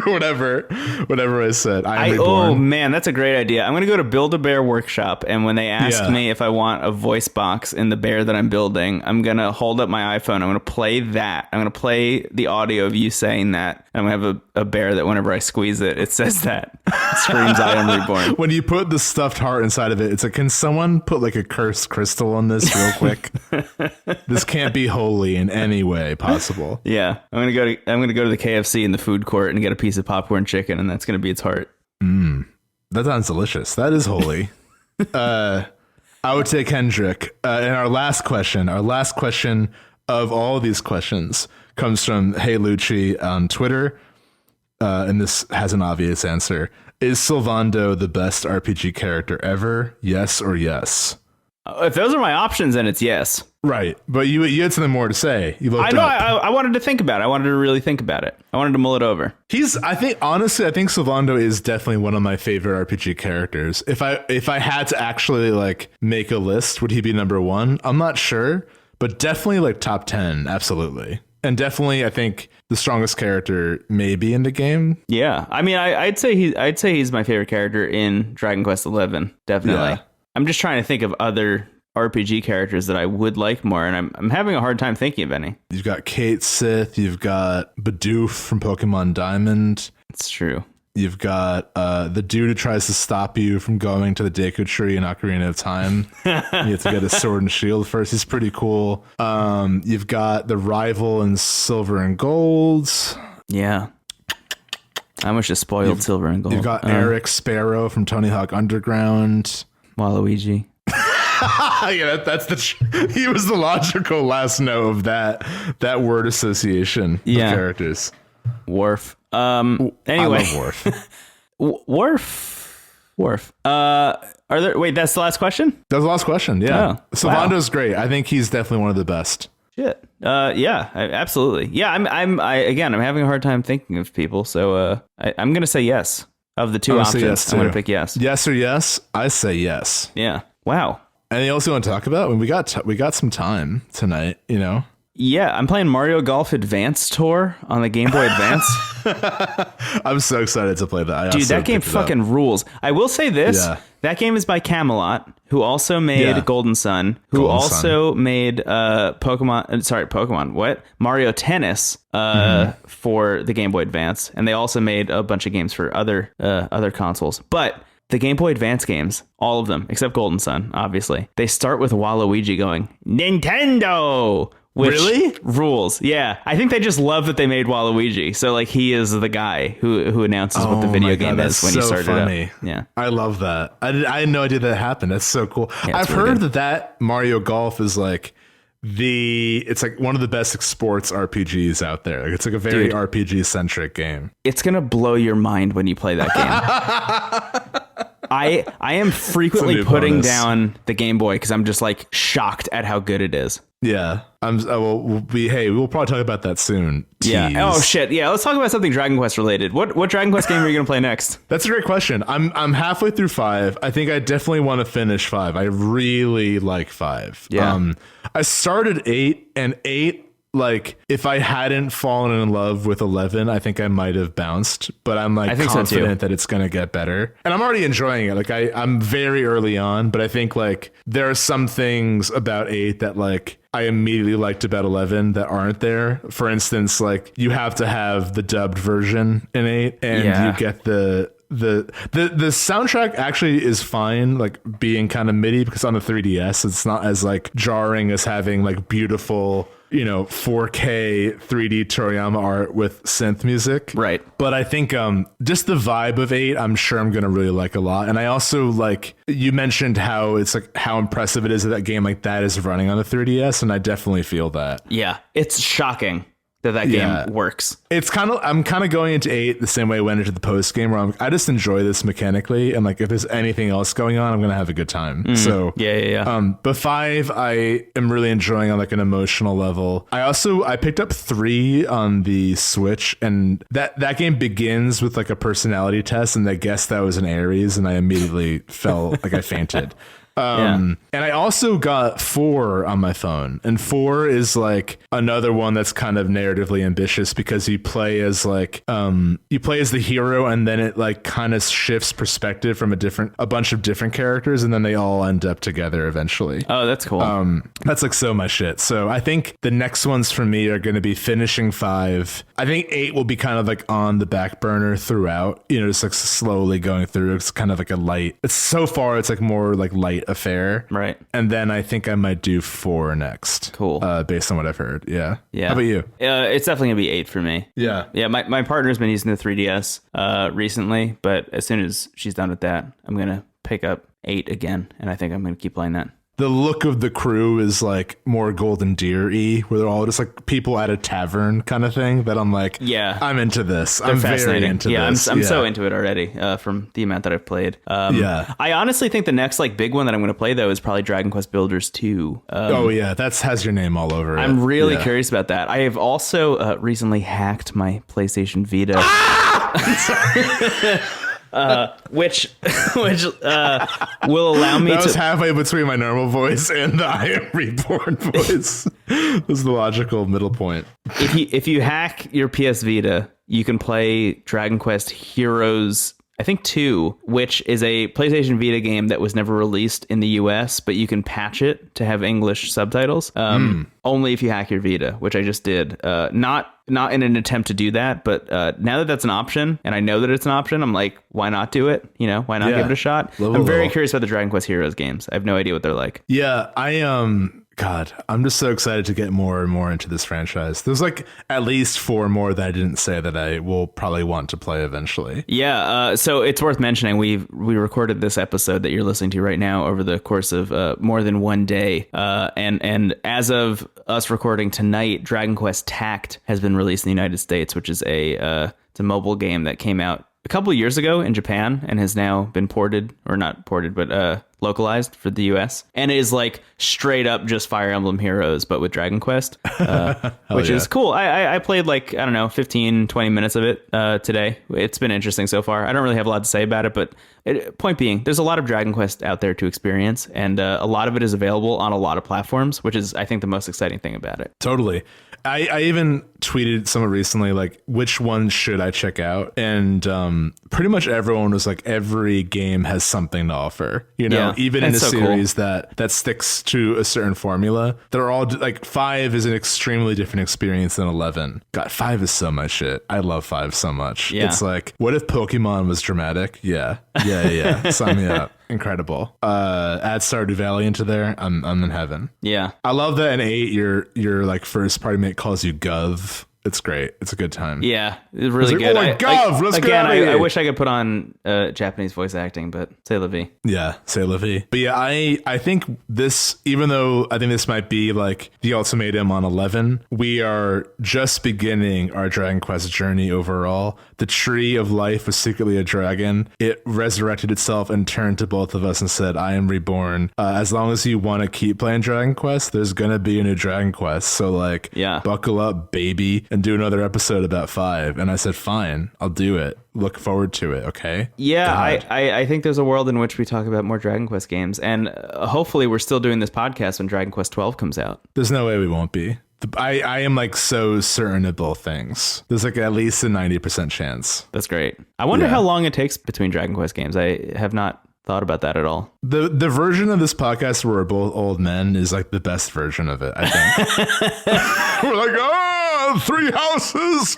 whatever I said. Oh man, that's a great idea. I'm gonna go to Build-A-Bear Workshop, and when they ask me if I want a voice box in the bear that I'm building, I'm gonna hold up my iPhone. I'm gonna play that. I'm gonna play the audio of you saying that. I'm gonna have a bear that whenever I squeeze it, it says that. It screams I am reborn. When you put the stuffed heart inside of it, it's like, can someone put like a cursed crystal on this real quick? This can't be holy in any way possible. Yeah, I'm gonna go to the KFC in the food court and get a piece of popcorn chicken, and that's gonna be its heart. That sounds delicious. That is holy. I would take Hendrik. And our last question of all of these questions comes from Hey Lucci on Twitter. And this has an obvious answer. Is Sylvando the best RPG character ever? Yes or yes? If those are my options, then it's yes. Right. But you had something more to say. I wanted to think about it. I wanted to really think about it. I wanted to mull it over. I think Sylvando is definitely one of my favorite RPG characters. If I had to actually like make a list, would he be number one? I'm not sure, but definitely like top 10. Absolutely. And definitely, I think the strongest character maybe in the game. Yeah. I mean, I'd say he's my favorite character in Dragon Quest XI. Definitely. Yeah. I'm just trying to think of other RPG characters that I would like more, and I'm having a hard time thinking of any. You've got Kate Sith, you've got Bidoof from Pokemon Diamond. It's true. You've got the dude who tries to stop you from going to the Deku Tree in Ocarina of Time. You have to get a sword and shield first. He's pretty cool. You've got the rival in Silver and Gold. Yeah. I almost just spoiled Silver and Gold. You've got Eric Sparrow from Tony Hawk Underground. Waluigi. Yeah, he was the logical last note of that word association of characters. Worf. Anyway, I love Worf. Worf. Wait, that's the last question? That's the last question. Yeah. Sylvando's great. I think he's definitely one of the best. Shit. Absolutely. Yeah. I'm having a hard time thinking of people. So, I'm going to say yes. Of the two options, yes, I'm going to pick yes. Yes or yes? I say yes. Yeah. Wow. Anything else you want to talk about? I mean, we got some time tonight, you know? Yeah, I'm playing Mario Golf Advance Tour on the Game Boy Advance. I'm so excited to play that. Dude, that game fucking rules. I will say this. Yeah. That game is by Camelot, who also made Golden Sun, who also made Pokemon, what? Mario Tennis for the Game Boy Advance. And they also made a bunch of games for other consoles. But the Game Boy Advance games, all of them, except Golden Sun, obviously, they start with Waluigi going, Nintendo! Which really rules. Yeah. I think they just love that they made Waluigi. So like he is the guy who announces what the video game is when you start it up. Yeah. I love that. I had no idea that happened. That's so cool. Yeah, I've really heard that Mario Golf is like it's like one of the best sports RPGs out there. Like it's like a very RPG centric game. It's going to blow your mind when you play that game. I am frequently putting down the Game Boy because I'm just like shocked at how good it is. Yeah. We'll probably talk about that soon. Yeah. Tease. Oh shit. Yeah. Let's talk about something Dragon Quest related. What Dragon Quest game are you gonna play next? That's a great question. I'm halfway through 5. I think I definitely want to finish 5. I really like 5. Yeah. I started 8, and 8, like, if I hadn't fallen in love with 11, I think I might have bounced, but I'm like confident that it's going to get better. And I'm already enjoying it. Like I'm very early on, but I think like there are some things about 8 that like I immediately liked about 11 that aren't there. For instance, like you have to have the dubbed version in 8, and you get the soundtrack actually is fine, like being kind of MIDI, because on the 3DS it's not as like jarring as having like beautiful, 4K 3D Toriyama art with synth music. Right. But I think just the vibe of 8, I'm sure I'm going to really like a lot. And I also like, you mentioned how it's like how impressive it is that game like that is running on the 3DS. And I definitely feel that. Yeah. It's shocking that game works. It's I'm kind of going into 8 the same way I went into the post game, where I just enjoy this mechanically, and like if there's anything else going on, I'm gonna have a good time. So but 5 I am really enjoying on like an emotional level. I picked up 3 on the Switch, and that game begins with like a personality test, and I guess that was an Aries, and I immediately felt like I fainted. And I also got 4 on my phone, and 4 is like another one that's kind of narratively ambitious, because you play as the hero, and then it like kind of shifts perspective from a bunch of different characters, and then they all end up together eventually. Oh, that's cool. That's like so my shit. So I think the next ones for me are going to be finishing 5. I think 8 will be kind of like on the back burner throughout, just like slowly going through. It's kind of like it's like more like light affair, right? And then I think I might do 4 next. Cool. Based on what I've heard. Yeah. How about you? It's definitely gonna be 8 for me. Yeah. My partner's been using the 3DS recently, but as soon as she's done with that, I'm gonna pick up 8 again, and I think I'm gonna keep playing that. The look of the crew is like more Golden Deer-y, where they're all just like people at a tavern kind of thing, that I'm like, I'm into this. I'm very into this. I'm so into it already from the amount that I've played. I honestly think the next like big one that I'm going to play though is probably Dragon Quest Builders 2. That has your name all over it. I'm really curious about that. I have also recently hacked my PlayStation Vita. Which will allow me that was halfway between my normal voice and the I Am Reborn voice. This is the logical middle point. If you hack your PS Vita, you can play Dragon Quest Heroes, I think 2, which is a PlayStation Vita game that was never released in the US, but you can patch it to have English subtitles. Only if you hack your Vita, which I just did. Not in an attempt to do that, but now that that's an option, and I know that it's an option, I'm like, why not do it? Why not give it a shot? I'm very curious about the Dragon Quest Heroes games. I have no idea what they're like. Yeah, God, I'm just so excited to get more and more into this franchise. There's like at least 4 more that I didn't say that I will probably want to play eventually. Yeah, so it's worth mentioning we recorded this episode that you're listening to right now over the course of more than one day, and as of us recording tonight, Dragon Quest Tact has been released in the United States, which is it's a mobile game that came out a couple of years ago in Japan and has now been localized for the US, and it is like straight up just Fire Emblem Heroes but with Dragon Quest, which is cool. I played 15-20 minutes of it today. It's been interesting so far. I don't really have a lot to say about it, but point being, there's a lot of Dragon Quest out there to experience, and a lot of it is available on a lot of platforms, which is I think the most exciting thing about it. Totally. I even tweeted someone recently, like, which one should I check out? And pretty much everyone was like, every game has something to offer, even in a series that sticks to a certain formula. They're all like, 5 is an extremely different experience than 11. God, 5 is so much shit. I love 5 so much. Yeah. It's like, what if Pokemon was dramatic? Yeah. Sign me up. Incredible. Add Stardew Valley into there. I'm in heaven. Yeah. I love that in 8 your like first party mate calls you Gov. It's great. It's a good time. Yeah, it's really good. Oh my God, let's get out of here. I wish I could put on Japanese voice acting, but c'est la vie. Yeah, c'est la vie. But yeah, I think this, even though I think this might be like the ultimatum on 11, we are just beginning our Dragon Quest journey overall. The tree of life was secretly a dragon. It resurrected itself and turned to both of us and said, I am reborn. As long as you want to keep playing Dragon Quest, there's going to be a new Dragon Quest. So like, buckle up, baby, and do another episode about 5. And I said, fine, I'll do it. Look forward to it. Okay. Yeah. I think there's a world in which we talk about more Dragon Quest games, and hopefully we're still doing this podcast when Dragon Quest 12 comes out. There's no way we won't be. I am like so certain of both things. There's like at least a 90% chance. That's great. I wonder how long it takes between Dragon Quest games. I have not thought about that at all. The version of this podcast where we're both old men is like the best version of it, I think. We're like, 3 houses.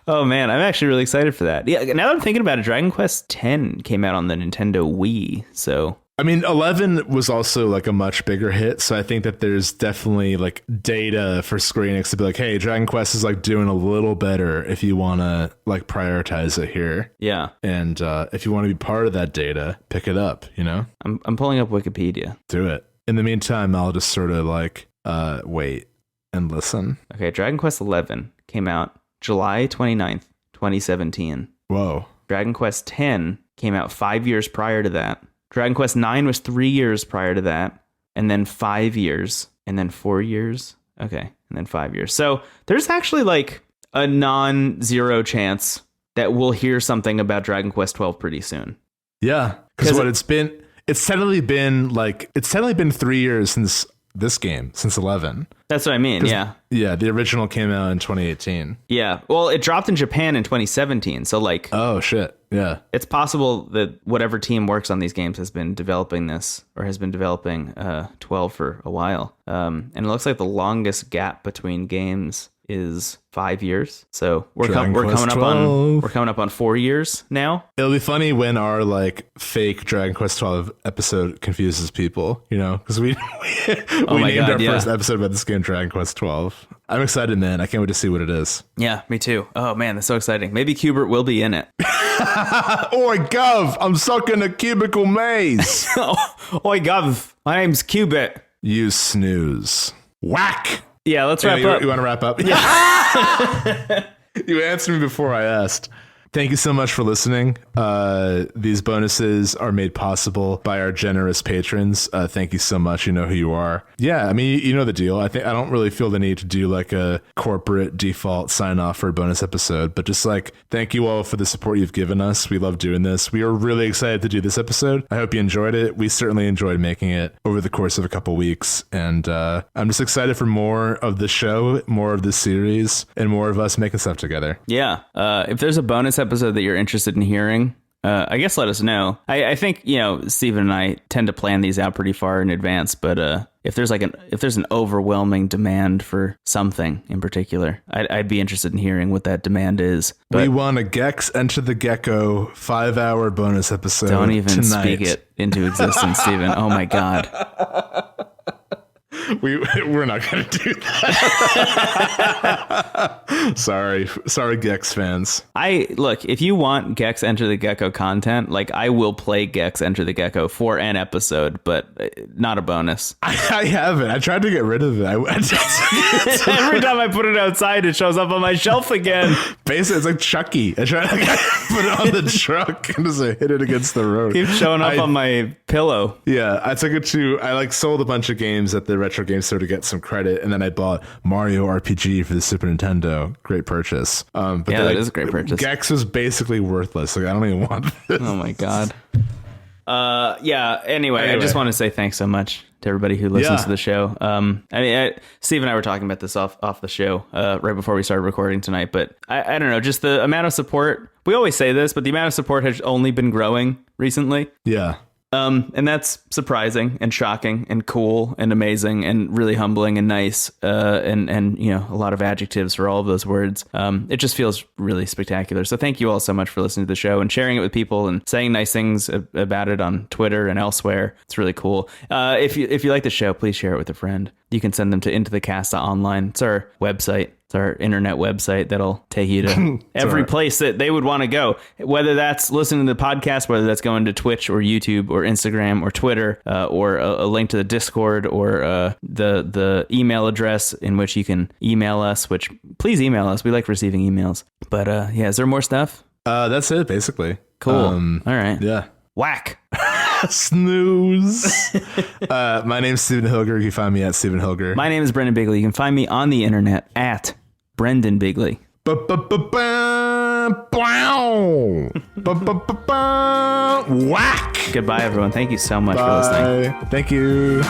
Oh man, I'm actually really excited for that. Yeah, now that I'm thinking about it, Dragon Quest 10 came out on the Nintendo Wii, so... I mean, 11 was also like a much bigger hit, so I think that there's definitely like data for Square Enix to be like, hey, Dragon Quest is like doing a little better if you want to like prioritize it here. Yeah. And if you want to be part of that data, pick it up, you know? I'm pulling up Wikipedia. Do it. In the meantime, I'll just sort of like wait and listen. Okay, Dragon Quest 11 came out July 29th, 2017. Whoa. Dragon Quest 10 came out 5 years prior to that. Dragon Quest 9 was 3 years prior to that, and then 5 years, and then 4 years. Okay, and then 5 years. So there's actually like a non-zero chance that we'll hear something about Dragon Quest 12 pretty soon. Yeah, because it's technically been 3 years since this game, since 11. That's what I mean, yeah. Yeah, the original came out in 2018. Yeah, well, it dropped in Japan in 2017, so like... Oh, shit, yeah. It's possible that whatever team works on these games has been developing this, or has been developing 12 for a while. And it looks like the longest gap between games is 5 years. So we're coming up on 4 years now. It'll be funny when our like fake Dragon Quest 12 episode confuses people, you know, because we named our first episode about this game Dragon Quest 12. I'm excited, man. I can't wait to see what it is. Yeah, me too. Oh man, that's so exciting. Maybe Qbert will be in it. Oi, Gov, I'm stuck in a cubicle maze. Oi, Gov, my name's Qbert. You snooze. Whack. Yeah, let's wrap up. You want to wrap up? Yeah. You answered me before I asked. Thank you so much for listening. These bonuses are made possible by our generous patrons. Thank you so much. You know who you are. Yeah, I mean, you know the deal. I don't really feel the need to do like a corporate default sign off for a bonus episode, but just like thank you all for the support you've given us. We love doing this. We are really excited to do this episode. I hope you enjoyed it. We certainly enjoyed making it over the course of a couple weeks, and I'm just excited for more of the show, more of this series, and more of us making stuff together. Yeah. If there's a bonus episode that you're interested in hearing, I guess let us know. I think, you know, Steven and I tend to plan these out pretty far in advance, but if there's an overwhelming demand for something in particular, I'd be interested in hearing what that demand is. But we want a Gex Enter the Gecko 5-hour bonus episode. Don't even tonight. Speak it into existence, Steven. Oh my God. We're not going to do that. Sorry, Gex fans. Look, if you want Gex Enter the Gecko content, like I will play Gex Enter the Gecko for an episode, but not a bonus. I haven't. I tried to get rid of it. Every time I put it outside, it shows up on my shelf again. Basically, it's like Chucky. I tried to put it on the truck and just hit it against the road. Keeps showing up on my pillow. Yeah, I took it to. I like sold a bunch of games at the retro game store to get some credit, and then I bought Mario RPG for the Super Nintendo. Great purchase. But yeah, that is a great purchase. Gex was basically worthless. Like I don't even want this. Oh my God. Yeah. Anyway, I just want to say thanks so much to everybody who listens to the show. Steve and I were talking about this off the show right before we started recording tonight, but I don't know, just the amount of support. We always say this, but the amount of support has only been growing recently. Yeah. And that's surprising and shocking and cool and amazing and really humbling and nice. And you know, a lot of adjectives for all of those words. It just feels really spectacular. So thank you all so much for listening to the show and sharing it with people and saying nice things about it on Twitter and elsewhere. It's really cool. If you like the show, please share it with a friend. you can send them to Into the Cast online. It's our website. It's our internet website that'll take you to every place that they would want to go, whether that's listening to the podcast, whether that's going to Twitch or YouTube or Instagram or Twitter, or a link to the Discord, or the email address in which you can email us, which please email us. We like receiving emails. But yeah, is there more stuff? That's it, basically. Cool. All right. Yeah. Whack. Snooze. My name's Stephen Hilger. You can find me at Stephen Hilger. My name is Brendan Bigley. You can find me on the internet at Brendan Bigley. Whack. Goodbye, everyone. Thank you so much for listening. Thank you.